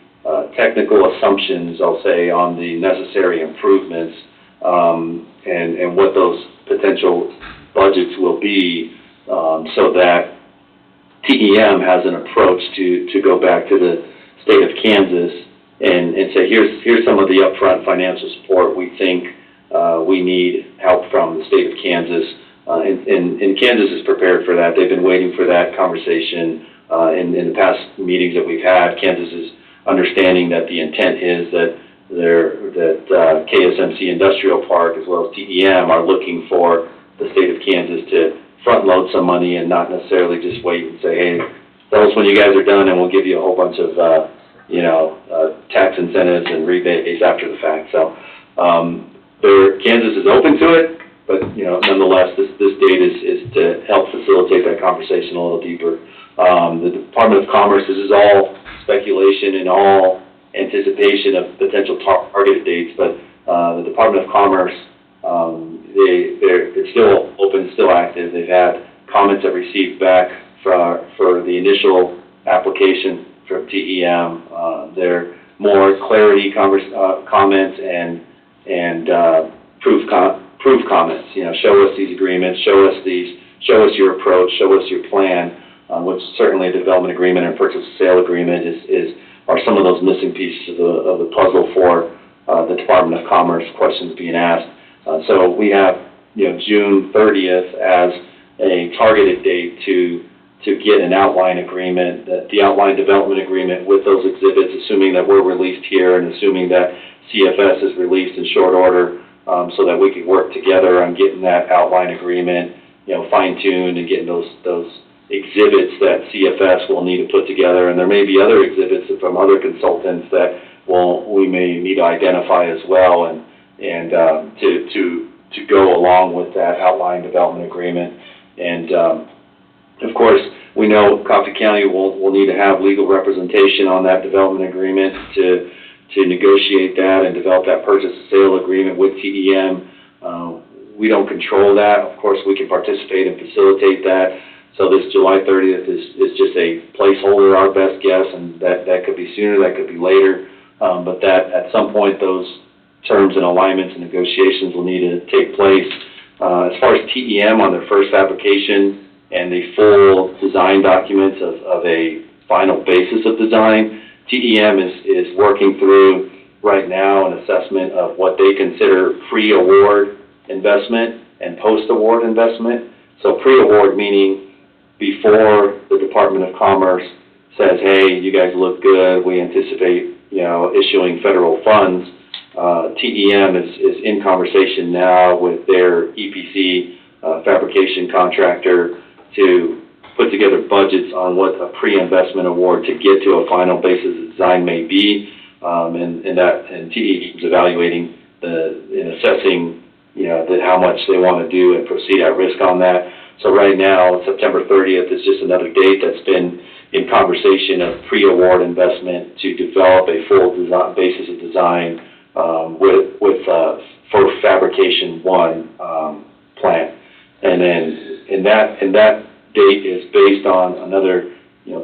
[SPEAKER 18] technical assumptions, I'll say, on the necessary improvements, and what those potential budgets will be, so that TEM has an approach to go back to the state of Kansas and say, here's some of the upfront financial support we think we need help from the state of Kansas. And Kansas is prepared for that. They've been waiting for that conversation. In the past meetings that we've had, Kansas is understanding that the intent is that KSMC Industrial Park as well as TEM are looking for the state of Kansas to front load some money and not necessarily just wait and say, hey, tell us when you guys are done and we'll give you a whole bunch of tax incentives and rebates after the fact. So Kansas is open to it, but nonetheless, this date is to help facilitate that conversation a little deeper. The Department of Commerce, this is all speculation and all anticipation of potential targeted dates, but the Department of Commerce, it's still open, still active. They've had comments that received back for the initial application from TEM. They're more clarity comments and proof comments. Show us these agreements, show us your approach, show us your plan. Which certainly a development agreement and purchase and sale agreement are some of those missing pieces of the puzzle for the Department of Commerce questions being asked. So we have June 30th as a targeted date to get an outline agreement, the outline development agreement with those exhibits, assuming that we're released here and assuming that CFS is released in short order, so that we can work together on getting that outline agreement, fine-tuned and getting those exhibits that CFS will need to put together, and there may be other exhibits from other consultants that we may need to identify as well, and to go along with that outline development agreement. And of course, we know Coffee County will need to have legal representation on that development agreement to negotiate that and develop that purchase and sale agreement with TEM. We don't control that. Of course, we can participate and facilitate that. So this July 30th is just a placeholder, our best guess, and that could be sooner, that could be later, but that at some point those terms and alignments and negotiations will need to take place. As far as TEM on their first application and the full design documents of a final basis of design, TEM is working through right now an assessment of what they consider pre-award investment and post-award investment. So pre-award meaning before the Department of Commerce says, hey, you guys look good, we anticipate, issuing federal funds, TEM is in conversation now with their EPC fabrication contractor to put together budgets on what a pre-investment award to get to a final basis of design may be, and TEM is evaluating and assessing, how much they want to do and proceed at risk on that. So right now, September 30th is just another date that's been in conversation of pre-award investment to develop a full basis of design for Fabrication 1 plant. And then that date is based on another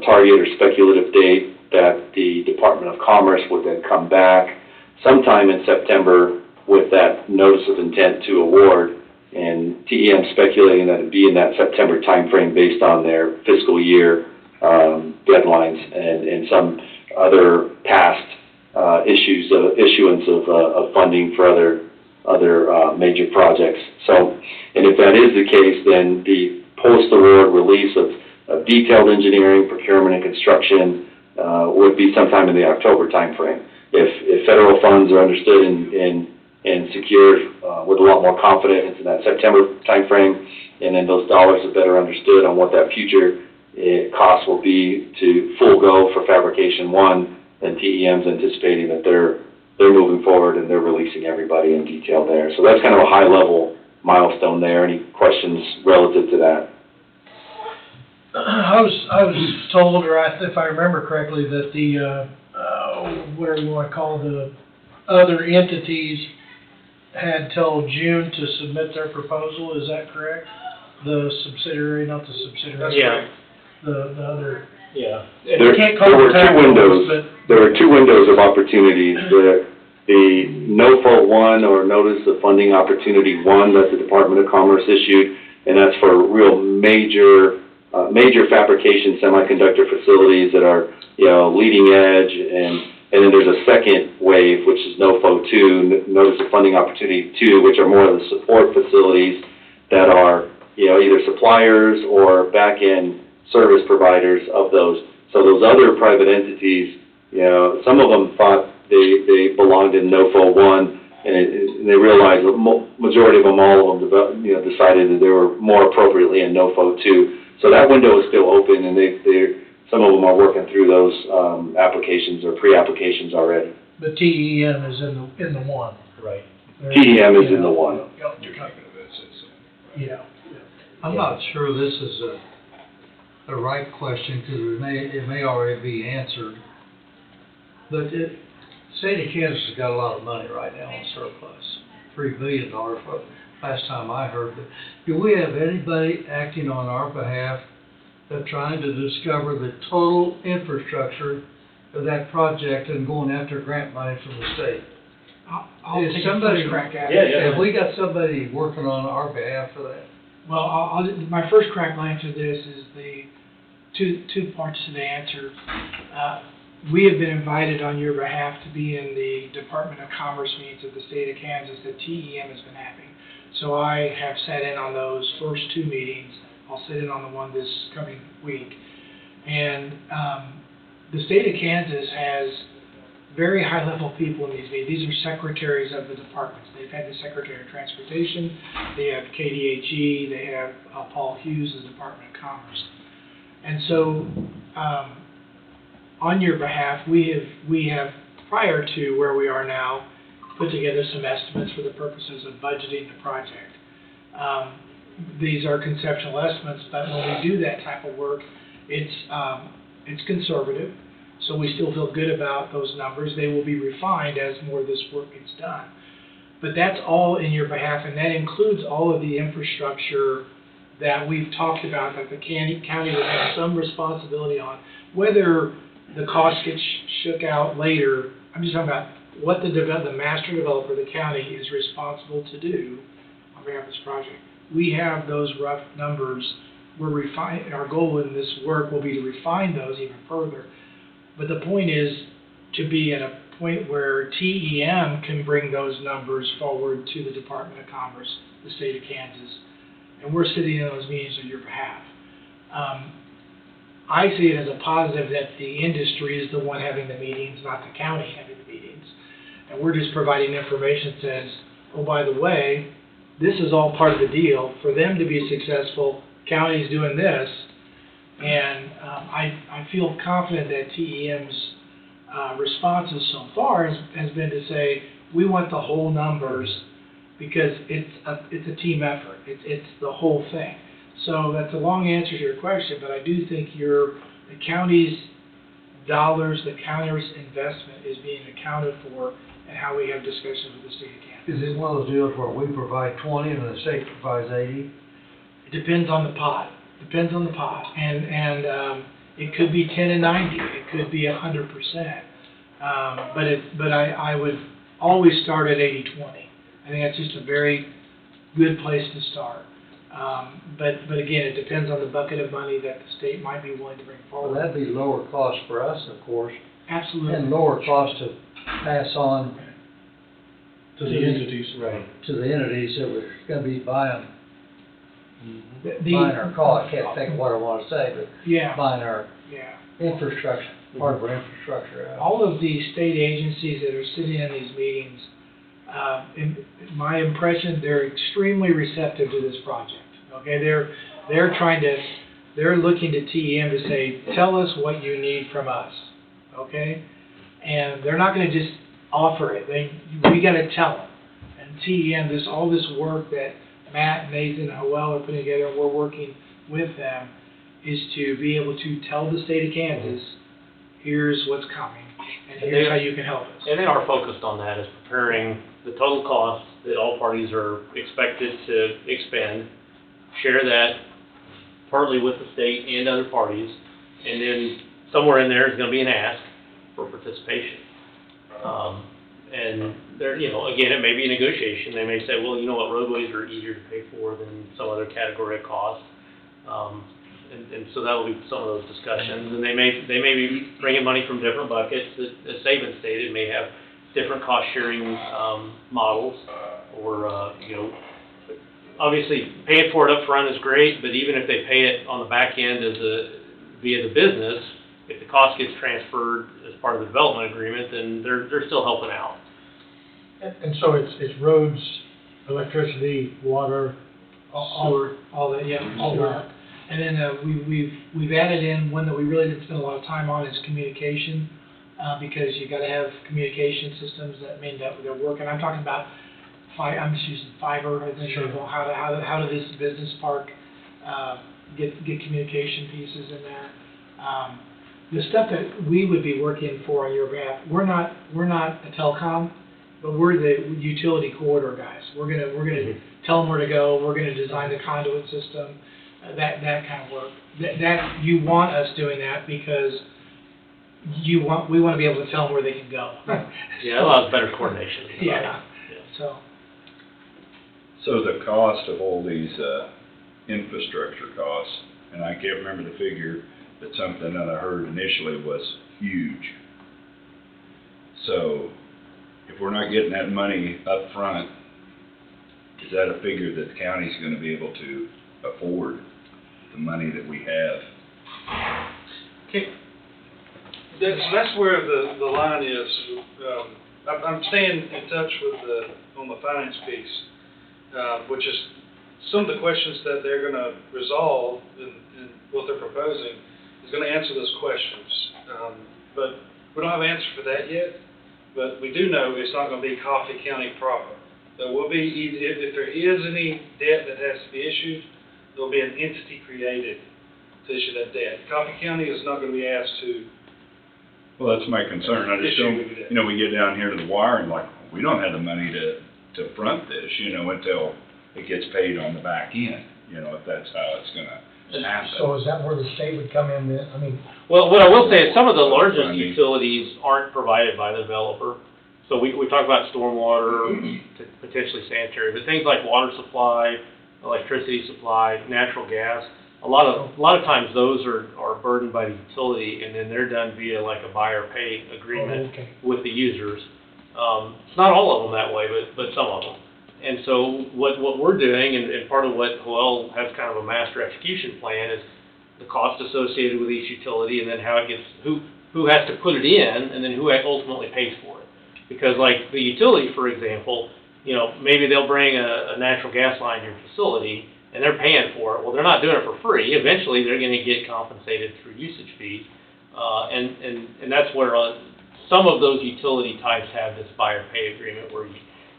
[SPEAKER 18] target or speculative date that the Department of Commerce would then come back sometime in September with that notice of intent to award, and TEM speculating that it'd be in that September timeframe based on their fiscal year deadlines and some other past issuance of funding for other major projects. So, and if that is the case, then the post-award release of detailed engineering, procurement, and construction would be sometime in the October timeframe. If federal funds are understood and secured with a lot more confidence in that September timeframe, and then those dollars are better understood on what that future cost will be to full go for fabrication one, then TEM's anticipating that they're moving forward and they're releasing everybody in detail there. So that's kind of a high level milestone there. Any questions relative to that?
[SPEAKER 2] I was told, or if I remember correctly, that the, whatever you want to call the other entities had till June to submit their proposal. Is that correct? The subsidiary, not the subsidiary.
[SPEAKER 5] Yeah.
[SPEAKER 2] The other.
[SPEAKER 5] Yeah.
[SPEAKER 2] You can't call
[SPEAKER 18] There were
[SPEAKER 2] it tax
[SPEAKER 18] two windows.
[SPEAKER 2] office,
[SPEAKER 18] There were two windows of opportunities. The NOFO 1, or Notice of Funding Opportunity 1, that the Department of Commerce issued, and that's for real major fabrication semiconductor facilities that are, leading edge, and then there's a second wave, which is NOFO 2, Notice of Funding Opportunity 2, which are more of the support facilities that are, either suppliers or back-end service providers of those. So those other private entities, some of them thought they belonged in NOFO 1, and they realized the majority of them, all of them, decided that they were more appropriately in NOFO 2. So that window is still open, and some of them are working through those applications or pre-applications already.
[SPEAKER 2] But TEM is in the one.
[SPEAKER 5] Right.
[SPEAKER 18] TEM is in the one.
[SPEAKER 2] Yeah.
[SPEAKER 6] I'm not sure this is the right question, because it may already be answered. But state of Kansas has got a lot of money right now in surplus, $3 billion for last time I heard. But do we have anybody acting on our behalf of trying to discover the total infrastructure of that project and going after grant money from the state?
[SPEAKER 16] I'll take a first crack at it.
[SPEAKER 5] Yeah.
[SPEAKER 6] Have we got somebody working on our behalf for that?
[SPEAKER 16] Well, my first crack will answer this is the two parts to the answer. We have been invited on your behalf to be in the Department of Commerce meetings of the state of Kansas that TEM has been having. So I have sat in on those first two meetings. I'll sit in on the one this coming week. And the state of Kansas has very high-level people in these meetings. These are secretaries of the departments. They've had the Secretary of Transportation, they have KDHE, they have Paul Hughes, the Department of Commerce. And so, on your behalf, we have, prior to where we are now, put together some estimates for the purposes of budgeting the project. These are conceptual estimates, but when we do that type of work, it's conservative. So we still feel good about those numbers. They will be refined as more of this work gets done. But that's all in your behalf, and that includes all of the infrastructure that we've talked about that the county would have some responsibility on. Whether the cost gets shook out later, I'm just talking about what the master developer, the county, is responsible to do on behalf of this project. We have those rough numbers. Our goal in this work will be to refine those even further. But the point is to be at a point where TEM can bring those numbers forward to the Department of Commerce, the state of Kansas, and we're sitting in those meetings on your behalf. I see it as a positive that the industry is the one having the meetings, not the county having the meetings. And we're just providing information that says, oh, by the way, this is all part of the deal. For them to be successful, county's doing this. And I feel confident that TEM's responses so far has been to say, we want the whole numbers because it's a team effort. It's the whole thing. So that's a long answer to your question, but I do think the county's dollars, the county's investment is being accounted for and how we have discussions with the state of Kansas.
[SPEAKER 6] Is it one of those deals where we provide 20 and the state provides 80?
[SPEAKER 16] It depends on the pot. And it could be 10 and 90. It could be 100%. But I would always start at 80-20. I think that's just a very good place to start. But again, it depends on the bucket of money that the state might be willing to bring
[SPEAKER 6] Well,
[SPEAKER 16] forward.
[SPEAKER 6] that'd be lower cost for us, of course,
[SPEAKER 16] Absolutely.
[SPEAKER 6] and lower cost to pass on
[SPEAKER 2] To the entities.
[SPEAKER 6] right, to the entities that we're gonna be buying
[SPEAKER 16] The-
[SPEAKER 6] buying our I can't think of what I wanna say, but
[SPEAKER 16] Yeah,
[SPEAKER 6] buying our
[SPEAKER 16] yeah.
[SPEAKER 6] infrastructure, part of our infrastructure out.
[SPEAKER 16] All of the state agencies that are sitting in these meetings, in my impression, they're extremely receptive to this project. Okay, they're looking to TEM to say, tell us what you need from us. Okay, and they're not going to just offer it. We got to tell them. And TEM, all this work that Matt, Nathan, and Joel are putting together, and we're working with them, is to be able to tell the state of Kansas, here's what's coming, and here's how you can help us.
[SPEAKER 15] And they are focused on that, is preparing the total cost that all parties are expected to expend, share that partly with the state and other parties, and then somewhere in there is gonna be an ask for participation. And there, again, it may be a negotiation. They may say, well, you know what, roadways are easier to pay for than some other category of costs. And so that'll be some of those discussions. And they may be bringing money from different buckets that, as Saban stated, may have different cost sharing, models, or, obviously paying for it up front is great, but even if they pay it on the back end via the business, if the cost gets transferred as part of the development agreement, then they're still helping out.
[SPEAKER 2] And so it's roads, electricity, water,
[SPEAKER 16] Sewer, all that, yeah, all that. And then we've added in one that we really didn't spend a lot of time on is communication, because you got to have communication systems that mean that they're working. I'm talking about I'm just using fiber. I think how do this business park get communication pieces in there. The stuff that we would be working for on your behalf, we're not a telecom, but we're the utility corridor guys. We're gonna tell them where to go. We're gonna design the conduit system, that kind of work. That you want us doing that because we want to be able to tell them where they can go.
[SPEAKER 15] Yeah, that allows better coordination.
[SPEAKER 16] Yeah.
[SPEAKER 1] So the cost of all these, infrastructure costs, and I can't remember the figure, but something that I heard initially was huge. So, if we're not getting that money up front, is that a figure that the county's gonna be able to afford, the money that we have?
[SPEAKER 13] Okay. That's where the line is. I'm staying in touch with on the finance piece, which is some of the questions that they're gonna resolve in what they're proposing is gonna answer those questions. But we don't have an answer for that yet, but we do know it's not gonna be Coffee County proper. There will be, if there is any debt that has to be issued, there'll be an entity created to issue that debt. Coffee County is not gonna be asked to.
[SPEAKER 1] Well, that's my concern. I just don't, we get down here to the wire and like, we don't have the money to front this, until it gets paid on the back end, if that's how it's gonna happen.
[SPEAKER 10] So is that where the state would come in then? I mean.
[SPEAKER 15] Well, what I will say is some of the largest utilities aren't provided by the developer. So we talk about stormwater, potentially sanitary, but things like water supply, electricity supply, natural gas, a lot of times those are burdened by the utility, and then they're done via like a buy or pay agreement with the users. It's not all of them that way, but some of them. And so what we're doing, and part of what Joel has kind of a master execution plan, is the cost associated with each utility, and then how it gets, who has to put it in, and then who ultimately pays for it. Because like the utility, for example, maybe they'll bring a natural gas line to your facility, and they're paying for it. Well, they're not doing it for free. Eventually, they're going to get compensated through usage fees, and that's where some of those utility types have this buy or pay agreement where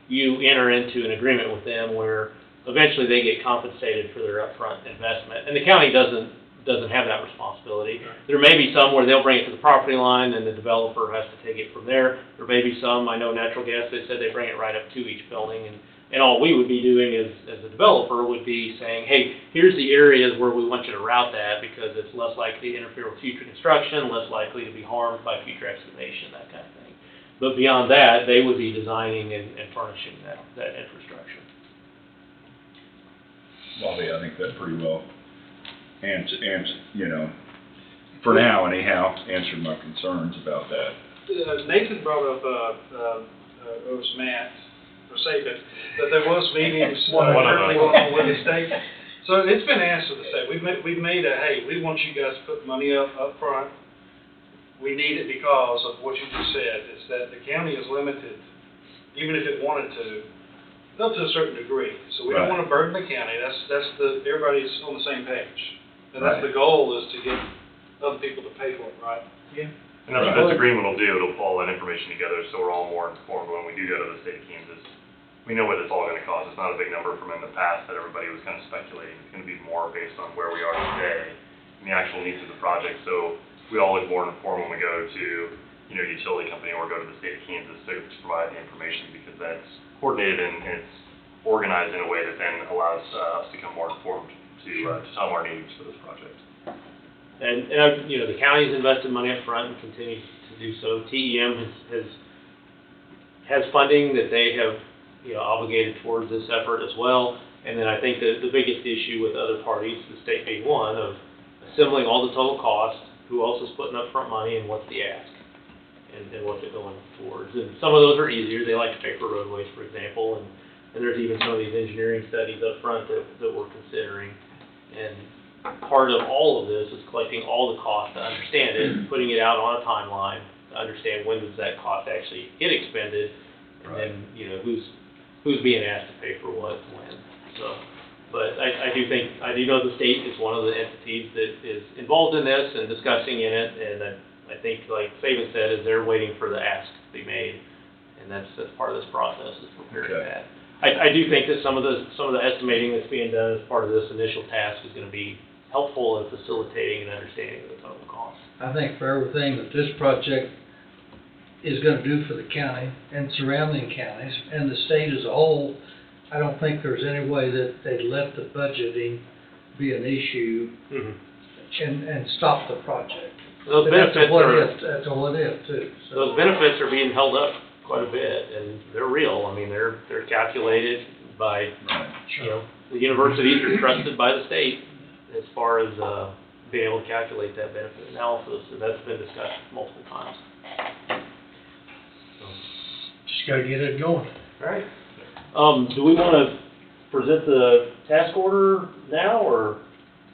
[SPEAKER 15] you enter into an agreement with them where eventually they get compensated for their upfront investment, and the county doesn't have that responsibility. There may be some where they'll bring it to the property line, and the developer has to take it from there. There may be some, I know natural gas, they said they bring it right up to each building, and all we would be doing as a developer would be saying, hey, here's the areas where we want you to route that because it's less likely to interfere with future construction, less likely to be harmed by future excavation, that kind of thing. But beyond that, they would be designing and furnishing that infrastructure.
[SPEAKER 1] Bobby, I think that pretty well for now anyhow, answered my concerns about that.
[SPEAKER 13] Nathan brought up, it was Matt, or Saban, that there was meetings currently going on with the state. So it's been asked of the state. We've made hey, we want you guys to put money up front. We need it because of what you just said, is that the county is limited, even if it wanted to, up to a certain degree. So we don't want to burden the county. Everybody's on the same page. And that's the goal, is to get other people to pay for it, right? Yeah.
[SPEAKER 17] And that's what this agreement will do. It'll pull all that information together, so we're all more informed when we do go to the state of Kansas. We know what it's all gonna cost. It's not a big number from in the past that everybody was kind of speculating. It's gonna be more based on where we are today and the actual needs of the project. So we all look more informed when we go to, utility company or go to the state of Kansas to provide the information, because that's coordinated and it's organized in a way that then allows us to become more informed to tell them our needs for this project.
[SPEAKER 15] And the county's invested money up front and continues to do so. TEM has funding that they have, obligated towards this effort as well. And then I think that the biggest issue with other parties, the state being one, of assembling all the total costs, who else is putting up front money and what's the ask, and what's it going towards. And some of those are easier. They like to pay for roadways, for example, and there's even some of these engineering studies up front that we're considering. And part of all of this is collecting all the costs to understand it, putting it out on a timeline to understand when does that cost actually get expended, and then, who's being asked to pay for what, when. So, but I do know the state is one of the entities that is involved in this and discussing in it, and I think, like Saban said, is they're waiting for the ask to be made, and that's part of this process, is preparing that. I do think that some of the estimating that's being done as part of this initial task is going to be helpful in facilitating and understanding the total cost.
[SPEAKER 6] I think for everything that this project is gonna do for the county and surrounding counties and the state as a whole, I don't think there's any way that they'd let the budgeting be an issue and stop the project.
[SPEAKER 15] Those benefits
[SPEAKER 6] That's a what if too. So.
[SPEAKER 15] Those benefits are being held up quite a bit, and they're real. I mean, they're calculated by, the universities are trusted by the state as far as being able to calculate that benefit analysis, and that's been discussed multiple times.
[SPEAKER 2] Just gotta get it going.
[SPEAKER 15] All right. Do we want to present the task order now, or?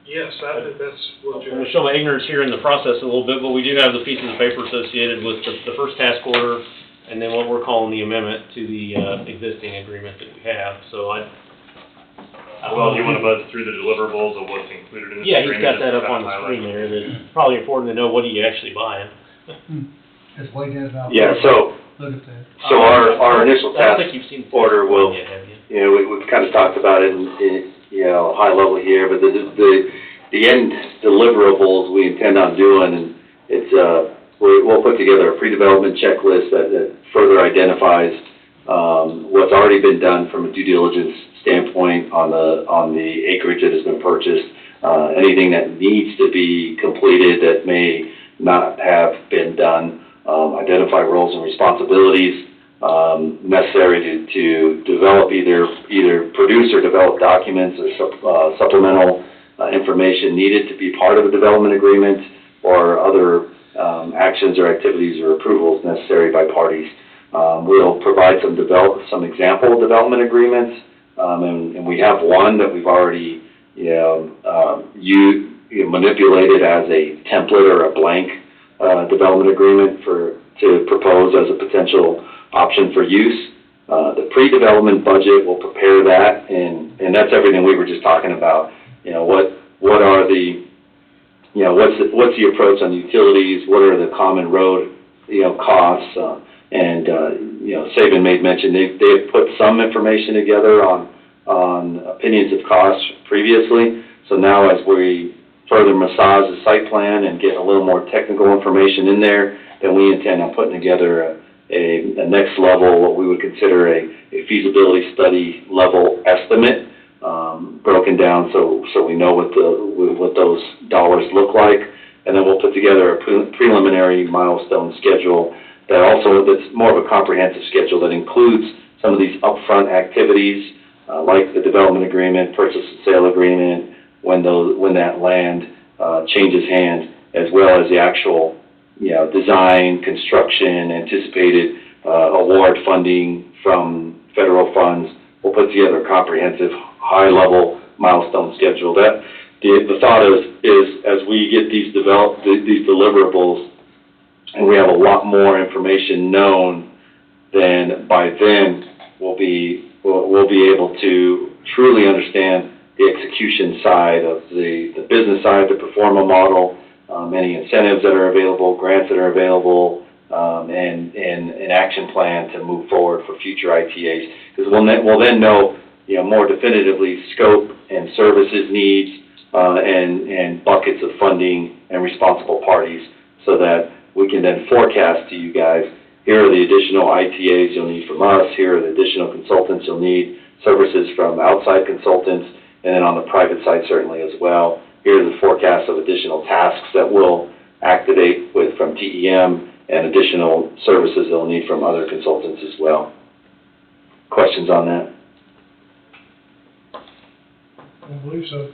[SPEAKER 13] Yes, that's what
[SPEAKER 15] I'm going to show my ignorance here in the process a little bit, but we do have the pieces of paper associated with the first task order, and then what we're calling the amendment to the existing agreement that we have. So
[SPEAKER 17] Well, do you want to buzz through the deliverables of what's included in this
[SPEAKER 15] yeah,
[SPEAKER 17] agreement?
[SPEAKER 15] he's got that up on the screen there. It's probably important to know what are you actually buying.
[SPEAKER 6] Just wait it out.
[SPEAKER 18] Yeah, so our initial task order will, we've kind of talked about it in high level here, but the end deliverables we intend on doing, and it's, we'll put together a pre-development checklist that further identifies what's already been done from a due diligence standpoint on the acreage that has been purchased, anything that needs to be completed that may not have been done, identify roles and responsibilities necessary to develop either produce or develop documents or supplemental information needed to be part of a development agreement, or other actions or activities or approvals necessary by parties. We'll provide some example development agreements, and we have one that we've already manipulated as a template or a blank development agreement to propose as a potential option for use. The pre-development budget will prepare that, and that's everything we were just talking about. What are the what's the approach on utilities? What are the common road costs? And Saban made mention they've put some information together on opinions of costs previously. So now as we further massage the site plan and get a little more technical information in there, then we intend on putting together a next level, what we would consider a feasibility study level estimate, broken down so we know what those dollars look like, and then we'll put together a preliminary milestone schedule that's more of a comprehensive schedule that includes some of these upfront activities, like the development agreement, purchase and sale agreement, when that land changes hands, as well as the actual, design, construction, anticipated award funding from federal funds. We'll put together a comprehensive, high-level milestone schedule. The thought is as we get these deliverables, and we have a lot more information known, then by then we'll be able to truly understand the execution side of the business side, the pro forma model, any incentives that are available, grants that are available, and an action plan to move forward for future ITAs. Because we'll then know, more definitively scope and services needs, and buckets of funding and responsible parties, so that we can then forecast to you guys, here are the additional ITAs you'll need from us, here are the additional consultants you'll need, services from outside consultants, and then on the private side certainly as well. Here are the forecasts of additional tasks that we'll activate from TEM, and additional services they'll need from other consultants as well. Questions on that?
[SPEAKER 2] I believe so.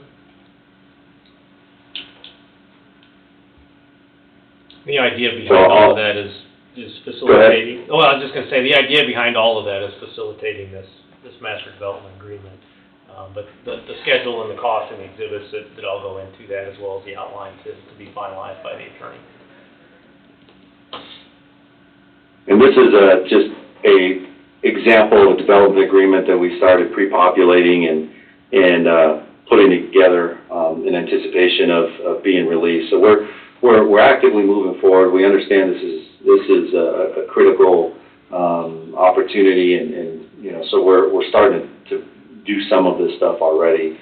[SPEAKER 15] The idea behind all of that is facilitating, well, I was just gonna say, the idea behind all of that is facilitating this master development agreement. But the schedule and the cost and the exhibits that all go into that, as well as the outline to be finalized by the attorney.
[SPEAKER 18] And this is just a example of a development agreement that we started pre-populating and putting together in anticipation of being released. So we're actively moving forward. We understand this is a critical opportunity, and so we're starting to do some of this stuff already.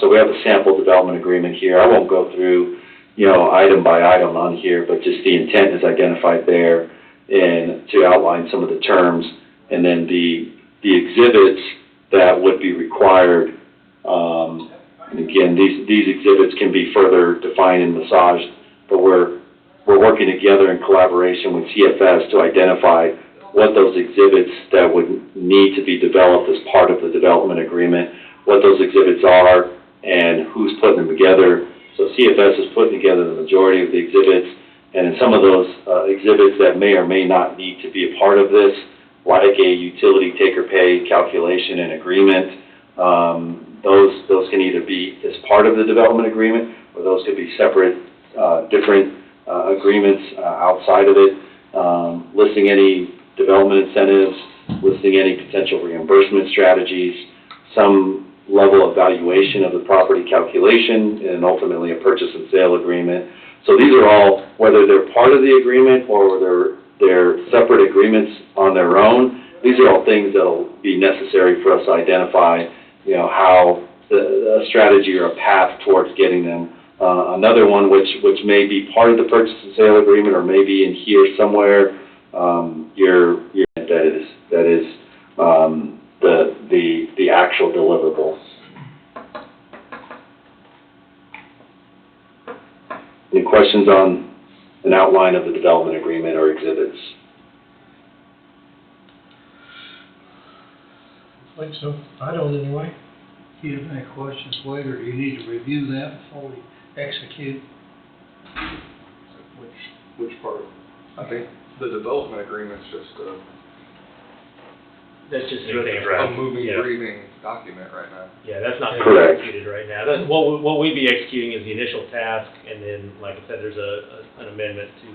[SPEAKER 18] So we have a sample development agreement here. I won't go through item by item on here, but just the intent is identified there, and to outline some of the terms, and then the exhibits that would be required. And again, these exhibits can be further defined and massaged, but we're working together in collaboration with CFS to identify what those exhibits that would need to be developed as part of the development agreement, what those exhibits are, and who's putting them together. So CFS is putting together the majority of the exhibits, and in some of those exhibits that may or may not need to be a part of this, like a utility take-or-pay calculation and agreement, those can either be as part of the development agreement, or those could be separate, different agreements outside of it, listing any development incentives, listing any potential reimbursement strategies, some level of valuation of the property calculation, and ultimately a purchase and sale agreement. So these are all, whether they're part of the agreement or they're separate agreements on their own, these are all things that will be necessary for us to identify, how a strategy or a path towards getting them. Another one which may be part of the purchase and sale agreement, or maybe in here somewhere, that is the actual deliverables. Any questions on an outline of the development agreement or exhibits?
[SPEAKER 2] I think so. I don't anyway.
[SPEAKER 6] Do you have any questions later? Do you need to review that before we execute?
[SPEAKER 12] Which part? I think the development agreement's just
[SPEAKER 15] That's just an
[SPEAKER 12] a
[SPEAKER 15] example.
[SPEAKER 12] moving, breathing document right now.
[SPEAKER 15] Yeah, that's not
[SPEAKER 18] Correct.
[SPEAKER 15] being executed right now. What we'd be executing is the initial task, and then, like I said, there's an amendment to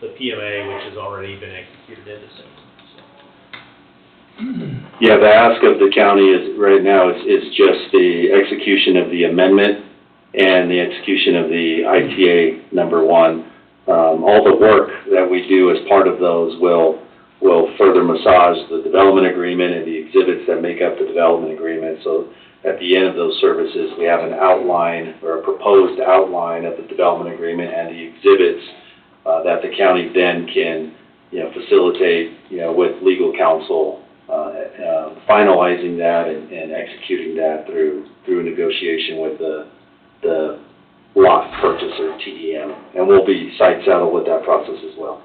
[SPEAKER 15] the PMA, which has already been executed in December.
[SPEAKER 18] Yeah, the ask of the county right now is just the execution of the amendment and the execution of the ITA number 1. All the work that we do as part of those will further massage the development agreement and the exhibits that make up the development agreement. So at the end of those services, we have an outline or a proposed outline of the development agreement and the exhibits that the county then can, facilitate, with legal counsel, finalizing that and executing that through negotiation with the lot purchaser, TEM. And we'll be site settled with that process as well.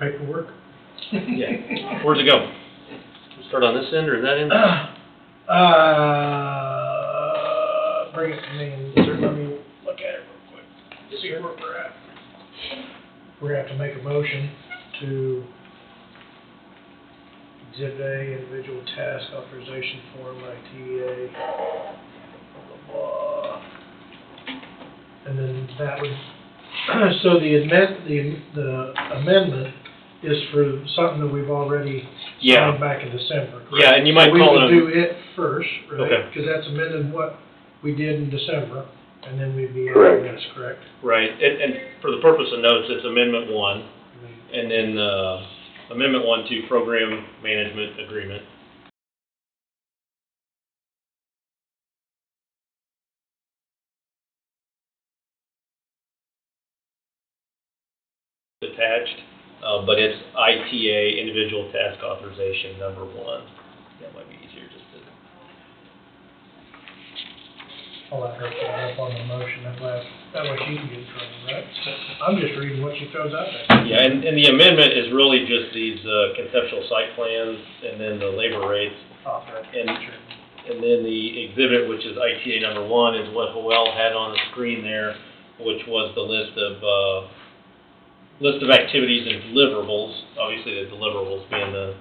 [SPEAKER 2] paperwork.
[SPEAKER 15] Yeah. Where's it go? Start on this end or that end?
[SPEAKER 2] Bring it to me and let me look at it real quick, see where we're at. We're gonna have to make a motion to Exhibit A, individual task authorization form, ITA, blah, blah, blah. And then that would, so the amendment is for something that we've already
[SPEAKER 15] Yeah.
[SPEAKER 2] signed back in December, correct?
[SPEAKER 15] Yeah, and you might
[SPEAKER 2] So
[SPEAKER 15] call
[SPEAKER 2] we
[SPEAKER 15] it
[SPEAKER 2] would do it first, right?
[SPEAKER 15] Okay.
[SPEAKER 2] Because that's amended what we did in December, and then we'd be
[SPEAKER 18] Correct.
[SPEAKER 2] adding this, correct?
[SPEAKER 15] Right, and for the purpose of notes, it's Amendment 1, and then Amendment 1 to Program Management Agreement. Attached, but it's ITA, Individual Task Authorization number 1. That might be easier just to...
[SPEAKER 2] I'll let her put it up on the motion, that way she can get it from you, right? I'm just reading what she throws out there.
[SPEAKER 15] Yeah, and the amendment is really just these conceptual site plans and then the labor rates. And then the exhibit, which is ITA number 1, is what Joel had on the screen there, which was the list of activities and deliverables. Obviously, the deliverables being the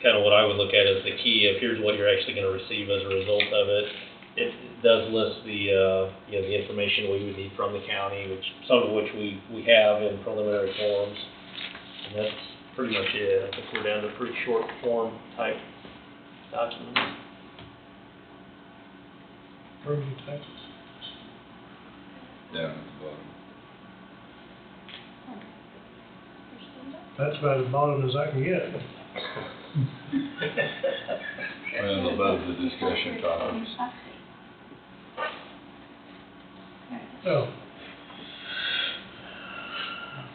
[SPEAKER 15] kind of what I would look at as the key of here's what you're actually going to receive as a result of it. It does list the the information we would need from the county, which some of which we have in preliminary forms, and that's pretty much it. I think we're down to pretty short form type documents.
[SPEAKER 2] Where are you typing?
[SPEAKER 1] Down at the bottom.
[SPEAKER 2] That's about as bottom as I can get.
[SPEAKER 11] And above the discussion topics.
[SPEAKER 2] Oh.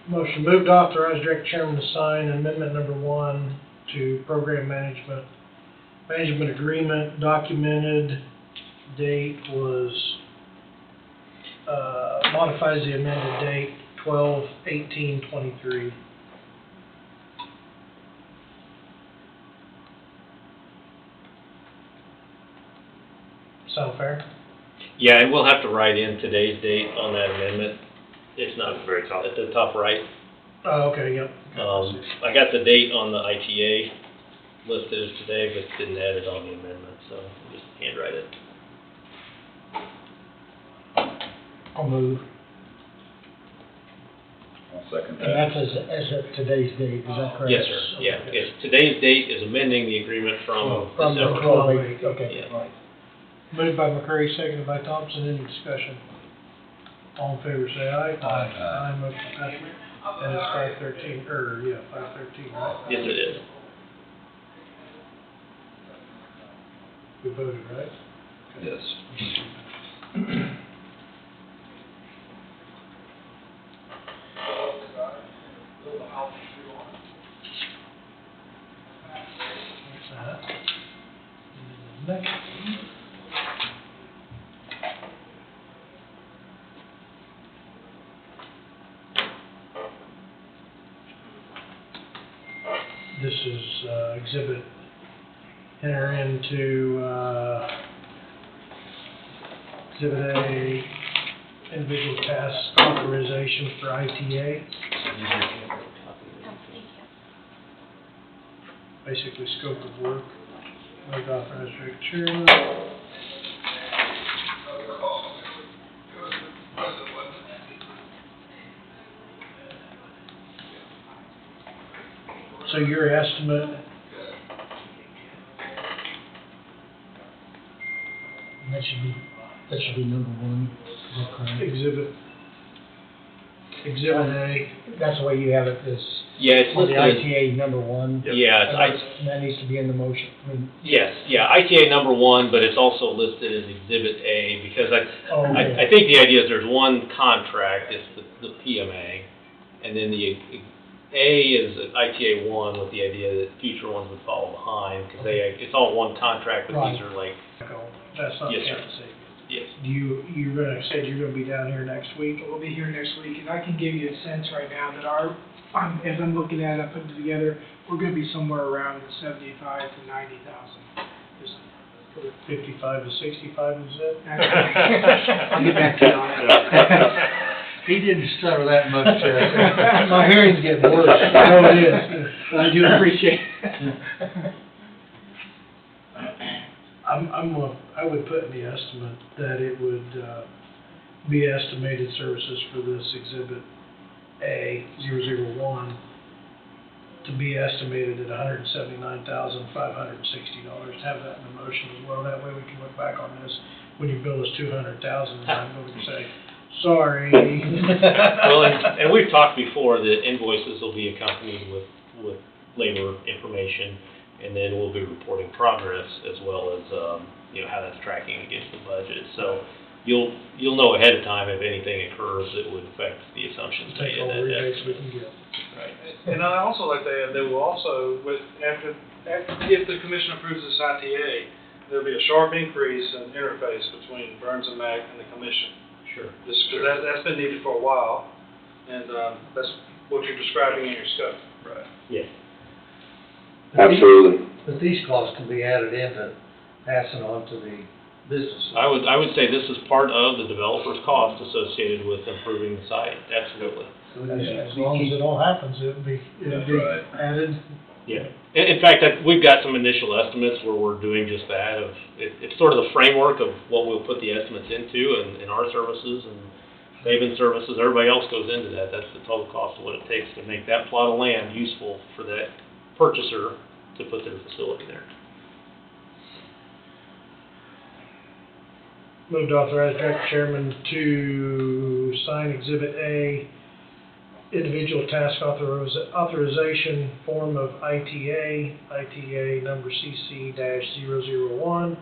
[SPEAKER 2] Motion moved to authorize direct chairman to sign amendment number 1 to program management agreement. Documented date was, modifies the amended date 12/18/23. Sound fair?
[SPEAKER 15] Yeah, and we'll have to write in today's date on that amendment. It's not
[SPEAKER 17] At the very top.
[SPEAKER 15] at the top right.
[SPEAKER 2] Oh, okay, yep.
[SPEAKER 15] I got the date on the ITA listed as today, but didn't add it on the amendment, so just handwrite it.
[SPEAKER 10] I'll move.
[SPEAKER 1] I'll second
[SPEAKER 10] And
[SPEAKER 1] that.
[SPEAKER 10] that's as of today's date, is that correct?
[SPEAKER 15] Yes, sir, yeah. Yes, today's date is amending the agreement from
[SPEAKER 10] From the
[SPEAKER 15] December.
[SPEAKER 10] 12/8, okay,
[SPEAKER 15] Yeah.
[SPEAKER 10] right.
[SPEAKER 2] Moved by McCurry, seconded by Thompson. Any discussion? All in favor, say aye. Aye, motion passes. And it's 5:13, 5:13, right?
[SPEAKER 15] Yes, it is.
[SPEAKER 2] We voted, right?
[SPEAKER 1] Yes.
[SPEAKER 2] There's that. And then the next one. This is, exhibit, enter into, exhibit A, individual task authorization for ITA. Basically scope of work, like authorized direct chairman. So your estimate,
[SPEAKER 10] And that should be number 1, is that correct?
[SPEAKER 2] exhibit A,
[SPEAKER 10] That's the way you have it, is
[SPEAKER 15] Yeah, it's
[SPEAKER 10] for the
[SPEAKER 15] listed.
[SPEAKER 10] ITA number 1.
[SPEAKER 15] Yeah,
[SPEAKER 10] And that needs to be in the motion, I mean,
[SPEAKER 15] Yes, yeah, ITA number 1, but it's also listed as Exhibit A, because
[SPEAKER 10] oh, okay.
[SPEAKER 15] I think the idea is there's one contract, it's the PMA, and then the A is ITA 1 with the idea that future ones would follow behind, because it's all one contract, but these are like,
[SPEAKER 2] that's not
[SPEAKER 15] Yes, sir.
[SPEAKER 2] Kansas City.
[SPEAKER 15] yes.
[SPEAKER 2] You're gonna, said you're gonna be down here next week?
[SPEAKER 16] We'll be here next week, and I can give you a sense right now that our as I'm looking at it, I'm putting it together, we're gonna be somewhere around the 75 to 90,000. Just for the
[SPEAKER 2] 55 to 65, is it?
[SPEAKER 16] I'll get back to you on it.
[SPEAKER 6] He didn't stutter that much,
[SPEAKER 2] My hearing's getting worse. I know it is.
[SPEAKER 16] I do appreciate it.
[SPEAKER 2] I would put in the estimate that it would, be estimated services for this exhibit A 001 to be estimated at $179,560. Have that in the motion as well. That way we can look back on this when you bill us $200,000 and I'm going to say, sorry.
[SPEAKER 15] Well, and we've talked before that invoices will be accompanied with labor information, and then we'll be reporting progress as well as, how that's tracking against the budget. So you'll know ahead of time if anything occurs that would affect the assumptions made
[SPEAKER 2] Take
[SPEAKER 15] in
[SPEAKER 2] all
[SPEAKER 15] that
[SPEAKER 2] the rebates we
[SPEAKER 15] estimate.
[SPEAKER 2] can get.
[SPEAKER 15] Right.
[SPEAKER 13] And I'd also like to add, they will also, if the commission approves this ITA, there'll be a sharp increase in interface between Burns and Mac and the commission.
[SPEAKER 15] Sure.
[SPEAKER 13] Just, that's been needed for a while, and, that's what you're describing in your scope.
[SPEAKER 1] Right.
[SPEAKER 15] Yeah.
[SPEAKER 18] Absolutely.
[SPEAKER 6] But these costs can be added into passing on to the business.
[SPEAKER 15] I would say this is part of the developer's cost associated with improving the site, absolutely.
[SPEAKER 2] As long as it all happens, it'll be
[SPEAKER 1] Right.
[SPEAKER 2] added.
[SPEAKER 15] Yeah. In fact, we've got some initial estimates where we're doing just that. It's sort of the framework of what we'll put the estimates into in our services and Saban services. Everybody else goes into that. That's the total cost of what it takes to make that plot of land useful for that purchaser to put their facility there.
[SPEAKER 2] Move to authorize director chairman to sign Exhibit A, individual task authorization form of ITA number CC-001,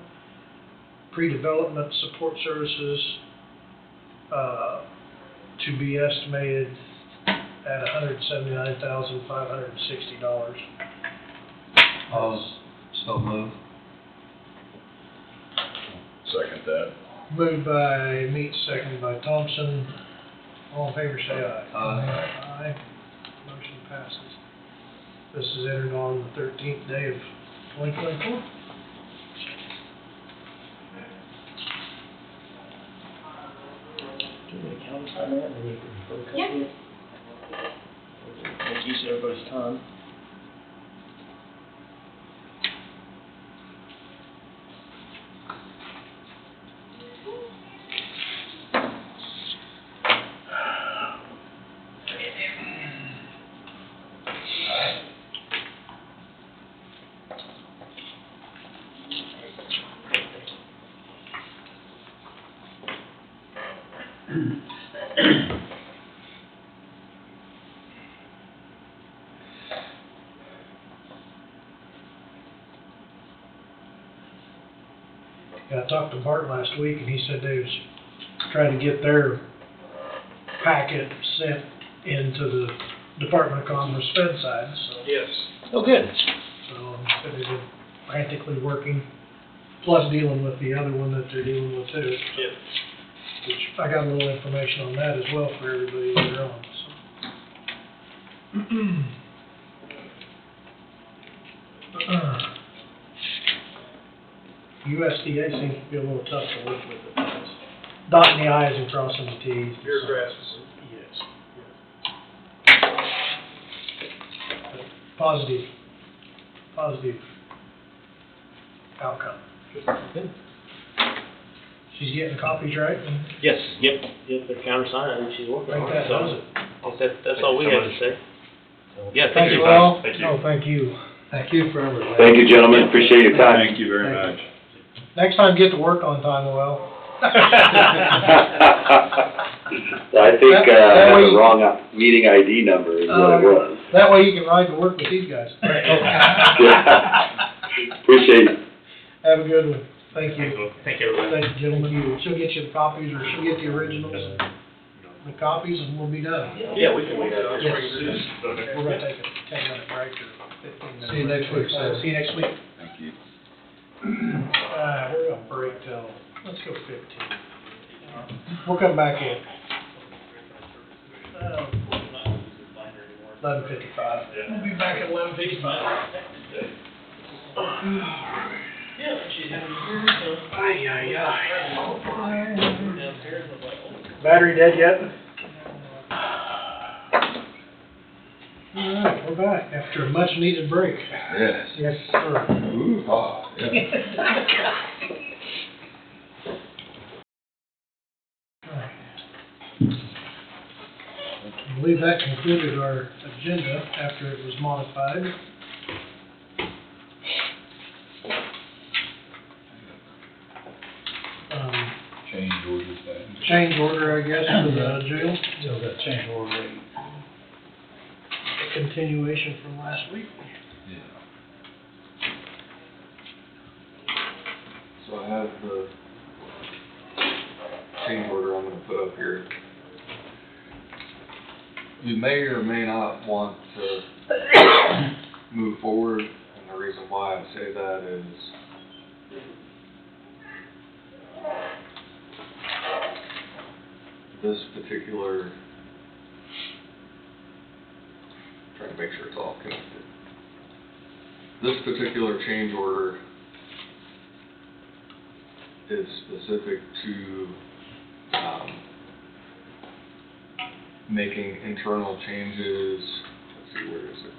[SPEAKER 2] pre-development support services, to be estimated at $179,560.
[SPEAKER 6] So move.
[SPEAKER 1] Second that.
[SPEAKER 2] Moved by Meeks, seconded by Thompson. All in favor, say aye.
[SPEAKER 6] Aye.
[SPEAKER 2] Aye. Motion passes. This is entered on the 13th day of 2024.
[SPEAKER 3] Yeah.
[SPEAKER 10] Make use of everybody's time.
[SPEAKER 2] Yeah, I talked to Bart last week, and he said they was trying to get their packet sent into the Department of Commerce Fed side, so.
[SPEAKER 13] Yes.
[SPEAKER 15] Oh, good.
[SPEAKER 2] So, said they've been frantically working, plus dealing with the other one that they're dealing with too.
[SPEAKER 13] Yep.
[SPEAKER 2] Which, I got a little information on that as well for everybody later on, so. USDA seems to be a little tough to work with at times. Dotting the i's and crossing the t's.
[SPEAKER 13] Bureaucrats.
[SPEAKER 2] Yes. Positive outcome. She's getting copies right, and
[SPEAKER 15] Yes, yep, they're countersigned, and she's working
[SPEAKER 2] I
[SPEAKER 15] on
[SPEAKER 2] think
[SPEAKER 15] it.
[SPEAKER 2] that
[SPEAKER 15] So
[SPEAKER 2] does it.
[SPEAKER 15] I think that's all we have to say. So, yeah,
[SPEAKER 2] Thank you
[SPEAKER 15] Tom.
[SPEAKER 2] all.
[SPEAKER 17] Thank you.
[SPEAKER 2] No, thank you.
[SPEAKER 6] Thank you for everything.
[SPEAKER 18] Thank you, gentlemen. Appreciate your time.
[SPEAKER 1] Thank you very much.
[SPEAKER 2] Next time, get to work on time, well.
[SPEAKER 18] I think, I
[SPEAKER 2] That
[SPEAKER 18] have
[SPEAKER 2] way
[SPEAKER 18] the
[SPEAKER 2] you-
[SPEAKER 18] wrong meeting ID number is what it was.
[SPEAKER 2] That way you can ride to work with these guys.
[SPEAKER 18] Yeah. Appreciate it.
[SPEAKER 2] Have a good one. Thank you.
[SPEAKER 15] Thank you, everybody.
[SPEAKER 2] Thank you, gentlemen. She'll get you the copies, or she'll get the originals, the copies, and we'll be done.
[SPEAKER 15] Yeah, we can wait that.
[SPEAKER 2] Yes. We're gonna take a 10-minute break or 15-minute.
[SPEAKER 6] See you next week, sir.
[SPEAKER 2] See you next week.
[SPEAKER 1] Thank you.
[SPEAKER 2] We're gonna break till, let's go 15. We'll come back in. 11:55. We'll be back at 11:55. Battery dead yet? All right, we're back after a much needed break.
[SPEAKER 1] Yes.
[SPEAKER 2] Yes, sir.
[SPEAKER 1] Ooh, yeah.
[SPEAKER 2] I believe that concluded our agenda after it was modified.
[SPEAKER 1] Change orders then.
[SPEAKER 2] Change order, I guess, for the jail.
[SPEAKER 10] Still got change order.
[SPEAKER 2] A continuation from last week.
[SPEAKER 1] Yeah.
[SPEAKER 9] So I have the change order I'm gonna put up here. You may or may not want to move forward, and the reason why I say that is this particular, trying to make sure it's all connected. This particular change order is specific to making internal changes. Let's see, where is it?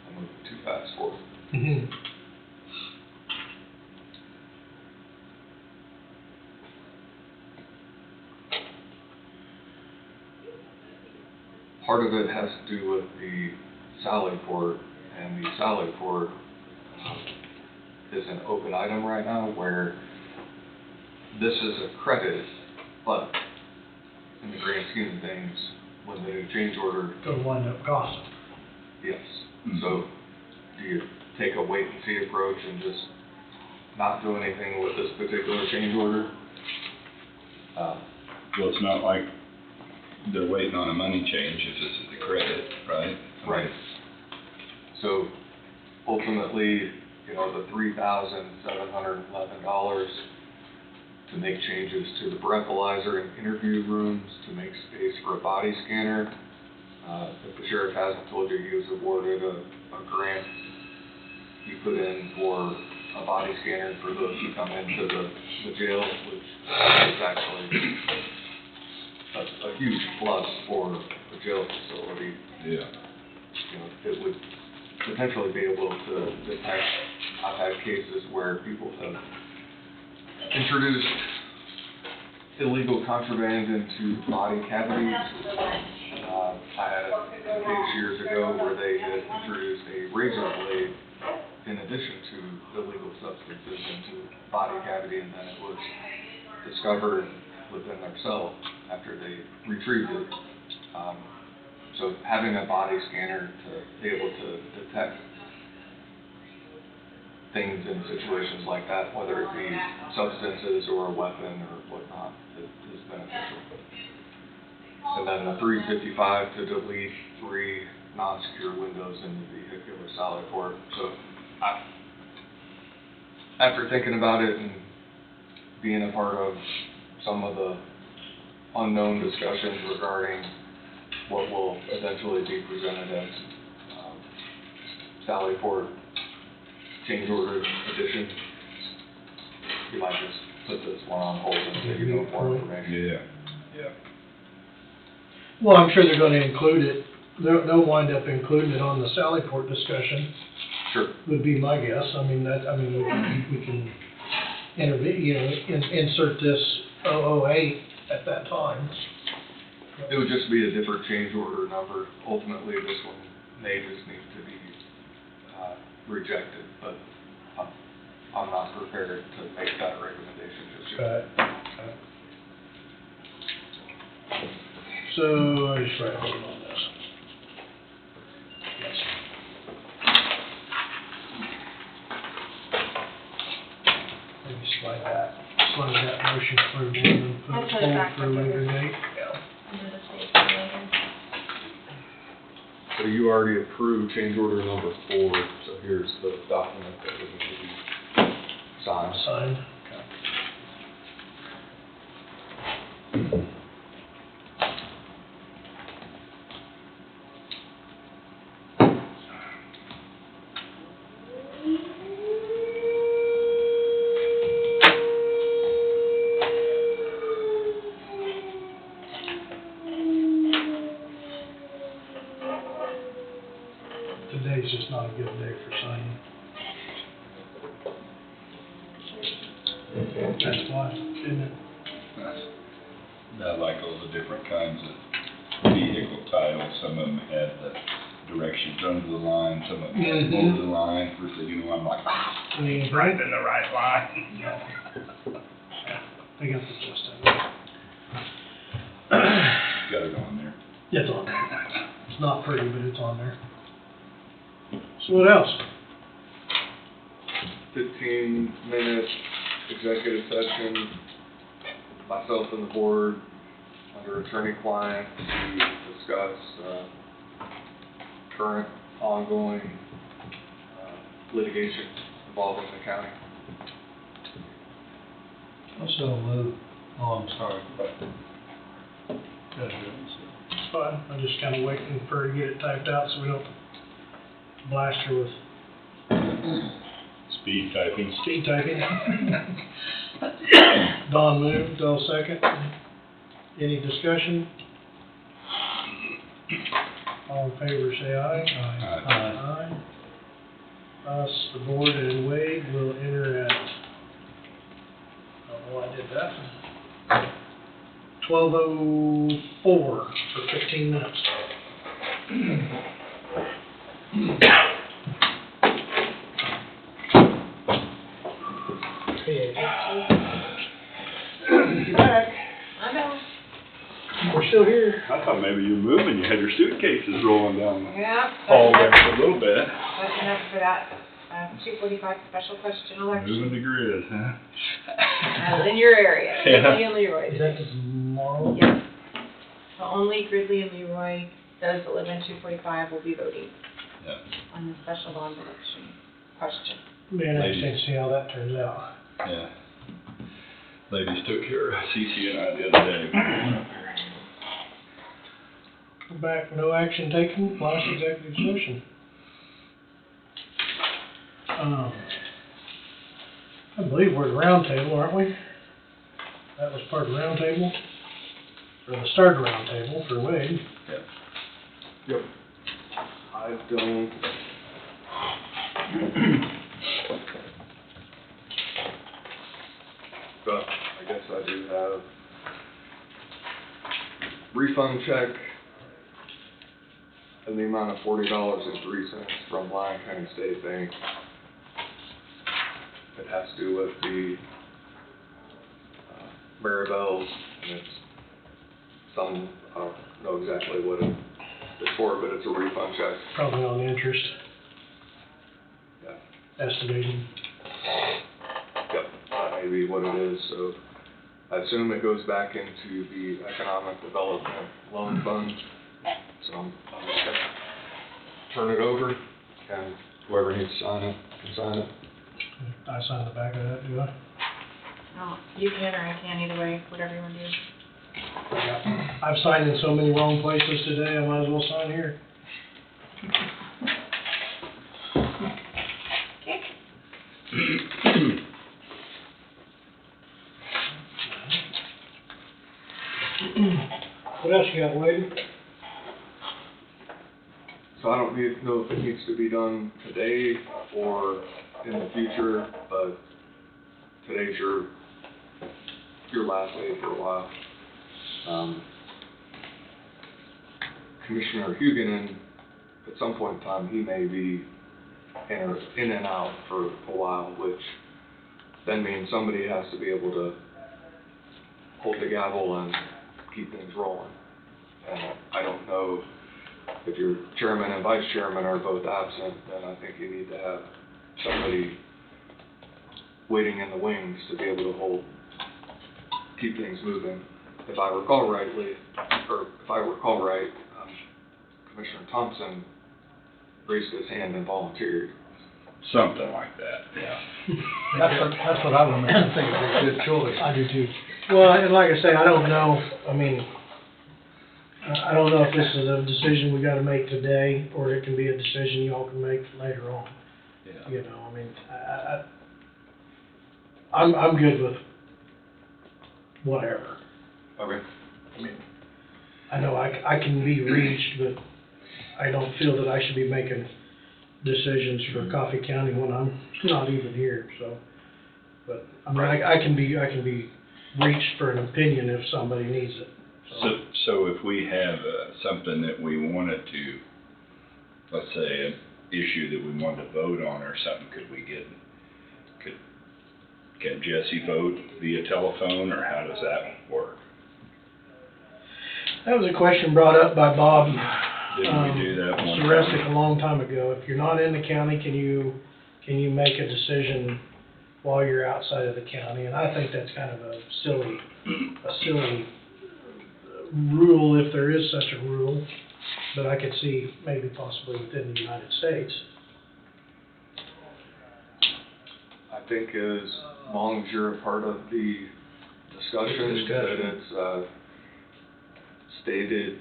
[SPEAKER 9] I'm moving too fast for it. Part of it has to do with the Sally Port, and the Sally Port is an open item right now where this is a credit, but in the grand scheme of things, when the new change order,
[SPEAKER 2] It'll wind up costing.
[SPEAKER 9] yes. So do you take a wait and see approach and just not do anything with this particular change order?
[SPEAKER 1] Well, it's not like they're waiting on a money change if this is a credit, right?
[SPEAKER 9] Right. So ultimately, you know, the $3,711 to make changes to the breathalyzer and interview rooms, to make space for a body scanner. If the sheriff hasn't told you, he was awarded a grant he put in for a body scanner for those who come into the jail, which is actually a huge plus for the jail facility.
[SPEAKER 1] Yeah.
[SPEAKER 9] You know, it would potentially be able to detect, I've had cases where people have introduced illegal contraband into body cavities. I had a case years ago where they had introduced a razor blade in addition to illegal substances into a body cavity, and then it was discovered within their cell after they retrieved it. So having a body scanner to be able to detect things in situations like that, whether it be substances or a weapon or whatnot, is beneficial. And then the $355 to delete 3 non-secure windows in the vehicular Sally Port. So after thinking about it and being a part of some of the unknown discussions regarding what will eventually be presented as Sally Port change order edition, you might just put this one on hold until you know more information.
[SPEAKER 1] Yeah.
[SPEAKER 2] Well, I'm sure they're gonna include it, they'll wind up including it on the Sally Port discussion.
[SPEAKER 9] Sure.
[SPEAKER 2] Would be my guess. I mean, we can intervene, you know, insert this 008 at that time.
[SPEAKER 9] It would just be a different change order number. Ultimately, this one may just need to be rejected, but I'm not prepared to make that recommendation just yet.
[SPEAKER 2] So, I just write a note on this. Yes. Maybe slide that motion through and put it forward for a later date.
[SPEAKER 3] Under the state for later.
[SPEAKER 9] So So you already approved change order number 4, so here's the document that would need to be signed.
[SPEAKER 2] Signed. Today's just not a good day for signing. That's why, isn't it?
[SPEAKER 1] I like all the different kinds of vehicle titles. Some of them had the directions under the line, some of them had over the line. First thing you know, I'm like,
[SPEAKER 2] It's
[SPEAKER 1] right in the right line.
[SPEAKER 2] I got the gist of it.
[SPEAKER 1] Got it on there.
[SPEAKER 2] It's on there. It's not pretty, but it's on there. So what else?
[SPEAKER 9] 15-minute executive session, myself and the board, under attorney-client, to discuss current ongoing litigation involving the county.
[SPEAKER 6] Also move, oh, I'm sorry.
[SPEAKER 2] It's fine. I'm just kinda waiting for her to get it typed out so we don't blast her with
[SPEAKER 11] Speed typing.
[SPEAKER 2] speed typing. Don moved, I'll second. Any discussion? All in favor, say aye. Aye. Us, the board, and Wade will enter at, I don't know why I did that. 12:04 for 15 minutes. You're back.
[SPEAKER 7] I know.
[SPEAKER 2] We're still here.
[SPEAKER 11] I thought maybe you were moving, you had your suitcases rolling down the
[SPEAKER 7] Yeah.
[SPEAKER 11] hall there for a little bit.
[SPEAKER 7] Button up for that, 245 special question election.
[SPEAKER 11] Moving to grid, huh?
[SPEAKER 7] In your area,
[SPEAKER 11] Yeah.
[SPEAKER 7] Gridley and Leroy.
[SPEAKER 2] Is that tomorrow?
[SPEAKER 7] Yes. So only Gridley and Leroy, those that live in 245 will be voting
[SPEAKER 1] Yeah.
[SPEAKER 7] on the special bond election question.
[SPEAKER 2] Be interesting to see how that turns out.
[SPEAKER 1] Yeah. Ladies took care of CC and I the other day.
[SPEAKER 2] We're back, no action taken, last executive session. I believe we're at the round table, aren't we? That was part of the round table, or the start of the round table for Wade.
[SPEAKER 9] Yep. I don't. But I guess I do have refund check in the amount of $40.03 from Lyon County State Bank. It has to do with the Maribel, and it's some, I don't know exactly what it's for, but it's a refund check.
[SPEAKER 2] Probably on interest.
[SPEAKER 9] Yeah.
[SPEAKER 2] Estimating.
[SPEAKER 9] Yep, that may be what it is, so I assume it goes back into the Economic Development Loan Fund. So I'm just gonna turn it over, and whoever needs to sign it, can sign it.
[SPEAKER 2] I sign the back of that, do I?
[SPEAKER 7] No, you can or I can, either way, whatever you want to do.
[SPEAKER 2] I've signed in so many wrong places today, I might as well sign here. What else you got, Wade?
[SPEAKER 9] So I don't know if it needs to be done today or in the future, but today's your last day for a while. Commissioner Huguenin, at some point in time, he may be in and out for a while, which then means somebody has to be able to hold the gavel and keep things rolling. And I don't know if your chairman and vice chairman are both absent, then I think you need to have somebody waiting in the wings to be able to keep things moving. If I recall right, Commissioner Thompson raised his hand and volunteered.
[SPEAKER 1] Something like that, yeah.
[SPEAKER 6] That's what I would make. I think it'd be a good choice.
[SPEAKER 10] I do too.
[SPEAKER 2] Well, and like I say, I don't know, I mean, I don't know if this is a decision we gotta make today, or it can be a decision y'all can make later on.
[SPEAKER 1] Yeah.
[SPEAKER 2] You know, I mean, I'm good with whatever.
[SPEAKER 9] Okay.
[SPEAKER 2] I mean, I know I can be reached, but I don't feel that I should be making decisions for Coffee County when I'm not even here, so. But, I mean, I can be reached for an opinion if somebody needs it,
[SPEAKER 1] So if we have something that we wanted to, let's say, an issue that we wanted to vote on or something, can Jesse vote via telephone, or how does that work?
[SPEAKER 2] That was a question brought up by Bob.
[SPEAKER 1] Didn't we do that one time?
[SPEAKER 2] Surestick a long time ago. If you're not in the county, can you make a decision while you're outside of the county? And I think that's kind of a silly rule, if there is such a rule, but I could see maybe possibly within the United States.
[SPEAKER 9] I think as long as you're a part of the discussion, that it's stated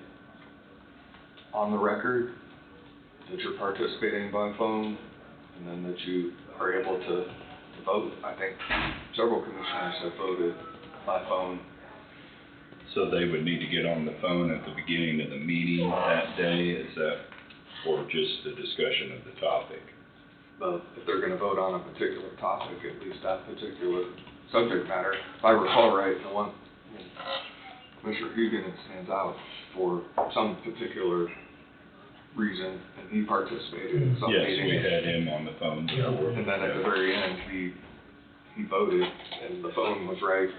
[SPEAKER 9] on the record that you're participating by phone, and then that you are able to vote. I think several commissioners have voted by phone.
[SPEAKER 1] So they would need to get on the phone at the beginning of the meeting that day, is that, or just the discussion of the topic?
[SPEAKER 9] But if they're gonna vote on a particular topic, at least that particular subject matter, if I recall right, the one, Commissioner Hugan stands out for some particular reason, and he participated in some meeting.
[SPEAKER 1] Yes, we had him on the phone before.
[SPEAKER 9] And then at the very end, he voted, and the phone was right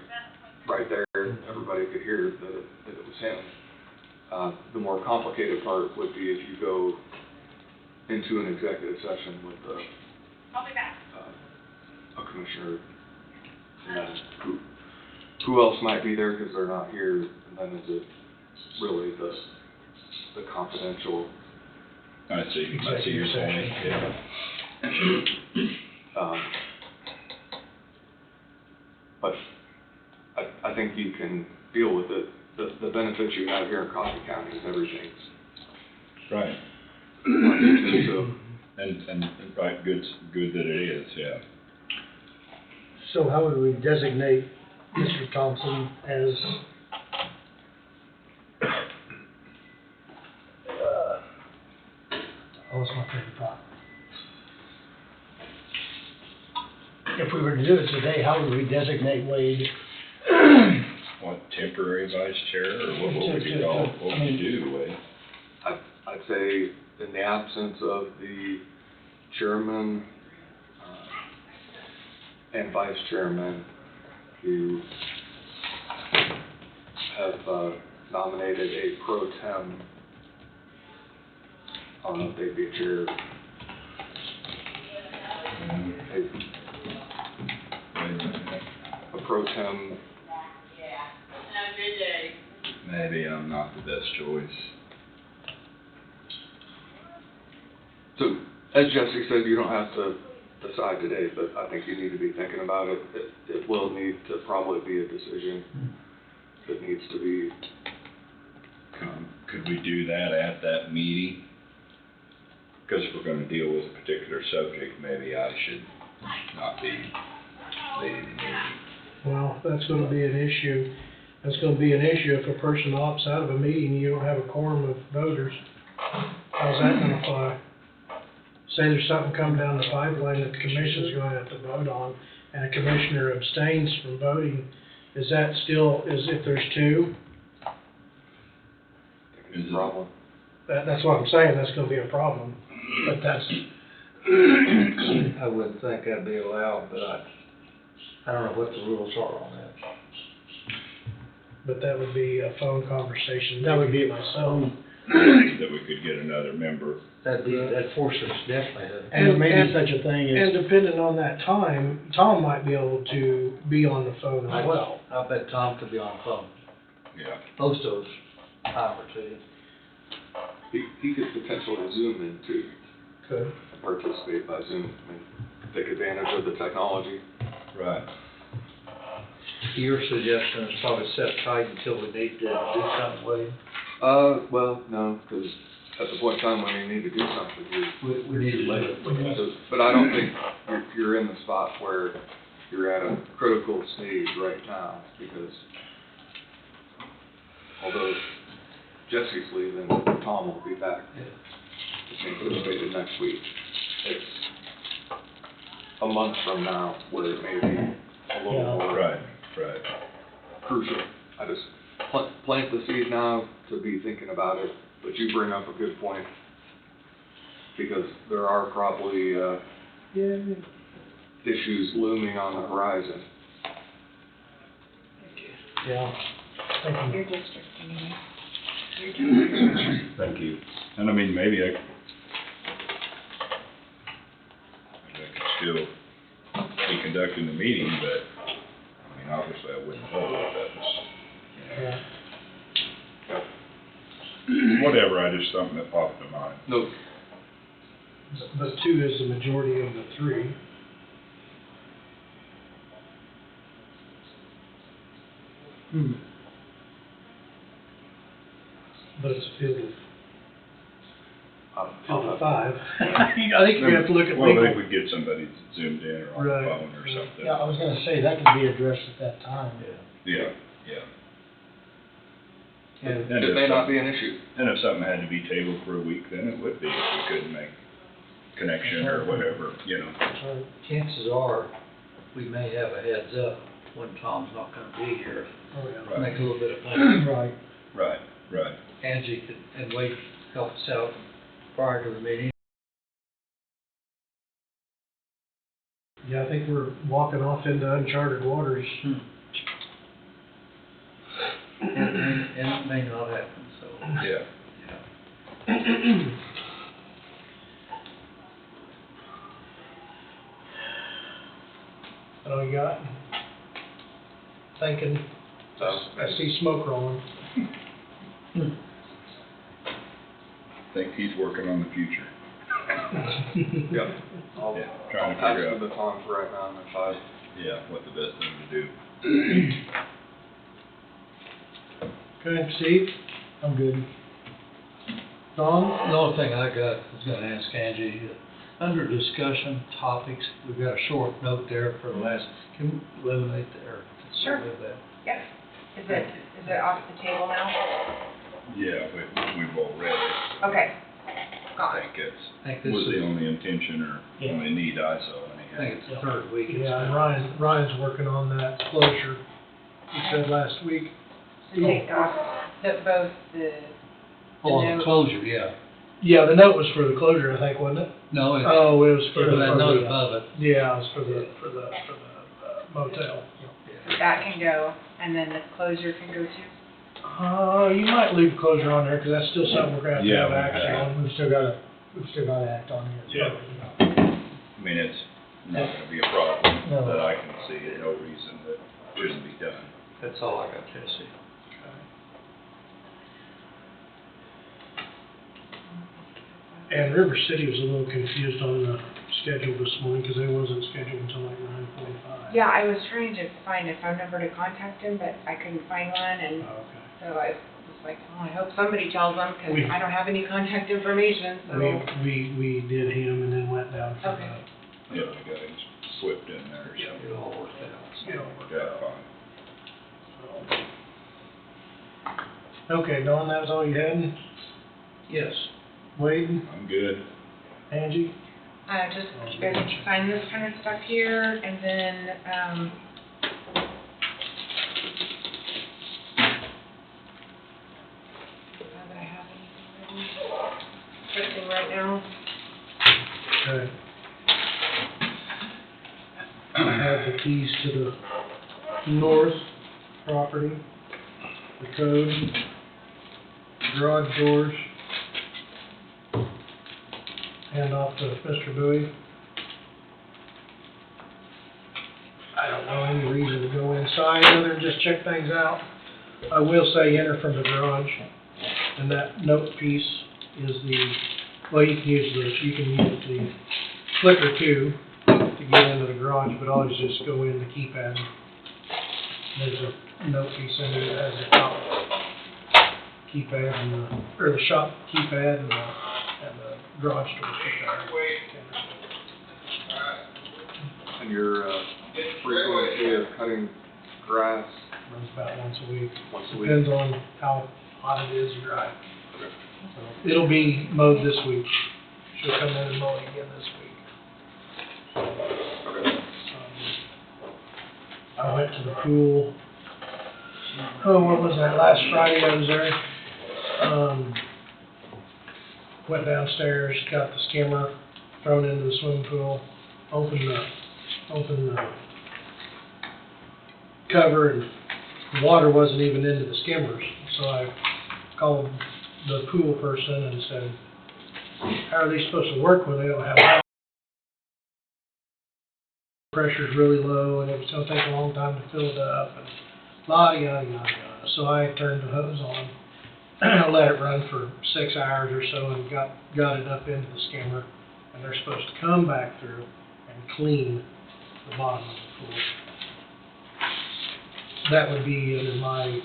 [SPEAKER 9] there, everybody could hear that it was him. The more complicated part would be if you go into an executive session with a commissioner, and then who else might be there because they're not here, and then is it really the confidential?
[SPEAKER 1] I see your saying, yeah.
[SPEAKER 9] But I think you can deal with it. The benefits you have here in Coffee County is everything.
[SPEAKER 1] Right.
[SPEAKER 9] So,
[SPEAKER 1] and right, good that it is, yeah.
[SPEAKER 10] So how would we designate Mr. Thompson as, what's my favorite thought? If we were to do it today, how would we designate Wade?
[SPEAKER 1] What, temporary vice chair, or what would you call, what would you do, Wade?
[SPEAKER 9] I'd say in the absence of the chairman and vice chairman, you have nominated a pro tem. I don't know if they'd be a chair. A pro tem.
[SPEAKER 1] Maybe I'm not the best choice.
[SPEAKER 9] So, as Jesse said, you don't have to decide today, but I think you need to be thinking about it. It will need to probably be a decision that needs to be.
[SPEAKER 1] Could we do that at that meeting? Because if we're gonna deal with a particular subject, maybe I should not be leading the meeting.
[SPEAKER 2] Well, that's gonna be an issue. That's gonna be an issue if a person opts out of a meeting, you don't have a quorum of voters. How's that gonna fly? Say there's something coming down the pipeline that the commission's gonna have to vote on, and a commissioner abstains from voting, is that still, if there's two?
[SPEAKER 9] Is a problem.
[SPEAKER 2] That's what I'm saying, that's gonna be a problem, but that's.
[SPEAKER 6] I wouldn't think that'd be allowed, but I don't know what the rules are on that.
[SPEAKER 2] But that would be a phone conversation.
[SPEAKER 10] That would be
[SPEAKER 2] myself.
[SPEAKER 1] That we could get another member.
[SPEAKER 6] That'd force us definitely to.
[SPEAKER 10] And there may be such a thing as.
[SPEAKER 2] And depending on that time, Tom might be able to be on the phone as well.
[SPEAKER 6] I bet Tom could be on the phone.
[SPEAKER 1] Yeah.
[SPEAKER 6] Most of those time or two.
[SPEAKER 9] he could potentially Zoom in too,
[SPEAKER 2] Could.
[SPEAKER 9] participate by Zoom, I mean, take advantage of the technology.
[SPEAKER 1] Right.
[SPEAKER 6] Your suggestion is probably set tight until we need to do something, Wade?
[SPEAKER 9] Well, no, because at the point in time when you need to do something,
[SPEAKER 6] We need to let it.
[SPEAKER 9] but I don't think you're in the spot where you're at a critical stage right now, because although Jesse's leaving, Tom will be back. It's anticipated next week. It's a month from now where it may be a little more
[SPEAKER 1] Right.
[SPEAKER 9] crucial. I just plant the seed now to be thinking about it, but you bring up a good point, because there are probably, issues looming on the horizon.
[SPEAKER 2] Yeah. Thank you.
[SPEAKER 3] Your district, anyway.
[SPEAKER 1] Thank you. And I mean, maybe I could still be conducting the meeting, but, I mean, obviously I wouldn't know if that was, whatever, I just, something that popped to mind.
[SPEAKER 9] No,
[SPEAKER 2] But two is the majority of the three. But it's a field of five. I think you're gonna have to look at
[SPEAKER 1] Well, I
[SPEAKER 2] legal.
[SPEAKER 1] think we'd get somebody zoomed in or on the
[SPEAKER 2] Right.
[SPEAKER 1] phone or something.
[SPEAKER 10] Yeah, I was gonna say, that could be addressed at that time.
[SPEAKER 1] Yeah.
[SPEAKER 9] it
[SPEAKER 1] And if
[SPEAKER 9] may not
[SPEAKER 1] something-
[SPEAKER 9] be an issue.
[SPEAKER 1] And if something had to be tabled for a week, then it would be, if we couldn't make connection or whatever, you know.
[SPEAKER 6] Chances are, we may have a heads up when Tom's not gonna be here.
[SPEAKER 2] Oh, yeah.
[SPEAKER 1] Right.
[SPEAKER 6] Make a little bit of planning.
[SPEAKER 10] Right.
[SPEAKER 1] Right.
[SPEAKER 6] Angie could, and Wade help us out prior to the meeting.
[SPEAKER 2] Yeah, I think we're walking off into uncharted waters.
[SPEAKER 6] And it may not happen, so.
[SPEAKER 1] Yeah.
[SPEAKER 2] What do you got? Thinking, I see smoke rolling.
[SPEAKER 1] Think he's working on the future.
[SPEAKER 9] Yep. I'll
[SPEAKER 1] Trying to
[SPEAKER 9] pass
[SPEAKER 1] figure
[SPEAKER 9] the
[SPEAKER 1] out,
[SPEAKER 9] baton for right now, if I
[SPEAKER 1] what the best thing to do.
[SPEAKER 2] Okay, Steve?
[SPEAKER 10] I'm good.
[SPEAKER 2] Don?
[SPEAKER 6] The only thing I got, was gonna ask Angie, under discussion topics, we've got a short note there for the last, can we eliminate that, or?
[SPEAKER 19] Sure.
[SPEAKER 6] Leave that?
[SPEAKER 19] Yep. Is it off the table now?
[SPEAKER 1] Yeah, we've all read it.
[SPEAKER 19] Okay.
[SPEAKER 1] I
[SPEAKER 19] Got it.
[SPEAKER 1] think it's,
[SPEAKER 6] I think this
[SPEAKER 1] was the
[SPEAKER 6] is,
[SPEAKER 1] only intention or only need I saw
[SPEAKER 6] I
[SPEAKER 1] anyhow.
[SPEAKER 6] think it's the third week. it's
[SPEAKER 2] Yeah, and
[SPEAKER 6] been-
[SPEAKER 2] Ryan's working on that closure, he said last week.
[SPEAKER 19] So take off both the
[SPEAKER 6] Oh, on
[SPEAKER 19] note.
[SPEAKER 6] the closure, yeah.
[SPEAKER 2] Yeah, the note was for the closure, I think, wasn't it?
[SPEAKER 6] No, it's,
[SPEAKER 2] Oh, it was for
[SPEAKER 6] for
[SPEAKER 2] the.
[SPEAKER 6] that note above it.
[SPEAKER 2] Yeah, it was for the motel.
[SPEAKER 19] So that can go, and then the closure can go too?
[SPEAKER 2] You might leave closure on there, cause that's still something we're gonna have to
[SPEAKER 1] Yeah,
[SPEAKER 2] have
[SPEAKER 1] we
[SPEAKER 2] action
[SPEAKER 1] have.
[SPEAKER 2] on. We've still gotta act on it.
[SPEAKER 1] Yeah. I mean, it's not gonna be a problem
[SPEAKER 2] No.
[SPEAKER 1] that I can see, no reason that shouldn't be done.
[SPEAKER 6] That's all I got, Jesse.
[SPEAKER 2] And River City was a little confused on the schedule this morning, cause they wasn't scheduled until like 9:45.
[SPEAKER 19] Yeah, I was trying to find a phone number to contact him, but I couldn't find one, and
[SPEAKER 2] Oh, okay.
[SPEAKER 19] so I was like, oh, I hope somebody tells them, because
[SPEAKER 2] We-
[SPEAKER 19] I don't have any contact information, so.
[SPEAKER 2] We did him and then went down for
[SPEAKER 19] Okay.
[SPEAKER 1] Yeah, we got him slipped in there or something.
[SPEAKER 6] It all worked out.
[SPEAKER 2] the,
[SPEAKER 1] Worked out fine.
[SPEAKER 2] Okay, Dawn, that was all you had?
[SPEAKER 6] Yes.
[SPEAKER 2] Wade,
[SPEAKER 1] I'm good.
[SPEAKER 2] Angie?
[SPEAKER 19] Just, you guys can sign this kind of stuff here, and then, now that I have anything ready, printing right now.
[SPEAKER 2] Okay. I have the keys to the north property, the code, garage doors. Hand off to Mr. Bowie. I don't know any reason to go inside other than just check things out. I will say enter from the garage, and that note piece is well, you can use the clicker too to get into the garage, but always just go in the keypad. There's a note piece in there that has the top keypad or the shop keypad and the garage door keypad.
[SPEAKER 9] And your frequency of cutting grass?
[SPEAKER 2] Runs about once a week.
[SPEAKER 9] Once a week.
[SPEAKER 2] Depends on how hot it is and dry. So it'll be mowed this week. She'll come in and mow it again this week. I went to the pool. Oh, what was that? Last Friday I was there. Went downstairs, got the skimmer thrown into the swimming pool, opened the cover, and the water wasn't even into the skimmers. So I called the pool person and said, how are they supposed to work when they don't have water? Pressure's really low and it's going to take a long time to fill it up and yada yada yada. So I turned the hose on, let it run for 6 hours or so and got it up into the skimmer, and they're supposed to come back through and clean the bottom of the pool. That would be under my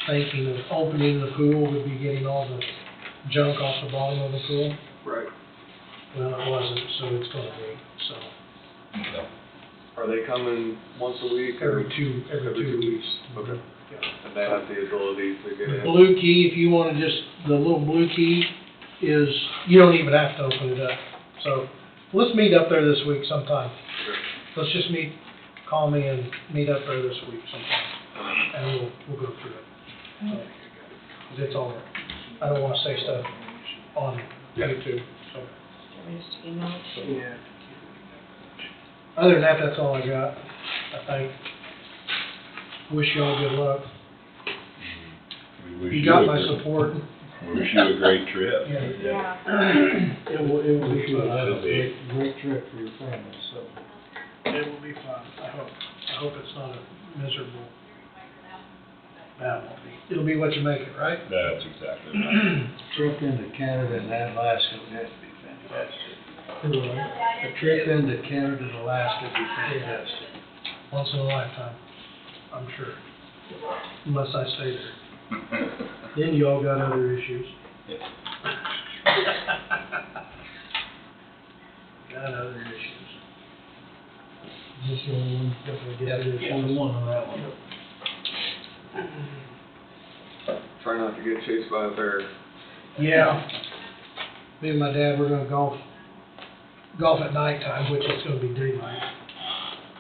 [SPEAKER 2] thinking of opening the pool would be getting all the junk off the bottom of the pool.
[SPEAKER 9] Right.
[SPEAKER 2] Well, it wasn't, so it's going to be, so.
[SPEAKER 9] Are they coming once a week?
[SPEAKER 2] Every two weeks.
[SPEAKER 9] Okay. And they have the ability to get
[SPEAKER 2] The
[SPEAKER 9] in?
[SPEAKER 2] blue key, if you want to the little blue key is, you don't even have to open it up. So let's meet up there this week sometime. Let's just call me and meet up there this week sometime. And we'll go through it. So, 'cause it's all right. I don't want to say stuff on YouTube, so.
[SPEAKER 19] Yeah.
[SPEAKER 2] Other than that, that's all I got, I think. Wish y'all good luck.
[SPEAKER 11] We wish
[SPEAKER 2] You got
[SPEAKER 11] a
[SPEAKER 2] my
[SPEAKER 11] great-
[SPEAKER 2] support.
[SPEAKER 11] We wish you a great trip.
[SPEAKER 19] Yeah.
[SPEAKER 2] It will be fun.
[SPEAKER 11] That'll be-
[SPEAKER 6] Great trip for your family, so.
[SPEAKER 2] It will be fun, I hope it's not a miserable. That won't be. It'll be what you make it, right?
[SPEAKER 11] That's exactly right.
[SPEAKER 6] Trip into Canada and Alaska would have to be fantastic.
[SPEAKER 2] Right.
[SPEAKER 6] A trip into Canada and Alaska would be fantastic.
[SPEAKER 2] Once in a lifetime, I'm sure. Unless I stay there. Then you all got other issues. Got other issues.
[SPEAKER 6] Is this the only one?
[SPEAKER 2] Yeah.
[SPEAKER 6] Only one on that one.
[SPEAKER 9] Try not to get chased by a bear.
[SPEAKER 2] Yeah. Me and my dad, we're gonna golf at nighttime, which is gonna be daylight.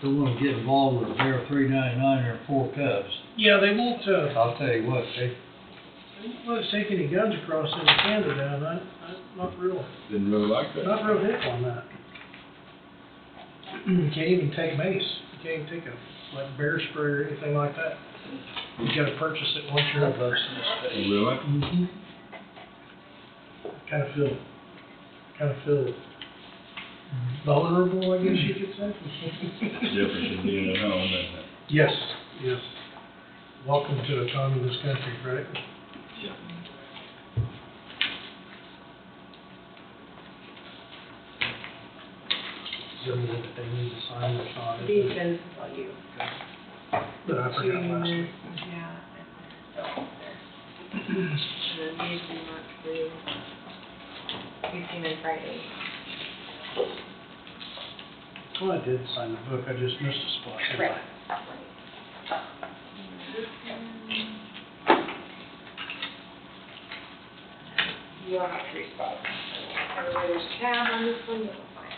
[SPEAKER 6] Don't want to get involved with a bear 399 or 4 cubs.
[SPEAKER 2] Yeah, they won't,
[SPEAKER 6] I'll tell you what,
[SPEAKER 2] they won't let us take any guns across into Canada, and I'm not real
[SPEAKER 11] Didn't really like that.
[SPEAKER 2] Not real hip on that. You can't even take mace. You can't even take like bear spray or anything like that. You gotta purchase it once you're up there.
[SPEAKER 11] Really?
[SPEAKER 2] Mm-hmm. Kind of feel vulnerable, I guess you could say.
[SPEAKER 11] Different than being at home, isn't it?
[SPEAKER 2] Yes, yes. Welcome to a communist country, right?
[SPEAKER 11] Yeah.
[SPEAKER 2] Is there anything that they need to sign or sign?
[SPEAKER 19] These been for you.
[SPEAKER 2] That I forgot last week.
[SPEAKER 19] Yeah. And then these we marked for you. You came in Friday.
[SPEAKER 2] Well, I did sign the book, I just missed a spot. didn't I?
[SPEAKER 19] Right. You all have 3 spots. There's a tab on this one, you'll find.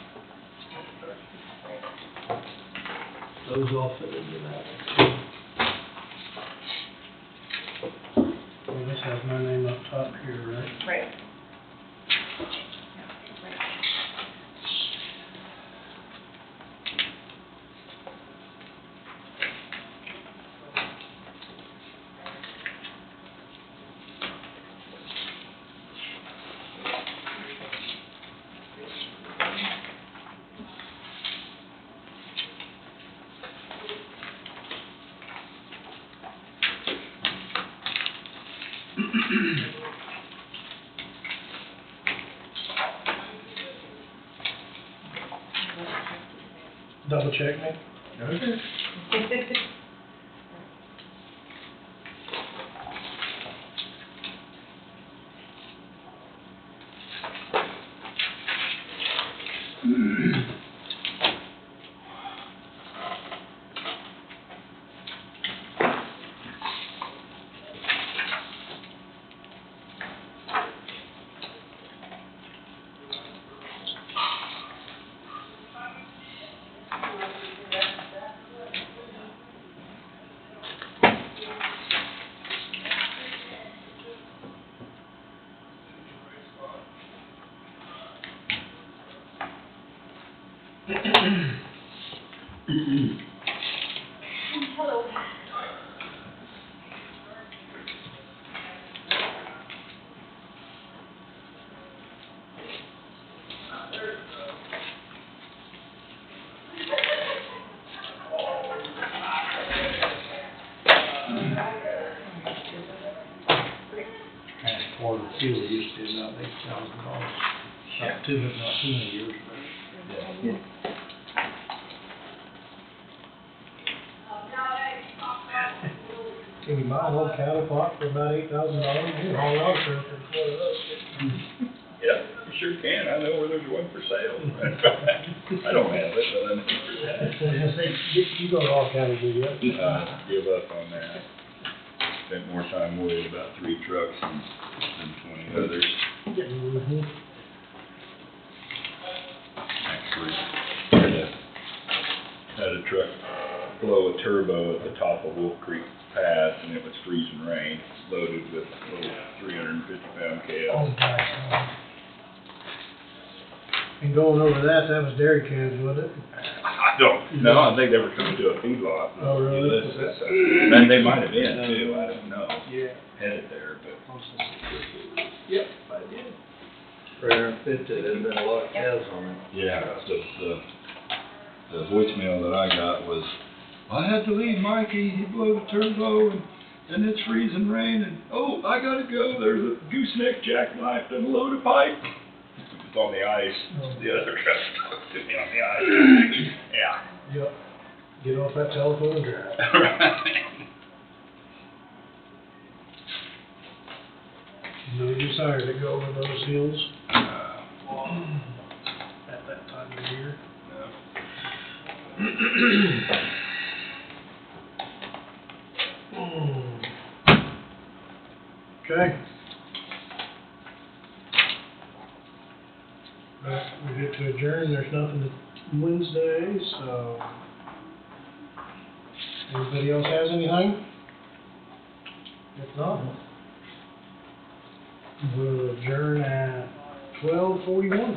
[SPEAKER 6] those all fit into that.
[SPEAKER 2] Well, this has my name up top here, right?
[SPEAKER 19] Right.
[SPEAKER 2] double check me.
[SPEAKER 10] Okay.
[SPEAKER 3] Hello.
[SPEAKER 2] Transport of fuel used to be about $8,000. Not too many years ago. Can you buy an old cattle pot for about $8,000? You can haul out there for $4.
[SPEAKER 1] Yeah, you sure can. I know where there's one for sale. I don't have it, but I know where it's at.
[SPEAKER 2] You go to all cattle, do you?
[SPEAKER 1] Give up on that. Spent more time worried about 3 trucks than 20 others.
[SPEAKER 2] Mhm.
[SPEAKER 1] Actually, had a truck blow a turbo at the top of Wolf Creek Pass, and it was freezing rain, loaded with little 350-pound calves.
[SPEAKER 2] Oh, my God. And going over that was dairy calves, wasn't it?
[SPEAKER 1] I don't know. I think they were coming to a feedlot.
[SPEAKER 2] Oh, really?
[SPEAKER 1] And they might have been too. I don't know.
[SPEAKER 2] Yeah.
[SPEAKER 1] Headed there, but.
[SPEAKER 2] Yep, I did.
[SPEAKER 4] 350, there's been a lot of calves on it.
[SPEAKER 1] Yeah, the voicemail that I got was, I had to leave Mikey, he blew the turbo and it's freezing rain and, oh, I gotta go, there's a gooseneck jackknife and a load of pipe. It was on the ice, the other truck talked to me on the ice. Yeah.
[SPEAKER 2] Yep. Get off that telephone and drive. No desire to go over those hills at that time of year. Okay. We get to adjourn, there's nothing to Wednesday, so. Anybody else has anything? If not, we'll adjourn at 12:41.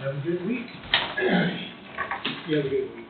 [SPEAKER 2] Have a good week. You have a good week.